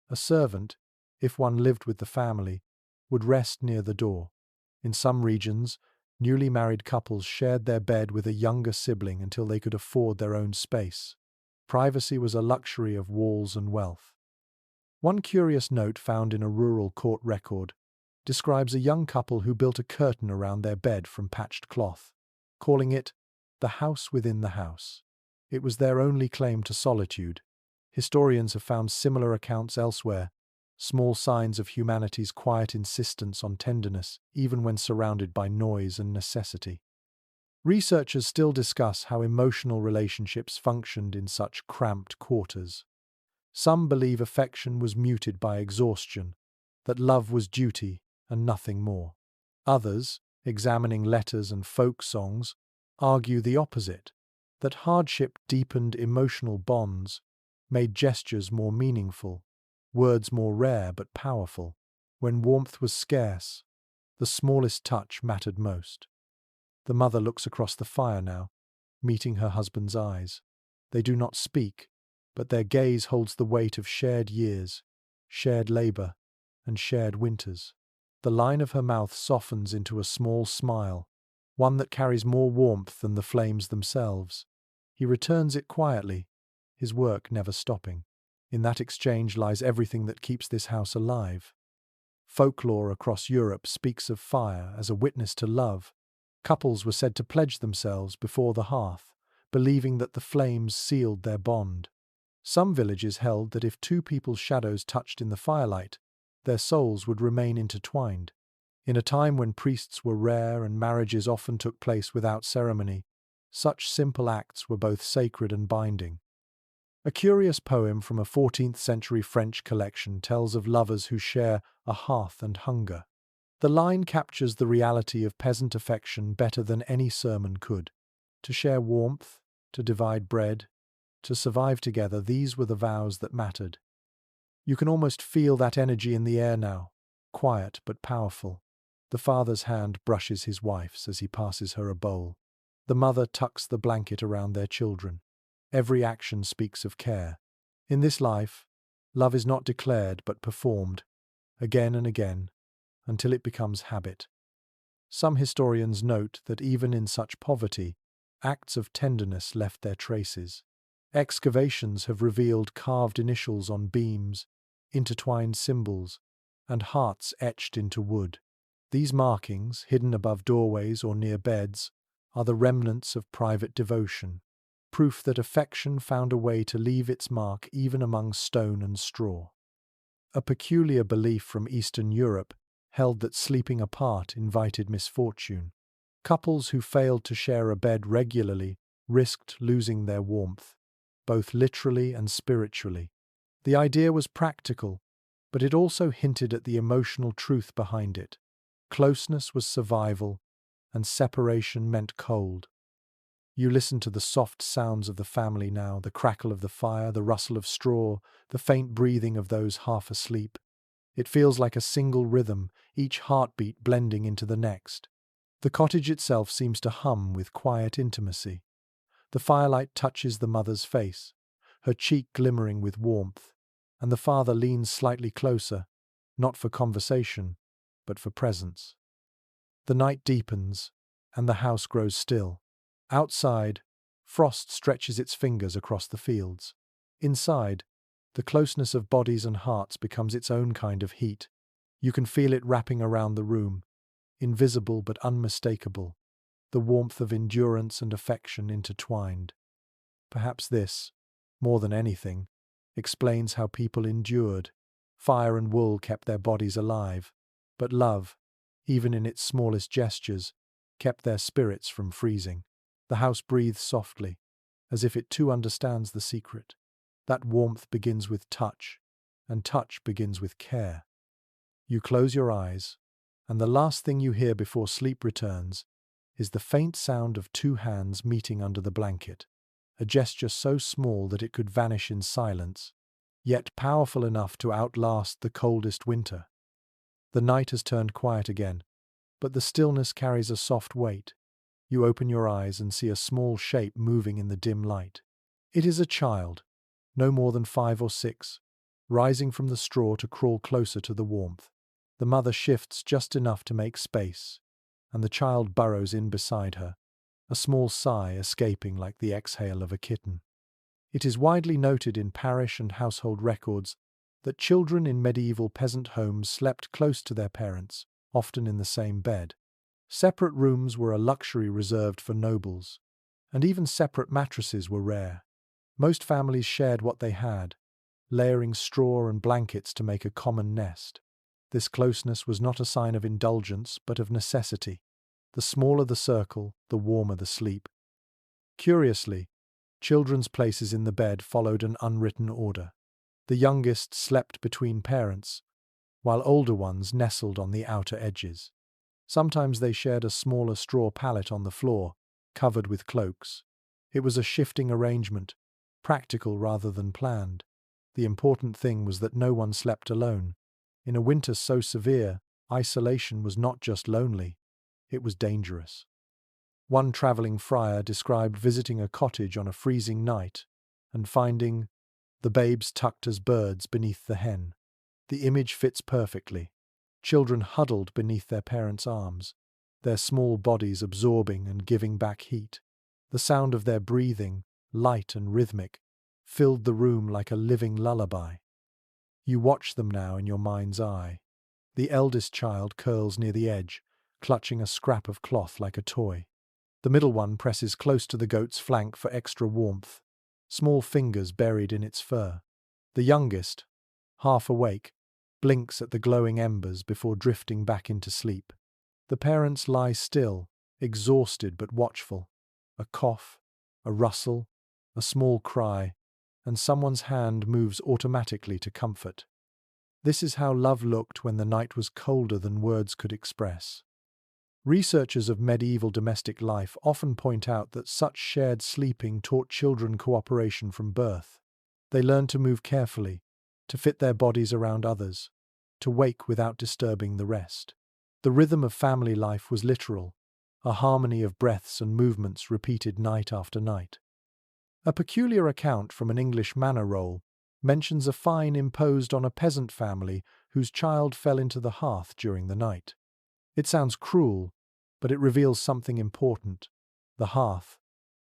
A servant, if one lived with the family, would rest near the door. In some regions, newly married couples shared their bed with a younger sibling until they could afford their own space. Privacy was a luxury of walls and wealth. One curious note found in a rural court record describes a young couple who built a curtain around their bed from patched cloth, calling it the house within the house. It was their only claim to solitude. Historians have found similar accounts elsewhere, small signs of humanity's quiet insistence on tenderness, even when surrounded by noise and necessity. Researchers still discuss how emotional relationships functioned in such cramped quarters. Some believe affection was muted by exhaustion, that love was duty and nothing more. Others, examining letters and folk songs, argue the opposite, that hardship deepened emotional bonds, made gestures more meaningful, words more rare but powerful. When warmth was scarce, the smallest touch mattered most. The mother looks across the fire now, meeting her husband's eyes. They do not speak, but their gaze holds the weight of shared years, shared labor, and shared winters. The line of her mouth softens into a small smile, one that carries more warmth than the flames themselves. He returns it quietly, his work never stopping. In that exchange lies everything that keeps this house alive. Folklore across Europe speaks of fire as a witness to love. Couples were said to pledge themselves before the hearth, believing that the flames sealed their bond. Some villages held that if two people's shadows touched in the firelight, their souls would remain intertwined. In a time when priests were rare and marriages often took place without ceremony, such simple acts were both sacred and binding. A curious poem from a 14th century French collection tells of lovers who share a hearth and hunger. The line captures the reality of peasant affection better than any sermon could. To share warmth, to divide bread, To survive together, these were the vows that mattered. You can almost feel that energy in the air now, quiet but powerful. The father's hand brushes his wife's as he passes her a bowl. The mother tucks the blanket around their children. Every action speaks of care. In this life, love is not declared but performed, again and again, until it becomes habit. Some historians note that even in such poverty, acts of tenderness left their traces. Excavations have revealed carved initials on beams, intertwined symbols, and hearts etched into wood. These markings, hidden above doorways or near beds, are the remnants of private devotion, proof that affection found a way to leave its mark even among stone and straw. A peculiar belief from Eastern Europe held that sleeping apart invited misfortune. Couples who failed to share a bed regularly risked losing their warmth, both literally and spiritually. The idea was practical, but it also hinted at the emotional truth behind it. Closeness was survival, and separation meant cold. You listen to the soft sounds of the family now, the crackle of the fire, the rustle of straw, the faint breathing of those half asleep. It feels like a single rhythm, each heartbeat blending into the next. The cottage itself seems to hum with quiet intimacy. The firelight touches the mother's face, her cheek glimmering with warmth, and the father leans slightly closer, not for conversation, but for presence. The night deepens, and the house grows still. Outside, frost stretches its fingers across the fields. Inside, the closeness of bodies and hearts becomes its own kind of heat. You can feel it wrapping around the room, invisible but unmistakable, the warmth of endurance and affection intertwined. Perhaps this, more than anything, explains how people endured. Fire and wool kept their bodies alive, but love, even in its smallest gestures, kept their spirits from freezing. The house breathes softly, as if it too understands the secret. That warmth begins with touch, and touch begins with care. You close your eyes, and the last thing you hear before sleep returns is the faint sound of two hands meeting under the blanket, a gesture so small that it could vanish in silence, yet powerful enough to outlast the coldest winter. The night has turned quiet again, but the stillness carries a soft weight. You open your eyes and see a small shape moving in the dim light. It is a child, no more than 5 or 6, rising from the straw to crawl closer to the warmth. The mother shifts just enough to make space, and the child burrows in beside her, a small sigh escaping like the exhale of a kitten. It is widely noted in parish and household records that children in medieval peasant homes slept close to their parents, often in the same bed. Separate rooms were a luxury reserved for nobles, and even separate mattresses were rare. Most families shared what they had, layering straw and blankets to make a common nest. This closeness was not a sign of indulgence, but of necessity. The smaller the circle, the warmer the sleep. Curiously, children's places in the bed followed an unwritten order. The youngest slept between parents, while older ones nestled on the outer edges. Sometimes they shared a smaller straw pallet on the floor, covered with cloaks. It was a shifting arrangement, practical rather than planned. The important thing was that no one slept alone. In a winter so severe, isolation was not just lonely, it was dangerous. One travelling friar described visiting a cottage on a freezing night and finding the babes tucked as birds beneath the hen. The image fits perfectly. Children huddled beneath their parents' arms, their small bodies absorbing and giving back heat. The sound of their breathing, light and rhythmic, filled the room like a living lullaby. You watch them now in your mind's eye. The eldest child curls near the edge, clutching a scrap of cloth like a toy. The middle one presses close to the goat's flank for extra warmth, small fingers buried in its fur. The youngest, half awake, blinks at the glowing embers before drifting back into sleep. The parents lie still, exhausted but watchful. A cough, a rustle, a small cry, and someone's hand moves automatically to comfort. This is how love looked when the night was colder than words could express. Researchers of medieval domestic life often point out that such shared sleeping taught children cooperation from birth. They learned to move carefully, to fit their bodies around others, to wake without disturbing the rest. The rhythm of family life was literal, a harmony of breaths and movements repeated night after night. A peculiar account from an English manor roll mentions a fine imposed on a peasant family whose child fell into the hearth during the night. It sounds cruel, but it reveals something important. The hearth,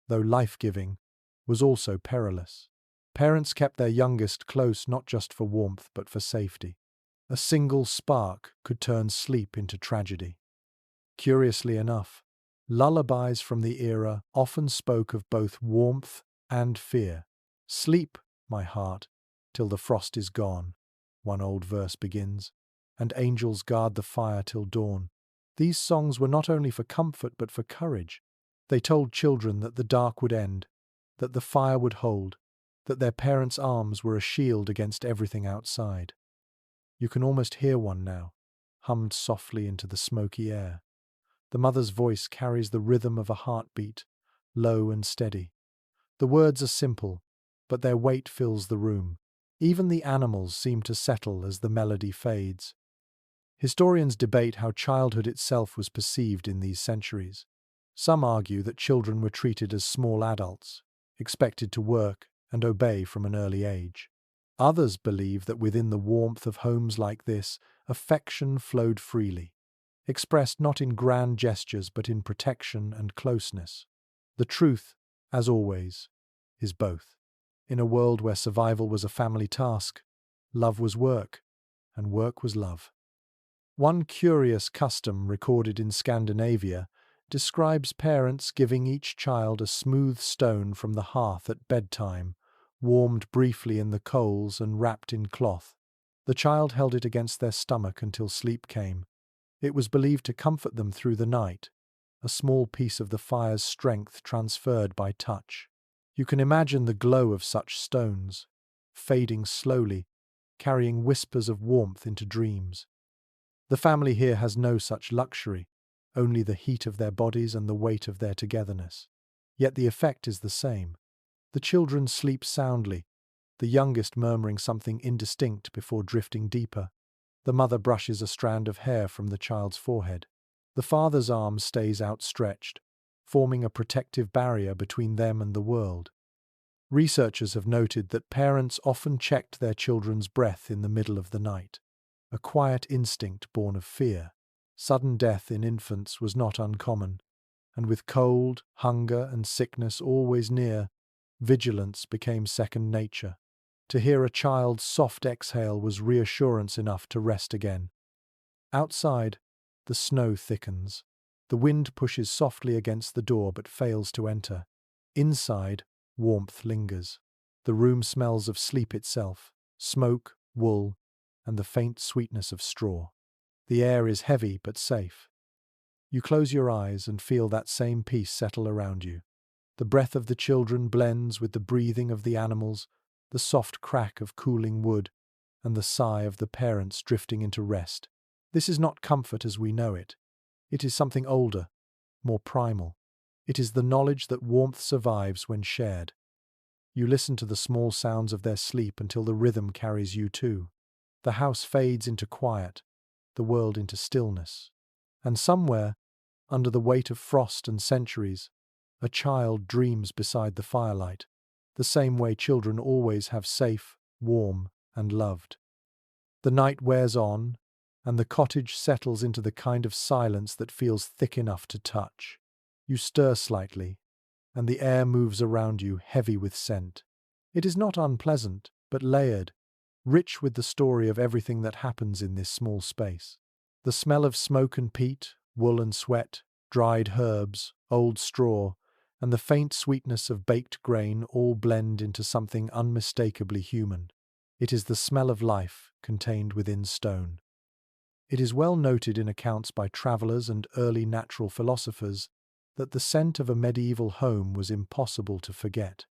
though life-giving, was also perilous. Parents kept their youngest close not just for warmth but for safety. A single spark could turn sleep into tragedy. Curiously enough, lullabies from the era often spoke of both warmth and fear. "Sleep, my heart, till the frost is gone," one old verse begins, "and angels guard the fire till dawn." These songs were not only for comfort but for courage. They told children that the dark would end, that the fire would hold, that their parents' arms were a shield against everything outside. You can almost hear one now, hummed softly into the smoky air. The mother's voice carries the rhythm of a heartbeat, low and steady. The words are simple, but their weight fills the room. Even the animals seem to settle as the melody fades. Historians debate how childhood itself was perceived in these centuries. Some argue that children were treated as small adults, expected to work and obey from an early age. Others believe that within the warmth of homes like this, affection flowed freely, expressed not in grand gestures but in protection and closeness. The truth, as always, is both. In a world where survival was a family task, love was work, and work was love. One curious custom recorded in Scandinavia describes parents giving each child a smooth stone from the hearth at bedtime, warmed briefly in the coals and wrapped in cloth. The child held it against their stomach until sleep came. It was believed to comfort them through the night, a small piece of the fire's strength transferred by touch. You can imagine the glow of such stones, fading slowly, carrying whispers of warmth into dreams. The family here has no such luxury, only the heat of their bodies and the weight of their togetherness. Yet the effect is the same. The children sleep soundly, the youngest murmuring something indistinct before drifting deeper. The mother brushes a strand of hair from the child's forehead. The father's arm stays outstretched, forming a protective barrier between them and the world. Researchers have noted that parents often checked their children's breath in the middle of the night, a quiet instinct born of fear. Sudden death in infants was not uncommon, and with cold, hunger, and sickness always near, vigilance became second nature. To hear a child's soft exhale was reassurance enough to rest again. Outside, the snow thickens. The wind pushes softly against the door but fails to enter. Inside, warmth lingers. The room smells of sleep itself, smoke, wool, and the faint sweetness of straw. The air is heavy but safe. You close your eyes and feel that same peace settle around you. The breath of the children blends with the breathing of the animals, the soft crack of cooling wood, and the sigh of the parents drifting into rest. This is not comfort as we know it. It is something older, more primal. It is the knowledge that warmth survives when shared. You listen to the small sounds of their sleep until the rhythm carries you too. The house fades into quiet, the world into stillness. And somewhere, under the weight of frost and centuries, a child dreams beside the firelight, the same way children always have safe, warm, and loved. The night wears on, and the cottage settles into the kind of silence that feels thick enough to touch. You stir slightly, and the air moves around you heavy with scent. It is not unpleasant, but layered, rich with the story of everything that happens in this small space. The smell of smoke and peat, wool and sweat, dried herbs, old straw, and the faint sweetness of baked grain all blend into something unmistakably human. It is the smell of life contained within stone. It is well noted in accounts by travellers and early natural philosophers that the scent of a medieval home was impossible to forget.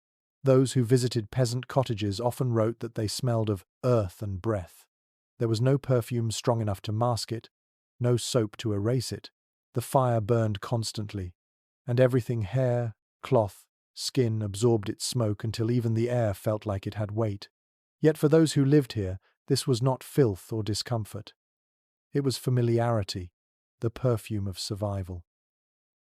Those who visited peasant cottages often wrote that they smelled of earth and breath. There was no perfume strong enough to mask it, no soap to erase it. The fire burned constantly, and everything hair, cloth, skin absorbed its smoke until even the air felt like it had weight. Yet for those who lived here, this was not filth or discomfort. It was familiarity, the perfume of survival.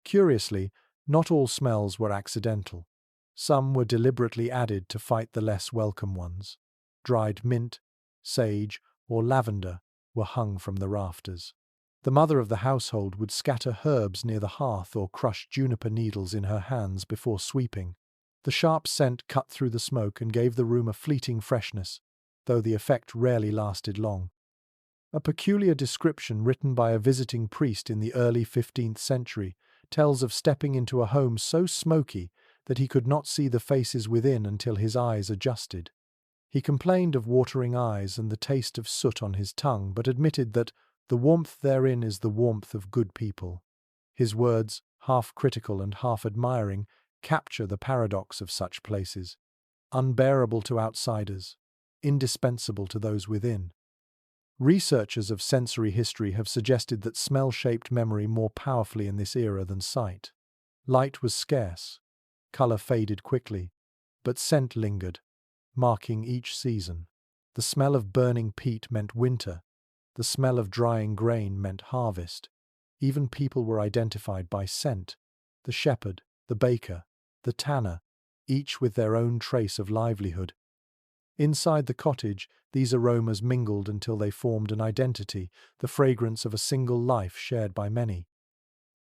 Curiously, not all smells were accidental. Some were deliberately added to fight the less welcome ones. Dried mint, sage, or lavender were hung from the rafters. The mother of the household would scatter herbs near the hearth or crush juniper needles in her hands before sweeping. The sharp scent cut through the smoke and gave the room a fleeting freshness, though the effect rarely lasted long. A peculiar description written by a visiting priest in the early 15th century tells of stepping into a home so smoky that he could not see the faces within until his eyes adjusted. He complained of watering eyes and the taste of soot on his tongue, but admitted that the warmth therein is the warmth of good people. His words, half critical and half admiring, capture the paradox of such places. Unbearable to outsiders, indispensable to those within. Researchers of sensory history have suggested that smell shaped memory more powerfully in this era than sight. Light was scarce, color faded quickly, but scent lingered, marking each season. The smell of burning peat meant winter. The smell of drying grain meant harvest. Even people were identified by scent. The shepherd, the baker, the tanner, each with their own trace of livelihood. Inside the cottage, these aromas mingled until they formed an identity, the fragrance of a single life shared by many.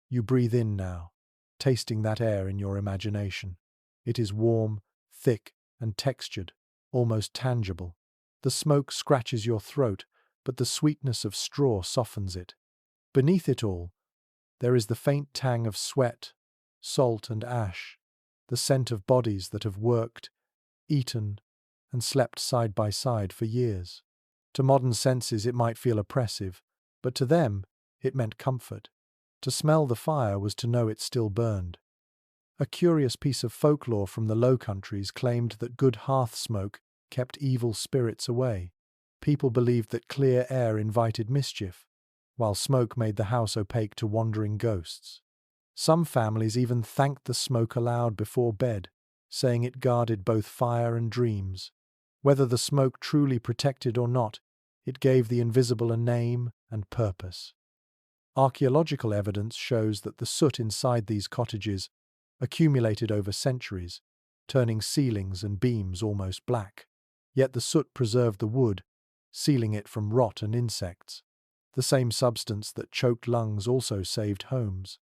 You breathe in now, tasting that air in your imagination. It is warm, thick, and textured, almost tangible. The smoke scratches your throat, but the sweetness of straw softens it. Beneath it all, there is the faint tang of sweat, salt, and ash, the scent of bodies that have worked, eaten, and slept side by side for years. To modern senses it might feel oppressive, but to them it meant comfort. To smell the fire was to know it still burned. A curious piece of folklore from the Low Countries claimed that good hearth smoke kept evil spirits away. People believed that clear air invited mischief, while smoke made the house opaque to wandering ghosts. Some families even thanked the smoke aloud before bed, saying it guarded both fire and dreams. Whether the smoke truly protected or not, it gave the invisible a name and purpose. Archaeological evidence shows that the soot inside these cottages accumulated over centuries, turning ceilings and beams almost black. Yet the soot preserved the wood, sealing it from rot and insects. The same substance that choked lungs also saved homes.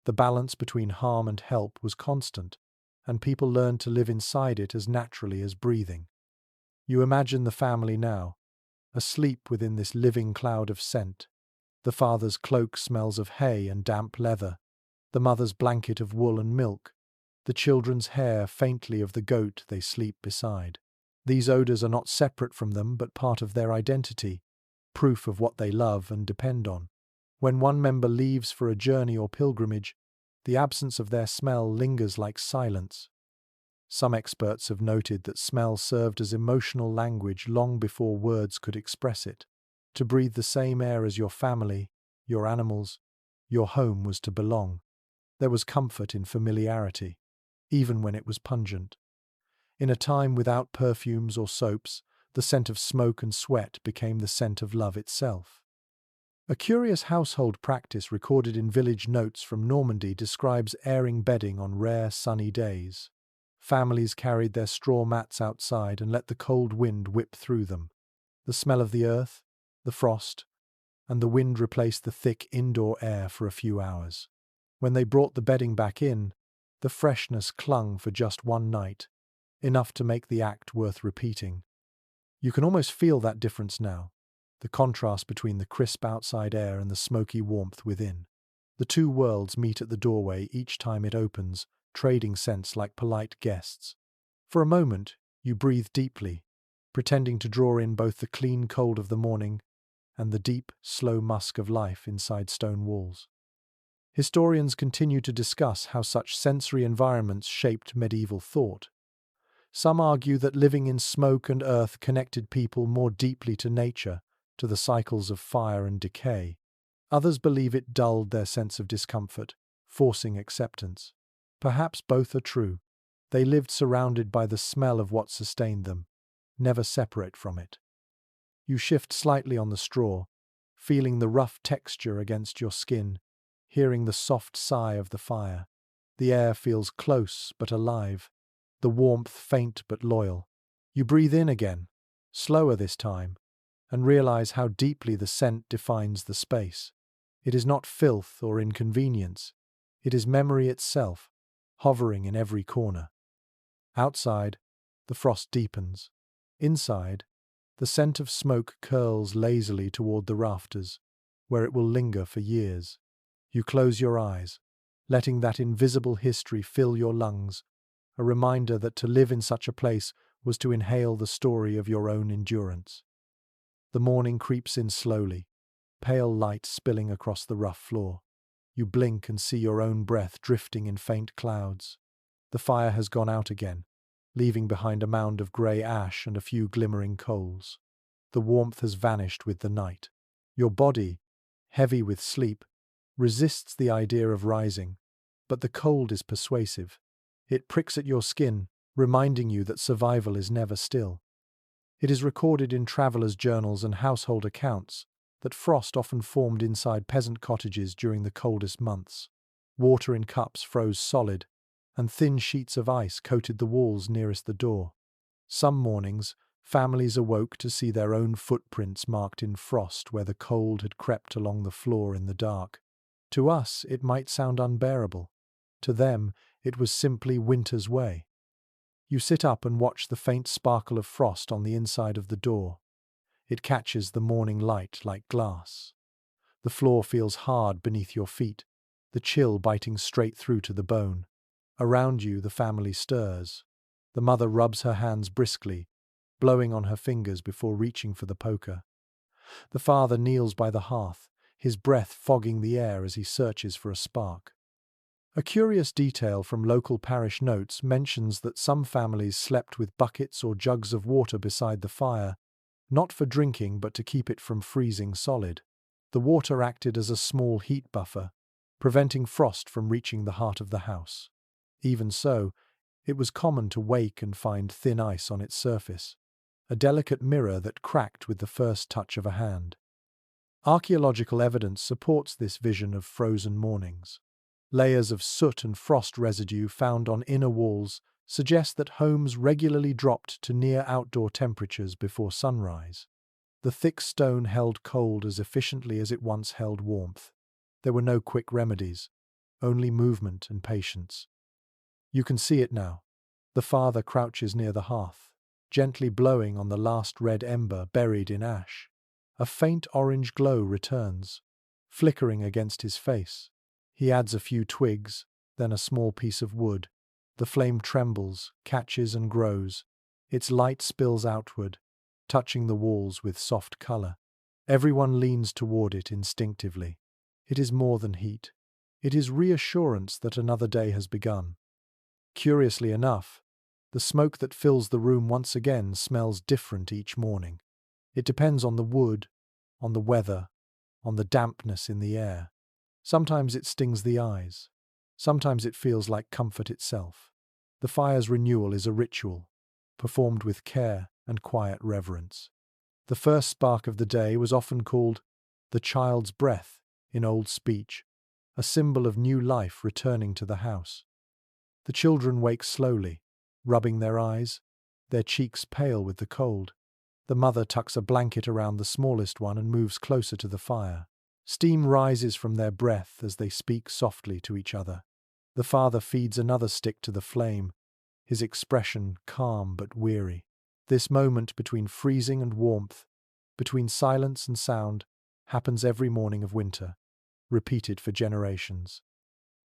The balance between harm and help was constant, and people learned to live inside it as naturally as breathing. You imagine the family now, asleep within this living cloud of scent. The father's cloak smells of hay and damp leather, the mother's blanket of wool and milk, the children's hair faintly of the goat they sleep beside. These odors are not separate from them but part of their identity, proof of what they love and depend on. When one member leaves for a journey or pilgrimage, the absence of their smell lingers like silence. Some experts have noted that smell served as emotional language long before words could express it. To breathe the same air as your family, your animals, your home was to belong. There was comfort in familiarity, even when it was pungent. In a time without perfumes or soaps, the scent of smoke and sweat became the scent of love itself. A curious household practice recorded in village notes from Normandy describes airing bedding on rare sunny days. Families carried their straw mats outside and let the cold wind whip through them. The smell of the earth, the frost, and the wind replaced the thick indoor air for a few hours. When they brought the bedding back in, the freshness clung for just one night, enough to make the act worth repeating. You can almost feel that difference now, the contrast between the crisp outside air and the smoky warmth within. The two worlds meet at the doorway each time it opens, trading scents like polite guests. For a moment, you breathe deeply, pretending to draw in both the clean cold of the morning and the deep, slow musk of life inside stone walls. Historians continue to discuss how such sensory environments shaped medieval thought. Some argue that living in smoke and earth connected people more deeply to nature, to the cycles of fire and decay. Others believe it dulled their sense of discomfort, forcing acceptance. Perhaps both are true. They lived surrounded by the smell of what sustained them, never separate from it. You shift slightly on the straw, feeling the rough texture against your skin, hearing the soft sigh of the fire. The air feels close but alive, the warmth faint but loyal. You breathe in again, slower this time, and realize how deeply the scent defines the space. It is not filth or inconvenience. It is memory itself, hovering in every corner. Outside, the frost deepens. Inside, the scent of smoke curls lazily toward the rafters, where it will linger for years. You close your eyes, letting that invisible history fill your lungs, a reminder that to live in such a place was to inhale the story of your own endurance. The morning creeps in slowly, pale light spilling across the rough floor. You blink and see your own breath drifting in faint clouds. The fire has gone out again, leaving behind a mound of grey ash and a few glimmering coals. The warmth has vanished with the night. Your body, heavy with sleep, resists the idea of rising, but the cold is persuasive. It pricks at your skin, reminding you that survival is never still. It is recorded in travelers' journals and household accounts that frost often formed inside peasant cottages during the coldest months. Water in cups froze solid, and thin sheets of ice coated the walls nearest the door. Some mornings, families awoke to see their own footprints marked in frost where the cold had crept along the floor in the dark. To us, it might sound unbearable. To them, it was simply winter's way. You sit up and watch the faint sparkle of frost on the inside of the door. It catches the morning light like glass. The floor feels hard beneath your feet, the chill biting straight through to the bone. Around you, the family stirs. The mother rubs her hands briskly, blowing on her fingers before reaching for the poker. The father kneels by the hearth, his breath fogging the air as he searches for a spark. A curious detail from local parish notes mentions that some families slept with buckets or jugs of water beside the fire, not for drinking but to keep it from freezing solid. The water acted as a small heat buffer, preventing frost from reaching the heart of the house. Even so, it was common to wake and find thin ice on its surface, a delicate mirror that cracked with the first touch of a hand. Archaeological evidence supports this vision of frozen mornings. Layers of soot and frost residue found on inner walls suggest that homes regularly dropped to near outdoor temperatures before sunrise. The thick stone held cold as efficiently as it once held warmth. There were no quick remedies, only movement and patience. You can see it now. The father crouches near the hearth, gently blowing on the last red ember buried in ash. A faint orange glow returns, flickering against his face. He adds a few twigs, then a small piece of wood. The flame trembles, catches and grows. Its light spills outward, touching the walls with soft color. Everyone leans toward it instinctively. It is more than heat. It is reassurance that another day has begun. Curiously enough, the smoke that fills the room once again smells different each morning. It depends on the wood, on the weather, on the dampness in the air. Sometimes it stings the eyes. Sometimes it feels like comfort itself. The fire's renewal is a ritual, performed with care and quiet reverence. The first spark of the day was often called the child's breath in old speech, a symbol of new life returning to the house. The children wake slowly, rubbing their eyes, their cheeks pale with the cold. The mother tucks a blanket around the smallest one and moves closer to the fire. Steam rises from their breath as they speak softly to each other. The father feeds another stick to the flame, his expression calm but weary. This moment between freezing and warmth, between silence and sound, happens every morning of winter, repeated for generations.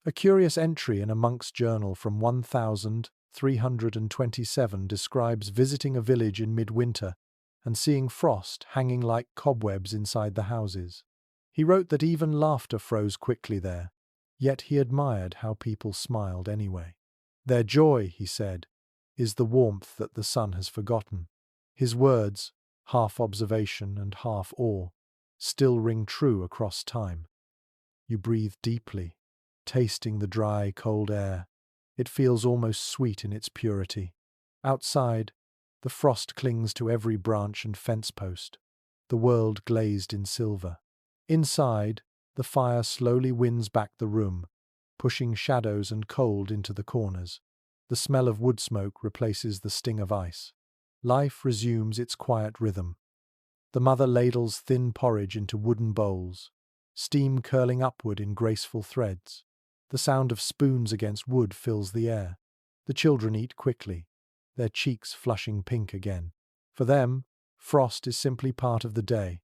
A curious entry in a monk's journal from 1327 describes visiting a village in midwinter and seeing frost hanging like cobwebs inside the houses. He wrote that even laughter froze quickly there, yet he admired how people smiled anyway. Their joy, he said, is the warmth that the sun has forgotten. His words, half observation and half awe, still ring true across time. You breathe deeply, tasting the dry, cold air. It feels almost sweet in its purity. Outside, the frost clings to every branch and fence post, the world glazed in silver. Inside, the fire slowly wins back the room, pushing shadows and cold into the corners. The smell of wood smoke replaces the sting of ice. Life resumes its quiet rhythm. The mother ladles thin porridge into wooden bowls, steam curling upward in graceful threads. The sound of spoons against wood fills the air. The children eat quickly, their cheeks flushing pink again. For them, frost is simply part of the day,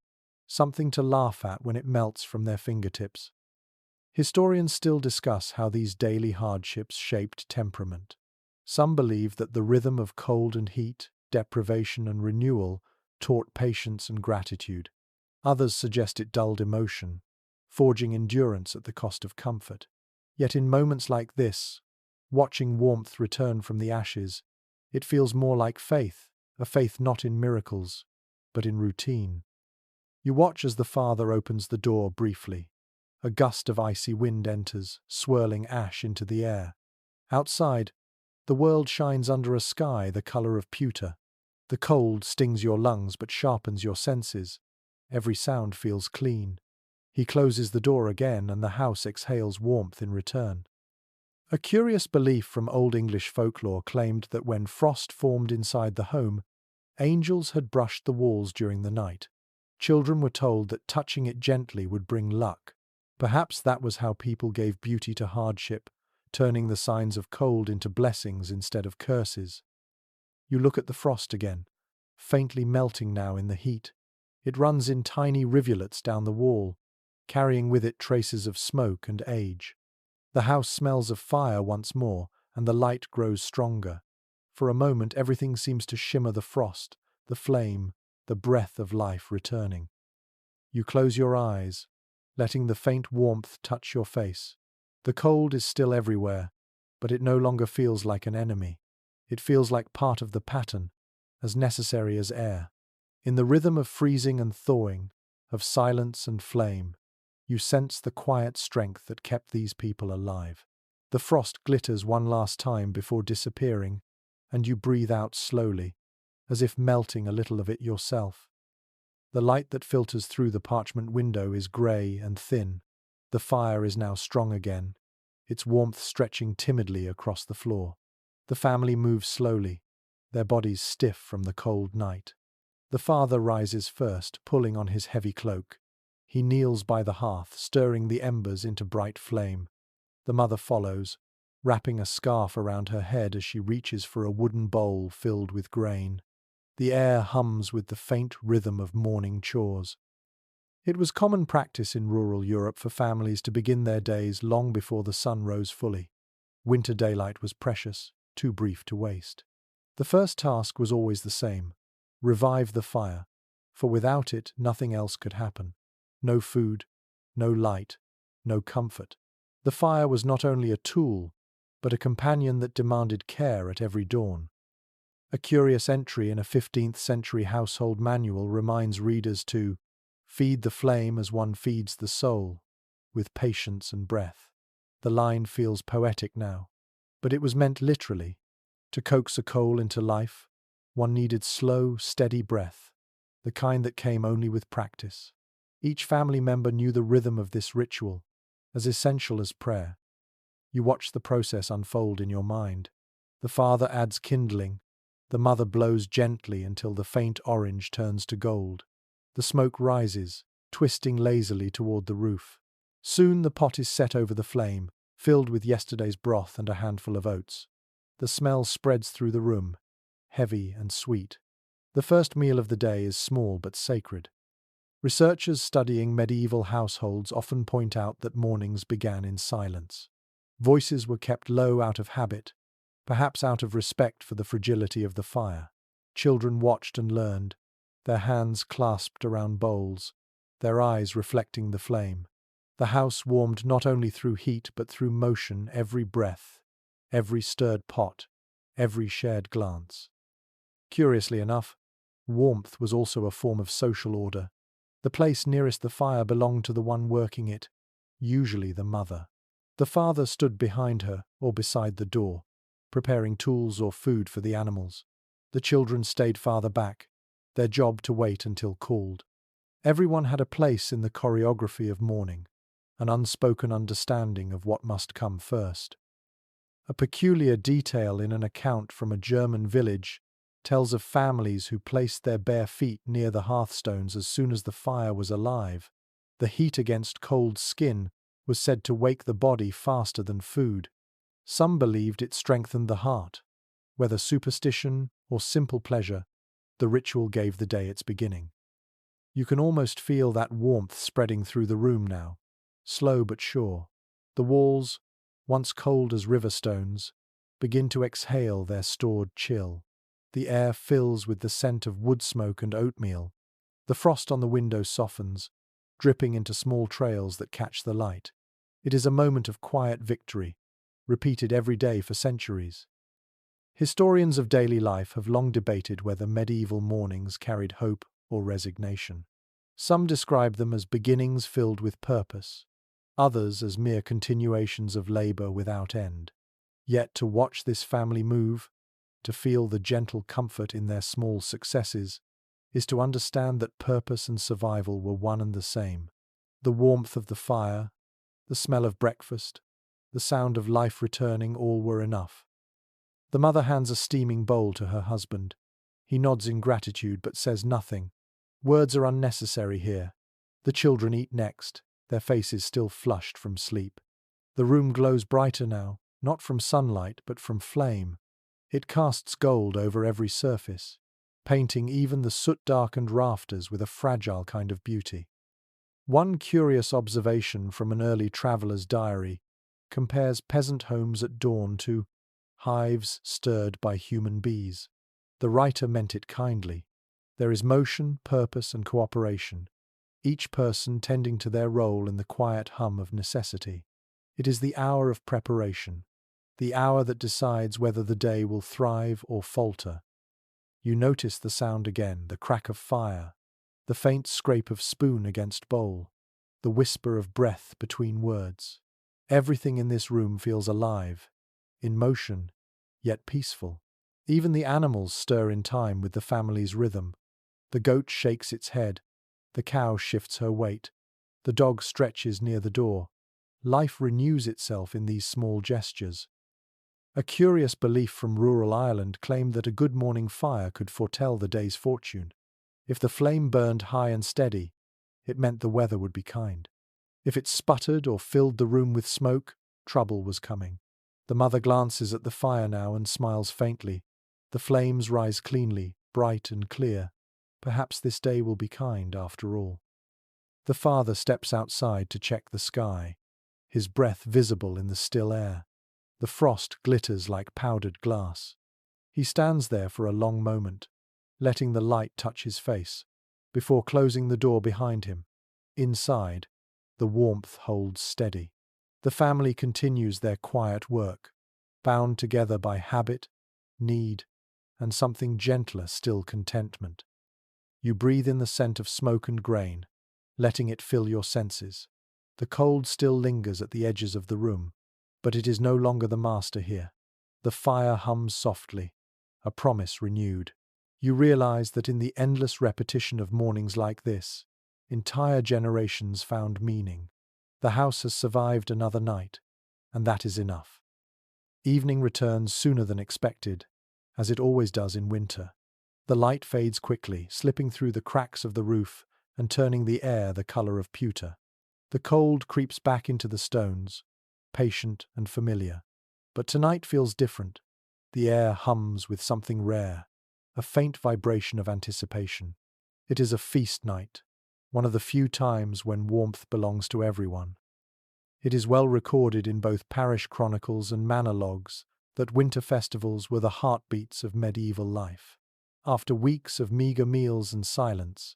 something to laugh at when it melts from their fingertips. Historians still discuss how these daily hardships shaped temperament. Some believe that the rhythm of cold and heat, deprivation and renewal taught patience and gratitude. Others suggest it dulled emotion, forging endurance at the cost of comfort. Yet in moments like this, watching warmth return from the ashes, it feels more like faith, a faith not in miracles, but in routine. You watch as the father opens the door briefly. A gust of icy wind enters, swirling ash into the air. Outside, the world shines under a sky the color of pewter. The cold stings your lungs but sharpens your senses. Every sound feels clean. He closes the door again and the house exhales warmth in return. A curious belief from Old English folklore claimed that when frost formed inside the home, angels had brushed the walls during the night. Children were told that touching it gently would bring luck. Perhaps that was how people gave beauty to hardship, turning the signs of cold into blessings instead of curses. You look at the frost again, faintly melting now in the heat. It runs in tiny rivulets down the wall, carrying with it traces of smoke and age. The house smells of fire once more, and the light grows stronger. For a moment everything seems to shimmer the frost, the flame, the breath of life returning. You close your eyes, letting the faint warmth touch your face. The cold is still everywhere, but it no longer feels like an enemy. It feels like part of the pattern, as necessary as air. In the rhythm of freezing and thawing, of silence and flame, you sense the quiet strength that kept these people alive. The frost glitters one last time before disappearing, and you breathe out slowly, as if melting a little of it yourself. The light that filters through the parchment window is grey and thin. The fire is now strong again, its warmth stretching timidly across the floor. The family moves slowly, their bodies stiff from the cold night. The father rises first, pulling on his heavy cloak. He kneels by the hearth, stirring the embers into bright flame. The mother follows, wrapping a scarf around her head as she reaches for a wooden bowl filled with grain. The air hums with the faint rhythm of morning chores. It was common practice in rural Europe for families to begin their days long before the sun rose fully. Winter daylight was precious, too brief to waste. The first task was always the same: revive the fire, for without it nothing else could happen. No food, no light, no comfort. The fire was not only a tool, but a companion that demanded care at every dawn. A curious entry in a 15th century household manual reminds readers to feed the flame as one feeds the soul, with patience and breath. The line feels poetic now, but it was meant literally. To coax a coal into life, one needed slow, steady breath, the kind that came only with practice. Each family member knew the rhythm of this ritual, as essential as prayer. You watch the process unfold in your mind. The father adds kindling. The mother blows gently until the faint orange turns to gold. The smoke rises, twisting lazily toward the roof. Soon the pot is set over the flame, filled with yesterday's broth and a handful of oats. The smell spreads through the room, heavy and sweet. The first meal of the day is small but sacred. Researchers studying medieval households often point out that mornings began in silence. Voices were kept low out of habit, perhaps out of respect for the fragility of the fire. Children watched and learned, their hands clasped around bowls, their eyes reflecting the flame. The house warmed not only through heat but through motion, every breath, every stirred pot, every shared glance. Curiously enough, warmth was also a form of social order. The place nearest the fire belonged to the one working it, usually the mother. The father stood behind her or beside the door, preparing tools or food for the animals. The children stayed farther back, their job to wait until called. Everyone had a place in the choreography of mourning, an unspoken understanding of what must come first. A peculiar detail in an account from a German village tells of families who placed their bare feet near the hearthstones as soon as the fire was alive. The heat against cold skin was said to wake the body faster than food. Some believed it strengthened the heart. Whether superstition or simple pleasure, the ritual gave the day its beginning. You can almost feel that warmth spreading through the room now, slow but sure. The walls, once cold as river stones, begin to exhale their stored chill. The air fills with the scent of wood smoke and oatmeal. The frost on the window softens, dripping into small trails that catch the light. It is a moment of quiet victory, repeated every day for centuries. Historians of daily life have long debated whether medieval mornings carried hope or resignation. Some describe them as beginnings filled with purpose, others as mere continuations of labor without end. Yet to watch this family move, to feel the gentle comfort in their small successes, is to understand that purpose and survival were one and the same. The warmth of the fire, the smell of breakfast, the sound of life returning, all were enough. The mother hands a steaming bowl to her husband. He nods in gratitude but says nothing. Words are unnecessary here. The children eat next, their faces still flushed from sleep. The room glows brighter now, not from sunlight but from flame. It casts gold over every surface, painting even the soot-darkened rafters with a fragile kind of beauty. One curious observation from an early traveller's diary compares peasant homes at dawn to hives stirred by human bees. The writer meant it kindly. There is motion, purpose, and cooperation, each person tending to their role in the quiet hum of necessity. It is the hour of preparation, the hour that decides whether the day will thrive or falter. You notice the sound again, the crack of fire, the faint scrape of spoon against bowl, the whisper of breath between words. Everything in this room feels alive, in motion, yet peaceful. Even the animals stir in time with the family's rhythm. The goat shakes its head, the cow shifts her weight, the dog stretches near the door. Life renews itself in these small gestures. A curious belief from rural Ireland claimed that a good morning fire could foretell the day's fortune. If the flame burned high and steady, it meant the weather would be kind. If it sputtered or filled the room with smoke, trouble was coming. The mother glances at the fire now and smiles faintly. The flames rise cleanly, bright and clear. Perhaps this day will be kind after all. The father steps outside to check the sky, his breath visible in the still air. The frost glitters like powdered glass. He stands there for a long moment, letting the light touch his face, before closing the door behind him. Inside, the warmth holds steady. The family continues their quiet work, bound together by habit, need, and something gentler still, contentment. You breathe in the scent of smoke and grain, letting it fill your senses. The cold still lingers at the edges of the room, but it is no longer the master here. The fire hums softly, a promise renewed. You realize that in the endless repetition of mornings like this, entire generations found meaning. The house has survived another night, and that is enough. Evening returns sooner than expected, as it always does in winter. The light fades quickly, slipping through the cracks of the roof and turning the air the color of pewter. The cold creeps back into the stones, patient and familiar. But tonight feels different. The air hums with something rare, a faint vibration of anticipation. It is a feast night, one of the few times when warmth belongs to everyone. It is well recorded in both parish chronicles and manor logs that winter festivals were the heartbeats of medieval life. After weeks of meager meals and silence,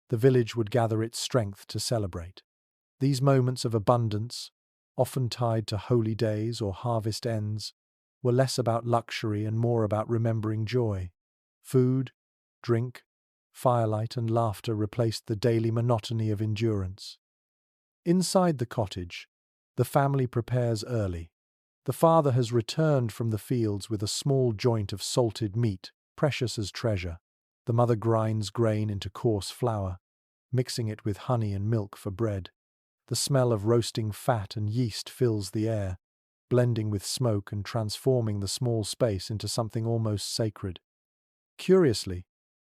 the village would gather its strength to celebrate. These moments of abundance, often tied to holy days or harvest ends, were less about luxury and more about remembering joy. Food, drink, Firelight and laughter replaced the daily monotony of endurance. Inside the cottage, the family prepares early. The father has returned from the fields with a small joint of salted meat, precious as treasure. The mother grinds grain into coarse flour, mixing it with honey and milk for bread. The smell of roasting fat and yeast fills the air, blending with smoke and transforming the small space into something almost sacred. Curiously,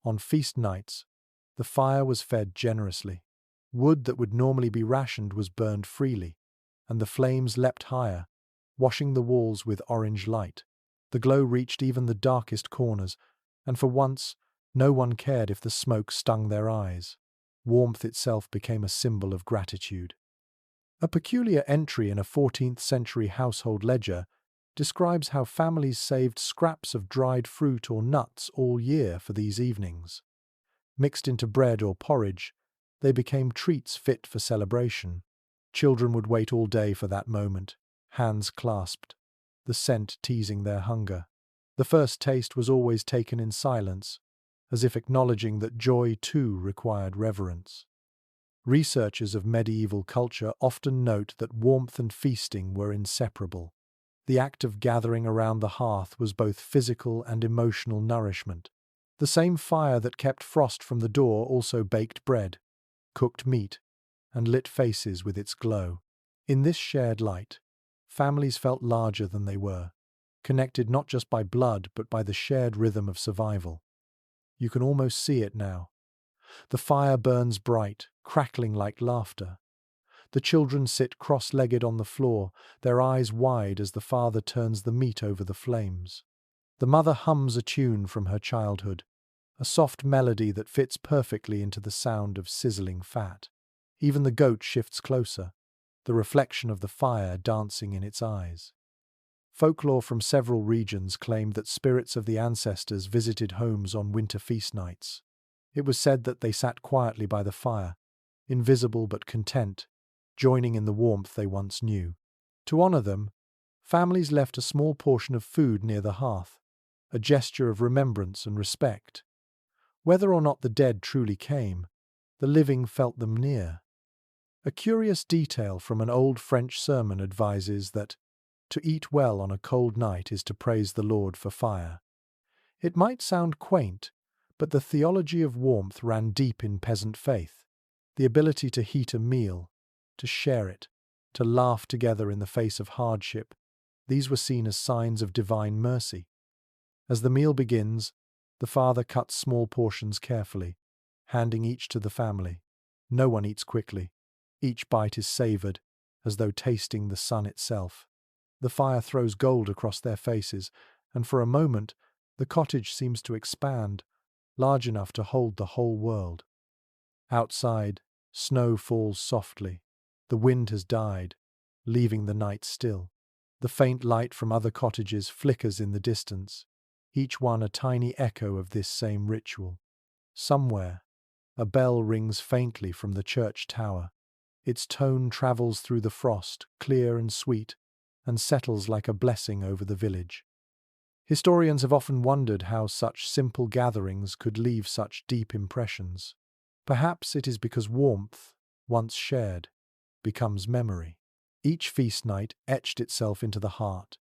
on feast nights, the fire was fed generously. Wood that would normally be rationed was burned freely, and the flames leapt higher, washing the walls with orange light. The glow reached even the darkest corners, and for once, no one cared if the smoke stung their eyes. Warmth itself became a symbol of gratitude. A peculiar entry in a 14th-century household ledger describes how families saved scraps of dried fruit or nuts all year for these evenings. Mixed into bread or porridge, they became treats fit for celebration. Children would wait all day for that moment, hands clasped, the scent teasing their hunger. The first taste was always taken in silence, as if acknowledging that joy too required reverence. Researchers of medieval culture often note that warmth and feasting were inseparable. The act of gathering around the hearth was both physical and emotional nourishment. The same fire that kept frost from the door also baked bread, cooked meat, and lit faces with its glow. In this shared light, families felt larger than they were, connected not just by blood but by the shared rhythm of survival. You can almost see it now. The fire burns bright, crackling like laughter. The children sit cross-legged on the floor, their eyes wide as the father turns the meat over the flames. The mother hums a tune from her childhood, a soft melody that fits perfectly into the sound of sizzling fat. Even the goat shifts closer, the reflection of the fire dancing in its eyes. Folklore from several regions claimed that spirits of the ancestors visited homes on winter feast nights. It was said that they sat quietly by the fire, invisible but content, joining in the warmth they once knew. To honor them, families left a small portion of food near the hearth, a gesture of remembrance and respect. Whether or not the dead truly came, the living felt them near. A curious detail from an old French sermon advises that to eat well on a cold night is to praise the Lord for fire. It might sound quaint, but the theology of warmth ran deep in peasant faith. The ability to heat a meal, to share it, to laugh together in the face of hardship, these were seen as signs of divine mercy. As the meal begins, the father cuts small portions carefully, handing each to the family. No one eats quickly. Each bite is savored, as though tasting the sun itself. The fire throws gold across their faces, and for a moment, the cottage seems to expand, large enough to hold the whole world. Outside, snow falls softly. The wind has died, leaving the night still. The faint light from other cottages flickers in the distance, each one a tiny echo of this same ritual. Somewhere, a bell rings faintly from the church tower. Its tone travels through the frost, clear and sweet, and settles like a blessing over the village. Historians have often wondered how such simple gatherings could leave such deep impressions. Perhaps it is because warmth, once shared, becomes memory. Each feast night etched itself into the heart,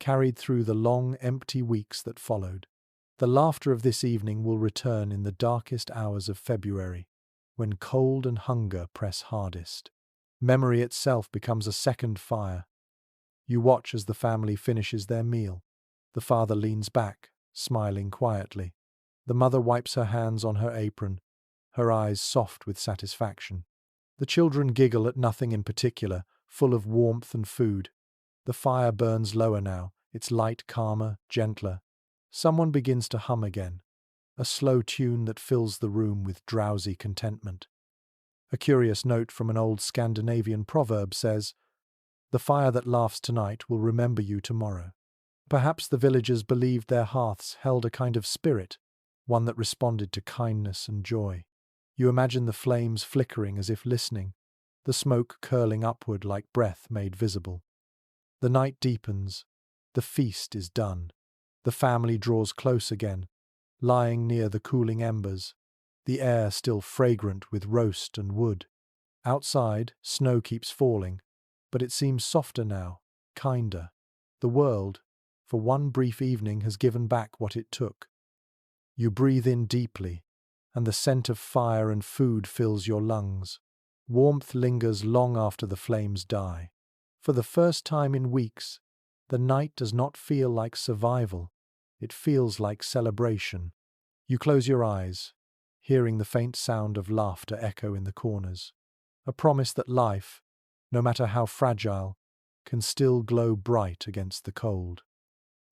carried through the long, empty weeks that followed. The laughter of this evening will return in the darkest hours of February, when cold and hunger press hardest. Memory itself becomes a second fire. You watch as the family finishes their meal. The father leans back, smiling quietly. The mother wipes her hands on her apron, her eyes soft with satisfaction. The children giggle at nothing in particular, full of warmth and food. The fire burns lower now, its light calmer, gentler. Someone begins to hum again, a slow tune that fills the room with drowsy contentment. A curious note from an old Scandinavian proverb says, "The fire that laughs tonight will remember you tomorrow." Perhaps the villagers believed their hearths held a kind of spirit, one that responded to kindness and joy. You imagine the flames flickering as if listening, the smoke curling upward like breath made visible. The night deepens. The feast is done. The family draws close again, lying near the cooling embers. the air still fragrant with roast and wood. Outside, snow keeps falling, but it seems softer now, kinder. The world, for one brief evening, has given back what it took. You breathe in deeply, and the scent of fire and food fills your lungs. Warmth lingers long after the flames die. For the first time in weeks, the night does not feel like survival. It feels like celebration. You close your eyes, hearing the faint sound of laughter echo in the corners. A promise that life, no matter how fragile, can still glow bright against the cold.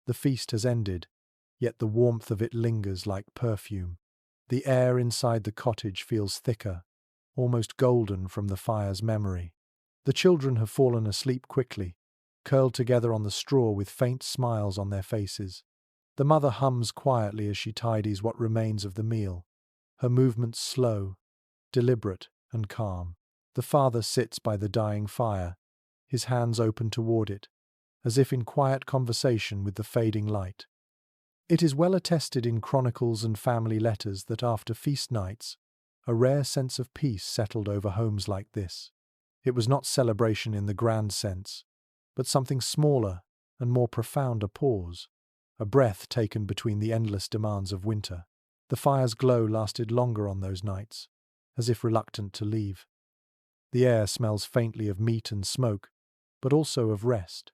The feast has ended, yet the warmth of it lingers like perfume. The air inside the cottage feels thicker, almost golden from the fire's memory. The children have fallen asleep quickly, curled together on the straw with faint smiles on their faces. The mother hums quietly as she tidies what remains of the meal, her movements slow, deliberate, and calm. The father sits by the dying fire, his hands open toward it, as if in quiet conversation with the fading light. It is well attested in chronicles and family letters that after feast nights, a rare sense of peace settled over homes like this. It was not celebration in the grand sense, but something smaller and more profound, a pause, a breath taken between the endless demands of winter. The fire's glow lasted longer on those nights, as if reluctant to leave. The air smells faintly of meat and smoke, but also of rest.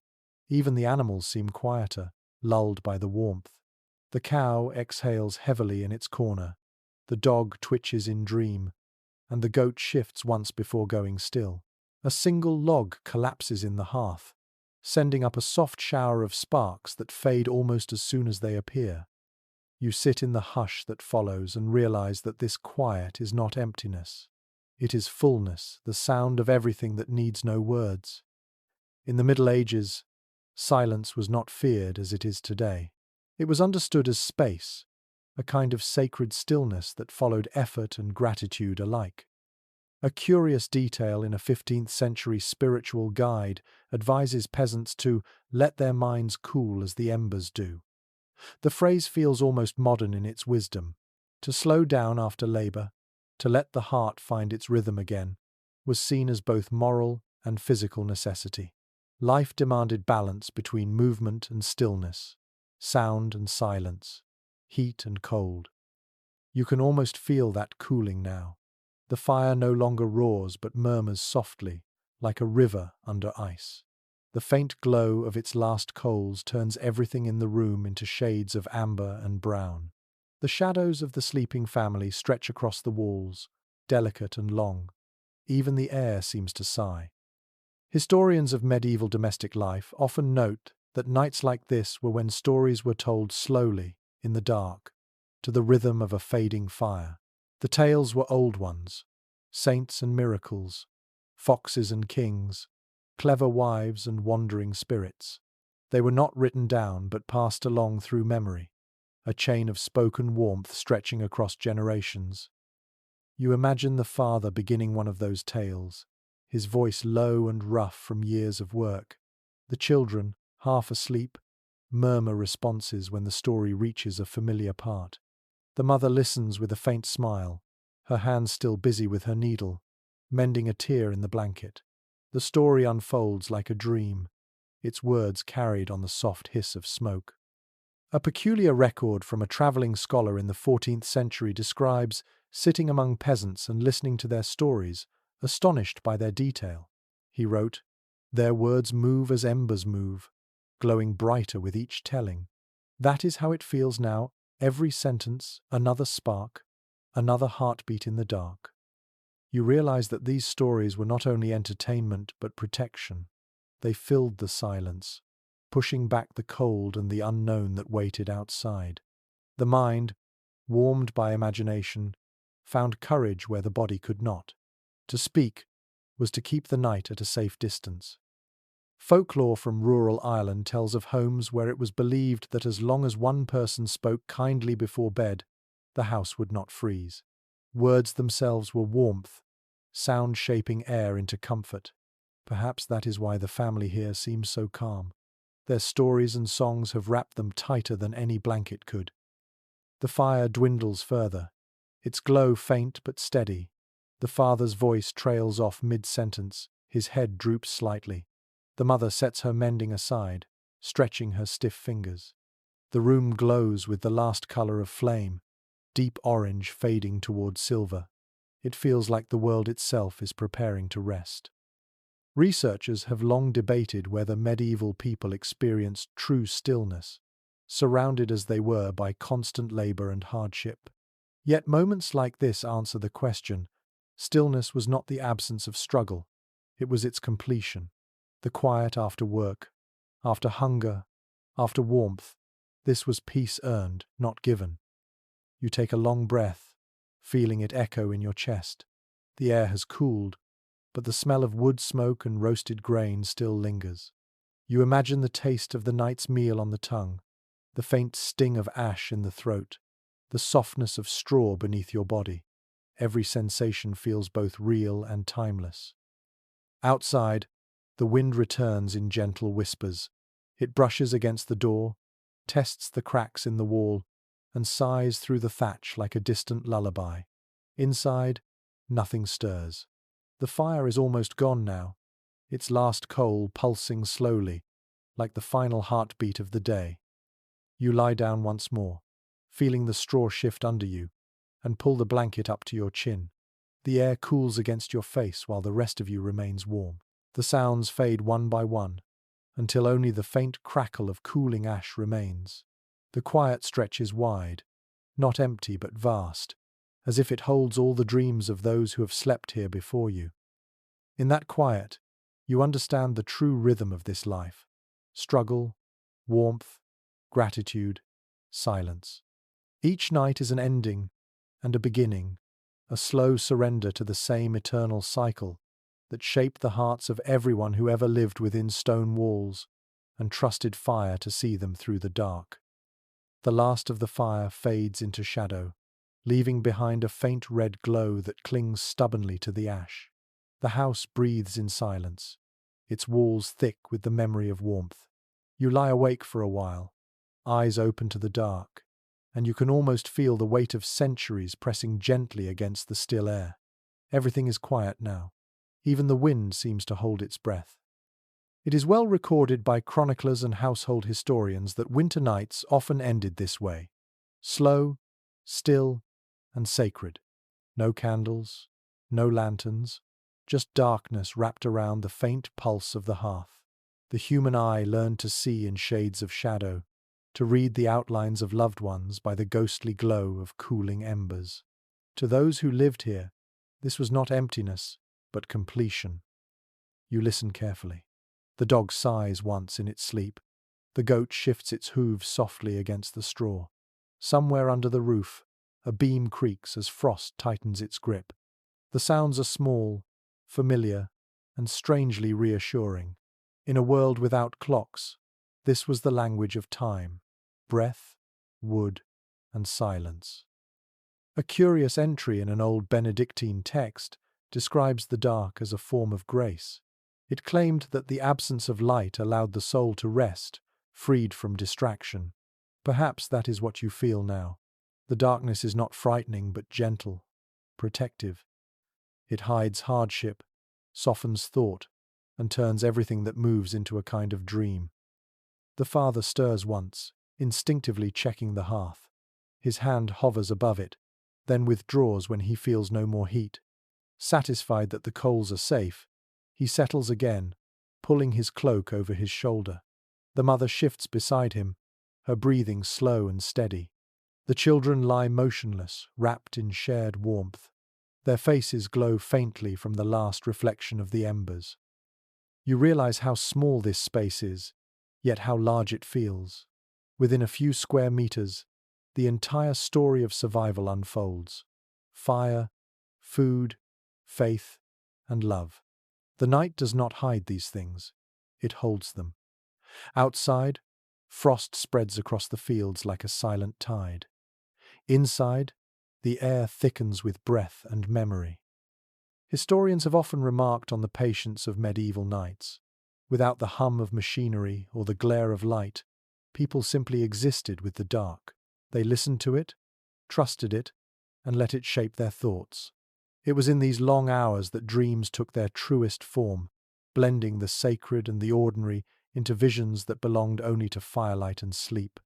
Even the animals seem quieter, lulled by the warmth. The cow exhales heavily in its corner, the dog twitches in dream, and the goat shifts once before going still. A single log collapses in the hearth, sending up a soft shower of sparks that fade almost as soon as they appear. You sit in the hush that follows and realize that this quiet is not emptiness. It is fullness, the sound of everything that needs no words. In the Middle Ages, silence was not feared as it is today. It was understood as space, a kind of sacred stillness that followed effort and gratitude alike. A curious detail in a 15th century spiritual guide advises peasants to let their minds cool as the embers do. The phrase feels almost modern in its wisdom. To slow down after labor, to let the heart find its rhythm again, was seen as both moral and physical necessity. Life demanded balance between movement and stillness, sound and silence, heat and cold. You can almost feel that cooling now. The fire no longer roars but murmurs softly, like a river under ice. The faint glow of its last coals turns everything in the room into shades of amber and brown. The shadows of the sleeping family stretch across the walls, delicate and long. Even the air seems to sigh. Historians of medieval domestic life often note that nights like this were when stories were told slowly, in the dark, to the rhythm of a fading fire. The tales were old ones, saints and miracles, foxes and kings, clever wives and wandering spirits. They were not written down but passed along through memory, a chain of spoken warmth stretching across generations. You imagine the father beginning one of those tales, his voice low and rough from years of work. The children, half asleep, murmur responses when the story reaches a familiar part. The mother listens with a faint smile, her hands still busy with her needle, mending a tear in the blanket. The story unfolds like a dream, its words carried on the soft hiss of smoke. A peculiar record from a travelling scholar in the 14th century describes sitting among peasants and listening to their stories, astonished by their detail. He wrote, "Their words move as embers move, glowing brighter with each telling. That is how it feels now, every sentence, another spark, another heartbeat in the dark." You realize that these stories were not only entertainment but protection. They filled the silence, pushing back the cold and the unknown that waited outside. The mind, warmed by imagination, found courage where the body could not. To speak was to keep the night at a safe distance. Folklore from rural Ireland tells of homes where it was believed that as long as one person spoke kindly before bed, the house would not freeze. Words themselves were warmth, sound shaping air into comfort. Perhaps that is why the family here seems so calm. Their stories and songs have wrapped them tighter than any blanket could. The fire dwindles further, its glow faint but steady. The father's voice trails off mid-sentence, his head droops slightly. The mother sets her mending aside, stretching her stiff fingers. The room glows with the last color of flame, deep orange fading toward silver. It feels like the world itself is preparing to rest. Researchers have long debated whether medieval people experienced true stillness, surrounded as they were by constant labor and hardship. Yet moments like this answer the question. Stillness was not the absence of struggle, it was its completion. The quiet after work, after hunger, after warmth. This was peace earned, not given. You take a long breath, feeling it echo in your chest. The air has cooled, but the smell of wood smoke and roasted grain still lingers. You imagine the taste of the night's meal on the tongue, the faint sting of ash in the throat, the softness of straw beneath your body. Every sensation feels both real and timeless. Outside, the wind returns in gentle whispers. It brushes against the door, tests the cracks in the wall, and sighs through the thatch like a distant lullaby. Inside, nothing stirs. The fire is almost gone now, its last coal pulsing slowly, like the final heartbeat of the day. You lie down once more, feeling the straw shift under you, and pull the blanket up to your chin. The air cools against your face while the rest of you remains warm. The sounds fade one by one, until only the faint crackle of cooling ash remains. The quiet stretches wide, not empty but vast, as if it holds all the dreams of those who have slept here before you. In that quiet, you understand the true rhythm of this life: struggle, warmth, gratitude, silence. Each night is an ending and a beginning, a slow surrender to the same eternal cycle that shaped the hearts of everyone who ever lived within stone walls and trusted fire to see them through the dark. The last of the fire fades into shadow, leaving behind a faint red glow that clings stubbornly to the ash. The house breathes in silence, its walls thick with the memory of warmth. You lie awake for a while, eyes open to the dark, and you can almost feel the weight of centuries pressing gently against the still air. Everything is quiet now. Even the wind seems to hold its breath. It is well recorded by chroniclers and household historians that winter nights often ended this way: slow, still, and sacred. No candles, no lanterns, just darkness wrapped around the faint pulse of the hearth. The human eye learned to see in shades of shadow, to read the outlines of loved ones by the ghostly glow of cooling embers. To those who lived here, this was not emptiness, but completion. You listen carefully. The dog sighs once in its sleep. The goat shifts its hooves softly against the straw. Somewhere under the roof, a beam creaks as frost tightens its grip. The sounds are small, familiar, and strangely reassuring. In a world without clocks, this was the language of time: breath, wood, and silence. A curious entry in an old Benedictine text describes the dark as a form of grace. It claimed that the absence of light allowed the soul to rest, freed from distraction. Perhaps that is what you feel now. The darkness is not frightening but gentle, protective. It hides hardship, softens thought, and turns everything that moves into a kind of dream. The father stirs once, instinctively checking the hearth. His hand hovers above it, then withdraws when he feels no more heat. Satisfied that the coals are safe, he settles again, pulling his cloak over his shoulder. The mother shifts beside him, her breathing slow and steady. The children lie motionless, wrapped in shared warmth. Their faces glow faintly from the last reflection of the embers. You realize how small this space is, yet how large it feels. Within a few square meters, the entire story of survival unfolds: fire, food, faith, and love. The night does not hide these things, it holds them. Outside, frost spreads across the fields like a silent tide. Inside, the air thickens with breath and memory. Historians have often remarked on the patience of medieval nights. Without the hum of machinery or the glare of light, people simply existed with the dark. They listened to it, trusted it, and let it shape their thoughts. It was in these long hours that dreams took their truest form, blending the sacred and the ordinary into visions that belonged only to firelight and sleep.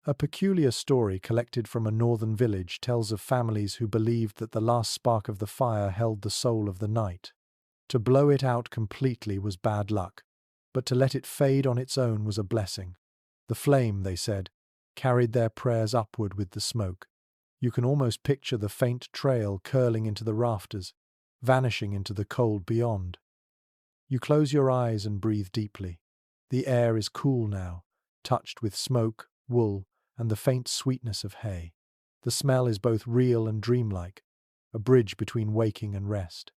A peculiar story collected from a northern village tells of families who believed that the last spark of the fire held the soul of the night. To blow it out completely was bad luck, but to let it fade on its own was a blessing. The flame, they said, carried their prayers upward with the smoke. You can almost picture the faint trail curling into the rafters, vanishing into the cold beyond. You close your eyes and breathe deeply. The air is cool now, touched with smoke, wool, and the faint sweetness of hay. The smell is both real and dreamlike, a bridge between waking and rest.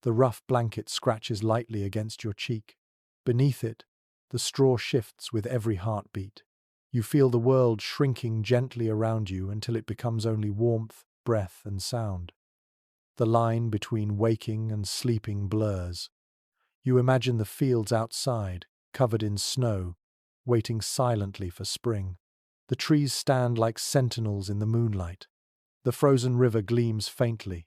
The rough blanket scratches lightly against your cheek. Beneath it, the straw shifts with every heartbeat. You feel the world shrinking gently around you until it becomes only warmth, breath, and sound. The line between waking and sleeping blurs. You imagine the fields outside, covered in snow, waiting silently for spring. The trees stand like sentinels in the moonlight. The frozen river gleams faintly,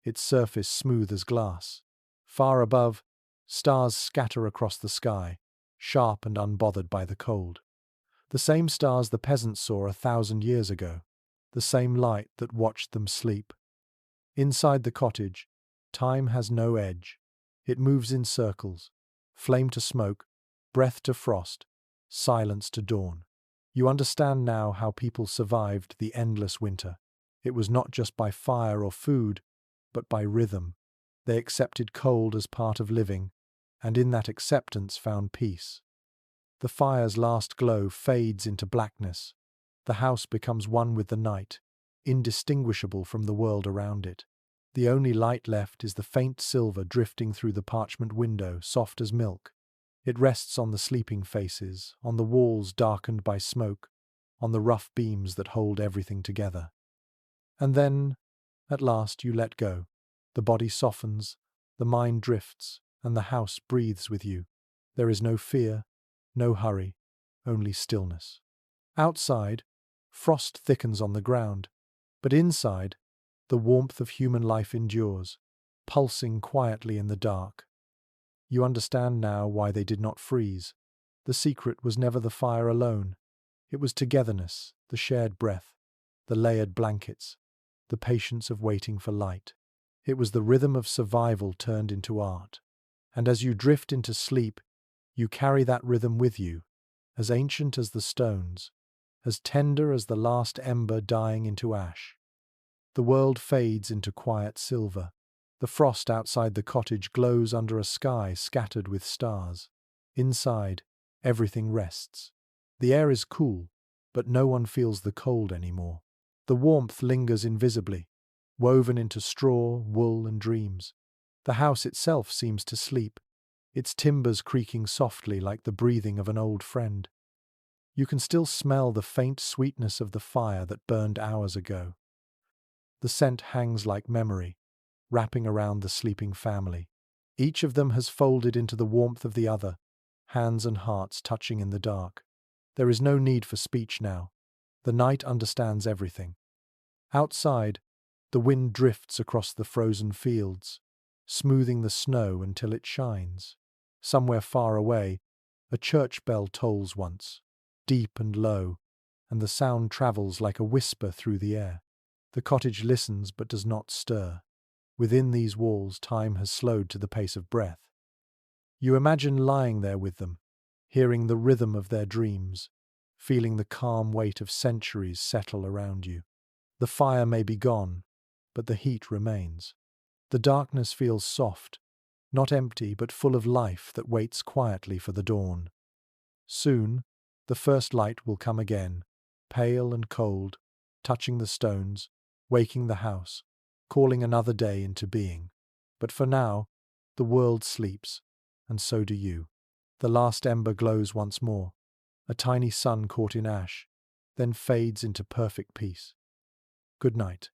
its surface smooth as glass. Far above, stars scatter across the sky, sharp and unbothered by the cold. The same stars the peasants saw 1,000 years ago, the same light that watched them sleep. Inside the cottage, time has no edge. It moves in circles, flame to smoke, breath to frost, silence to dawn. You understand now how people survived the endless winter. It was not just by fire or food, but by rhythm. They accepted cold as part of living, and in that acceptance found peace. The fire's last glow fades into blackness. The house becomes one with the night, indistinguishable from the world around it. The only light left is the faint silver drifting through the parchment window, soft as milk. It rests on the sleeping faces, on the walls darkened by smoke, on the rough beams that hold everything together. And then, at last, you let go. The body softens, the mind drifts, and the house breathes with you. There is no fear, no hurry, only stillness. Outside, frost thickens on the ground, but inside, the warmth of human life endures, pulsing quietly in the dark. You understand now why they did not freeze. The secret was never the fire alone. It was togetherness, the shared breath, the layered blankets, the patience of waiting for light. It was the rhythm of survival turned into art. And as you drift into sleep, you carry that rhythm with you, as ancient as the stones, as tender as the last ember dying into ash. The world fades into quiet silver. The frost outside the cottage glows under a sky scattered with stars. Inside, everything rests. The air is cool, but no one feels the cold anymore. The warmth lingers invisibly, woven into straw, wool, and dreams. The house itself seems to sleep, its timbers creaking softly like the breathing of an old friend. You can still smell the faint sweetness of the fire that burned hours ago. The scent hangs like memory, wrapping around the sleeping family. Each of them has folded into the warmth of the other, hands and hearts touching in the dark. There is no need for speech now. The night understands everything. Outside, the wind drifts across the frozen fields, smoothing the snow until it shines. Somewhere far away, a church bell tolls once, deep and low, and the sound travels like a whisper through the air. The cottage listens but does not stir. Within these walls, time has slowed to the pace of breath. You imagine lying there with them, hearing the rhythm of their dreams, feeling the calm weight of centuries settle around you. The fire may be gone, but the heat remains. The darkness feels soft, not empty but full of life that waits quietly for the dawn. Soon, the first light will come again, pale and cold, touching the stones, waking the house, calling another day into being. But for now, the world sleeps, and so do you. The last ember glows once more, a tiny sun caught in ash, then fades into perfect peace. Good night.